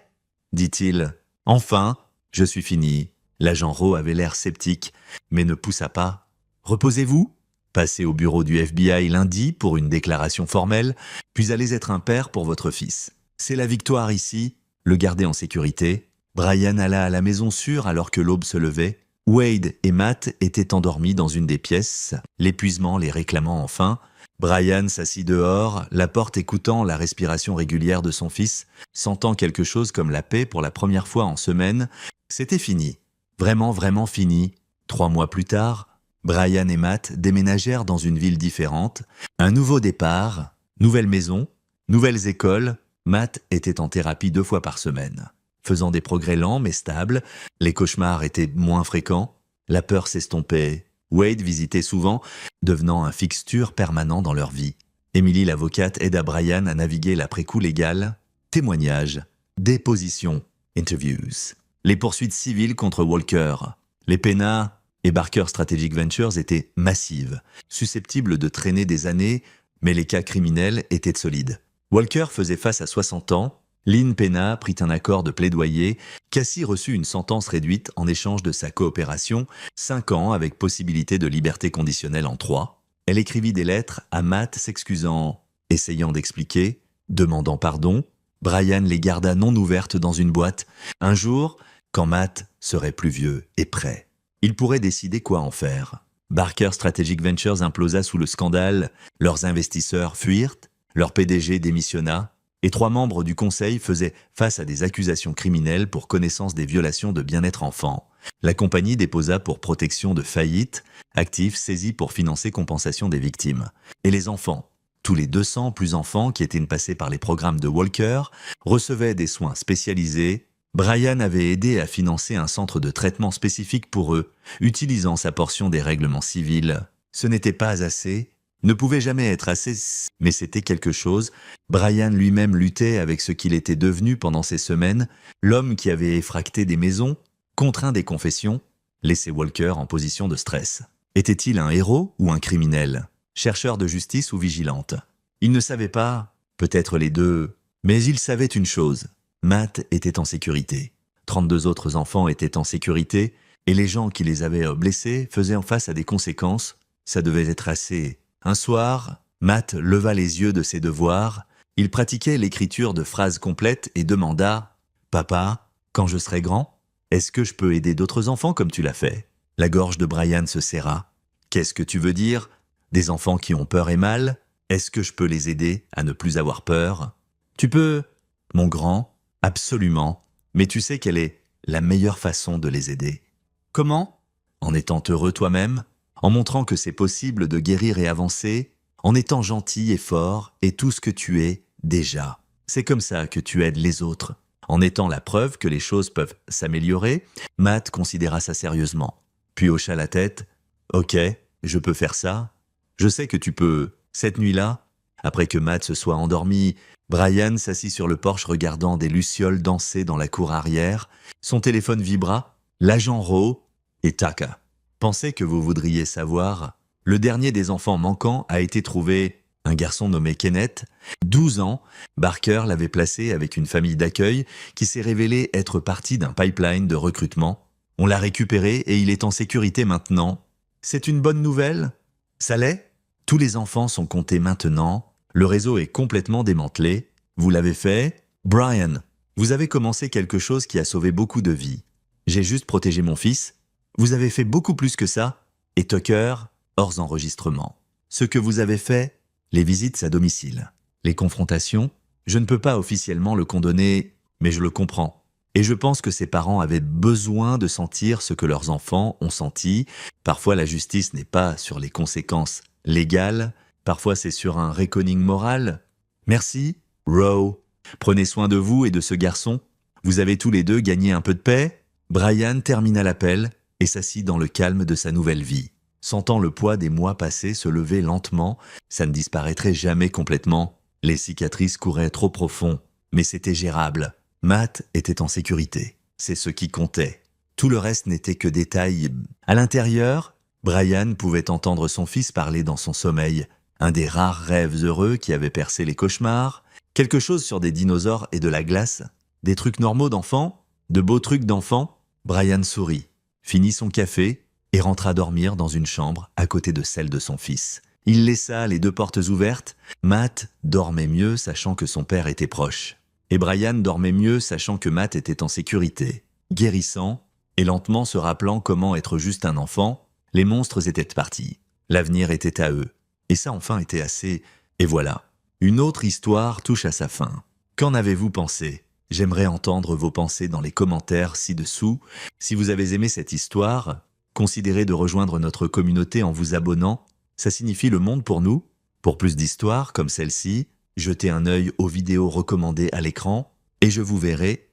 dit-il. « Enfin, je suis fini. » L'agent Rowe avait l'air sceptique, mais ne poussa pas. « Reposez-vous. Passez au bureau du FBI lundi pour une déclaration formelle, puis allez être un père pour votre fils. C'est la victoire ici. » Le garder en sécurité. Brian alla à la maison sûre alors que l'aube se levait. Wade et Matt étaient endormis dans une des pièces, l'épuisement les réclamant enfin. Brian s'assit dehors, la porte écoutant la respiration régulière de son fils, sentant quelque chose comme la paix pour la première fois en semaine. C'était fini. Vraiment fini. 3 mois plus tard, Brian et Matt déménagèrent dans une ville différente. Un nouveau départ, nouvelle maison, nouvelles écoles. Matt était en thérapie 2 fois par semaine. Faisant des progrès lents mais stables, les cauchemars étaient moins fréquents, la peur s'estompait. Wade visitait souvent, devenant un fixture permanent dans leur vie. Emily l'avocate aida Brian à naviguer l'après-coup légal. Témoignages, dépositions, interviews. Les poursuites civiles contre Walker. Les PENA et Barker Strategic Ventures étaient massives, susceptibles de traîner des années, mais les cas criminels étaient solides. Walker faisait face à 60 ans. Lynn Pena prit un accord de plaidoyer. Cassie reçut une sentence réduite en échange de sa coopération, 5 ans avec possibilité de liberté conditionnelle en 3. Elle écrivit des lettres à Matt s'excusant, essayant d'expliquer, demandant pardon. Brian les garda non ouvertes dans une boîte. Un jour, quand Matt serait plus vieux et prêt, il pourrait décider quoi en faire. Barker Strategic Ventures implosa sous le scandale. Leurs investisseurs fuirent, leur PDG démissionna. Et 3 membres du conseil faisaient face à des accusations criminelles pour connaissance des violations de bien-être enfant. La compagnie déposa pour protection de faillite, actifs saisis pour financer compensation des victimes. Et les enfants, tous les 200 plus enfants qui étaient passés par les programmes de Walker, recevaient des soins spécialisés. Brian avait aidé à financer un centre de traitement spécifique pour eux, utilisant sa portion des règlements civils. Ce n'était pas assez. Ne pouvait jamais être assez, mais c'était quelque chose. Brian lui-même luttait avec ce qu'il était devenu pendant ces semaines, l'homme qui avait effracté des maisons, contraint des confessions, laissé Walker en position de stress. Était-il un héros ou un criminel, chercheur de justice ou vigilante? Il ne savait pas, peut-être les deux, mais il savait une chose, Matt était en sécurité. 32 autres enfants étaient en sécurité, et les gens qui les avaient blessés faisaient face à des conséquences. Ça devait être assez. Un soir, Matt leva les yeux de ses devoirs. Il pratiquait l'écriture de phrases complètes et demanda « Papa, quand je serai grand ?» Est-ce que je peux aider d'autres enfants comme tu l'as fait? La gorge de Brian se serra. Qu'est-ce que tu veux dire? Des enfants qui ont peur et mal? Est-ce que je peux les aider à ne plus avoir peur? Tu peux, mon grand, absolument, mais tu sais quelle est la meilleure façon de les aider. Comment? En étant heureux toi-même, en montrant que c'est possible de guérir et avancer, en étant gentil et fort et tout ce que tu es déjà. C'est comme ça que tu aides les autres. En étant la preuve que les choses peuvent s'améliorer, Matt considéra ça sérieusement, puis hocha la tête. « Ok, je peux faire ça. Je sais que tu peux. » Cette nuit-là, après que Matt se soit endormi, Brian s'assit sur le porche regardant des lucioles danser dans la cour arrière. Son téléphone vibra. L'agent Rowe et Taka. « Pensez que vous voudriez savoir. Le dernier des enfants manquants a été trouvé, un garçon nommé Kenneth. 12 ans, Barker l'avait placé avec une famille d'accueil qui s'est révélée être partie d'un pipeline de recrutement. On l'a récupéré et il est en sécurité maintenant. C'est une bonne nouvelle? Ça l'est? Tous les enfants sont comptés maintenant. Le réseau est complètement démantelé. Vous l'avez fait? Brian, vous avez commencé quelque chose qui a sauvé beaucoup de vies. J'ai juste protégé mon fils. Vous avez fait beaucoup plus que ça. Et Tucker, hors enregistrement. Ce que vous avez fait, les visites à domicile, les confrontations, je ne peux pas officiellement le condamner, mais je le comprends. Et je pense que ses parents avaient besoin de sentir ce que leurs enfants ont senti. Parfois la justice n'est pas sur les conséquences légales, parfois c'est sur un reckoning moral. Merci, Rowe. Prenez soin de vous et de ce garçon. Vous avez tous les deux gagné un peu de paix. Brian termina l'appel et s'assit dans le calme de sa nouvelle vie. Sentant le poids des mois passés se lever lentement, ça ne disparaîtrait jamais complètement. Les cicatrices couraient trop profond, mais c'était gérable. Matt était en sécurité. C'est ce qui comptait. Tout le reste n'était que détails. À l'intérieur, Brian pouvait entendre son fils parler dans son sommeil. Un des rares rêves heureux qui avait percé les cauchemars. Quelque chose sur des dinosaures et de la glace. Des trucs normaux d'enfants. De beaux trucs d'enfants. Brian sourit, finit son café et rentra dormir dans une chambre à côté de celle de son fils. Il laissa les deux portes ouvertes. Matt dormait mieux sachant que son père était proche. Et Brian dormait mieux sachant que Matt était en sécurité. Guérissant et lentement se rappelant comment être juste un enfant, les monstres étaient partis. L'avenir était à eux. Et ça enfin était assez. Et voilà. Une autre histoire touche à sa fin. Qu'en avez-vous pensé? J'aimerais entendre vos pensées dans les commentaires ci-dessous. Si vous avez aimé cette histoire, considérez de rejoindre notre communauté en vous abonnant. Ça signifie le monde pour nous. Pour plus d'histoires comme celle-ci, jetez un œil aux vidéos recommandées à l'écran et je vous verrai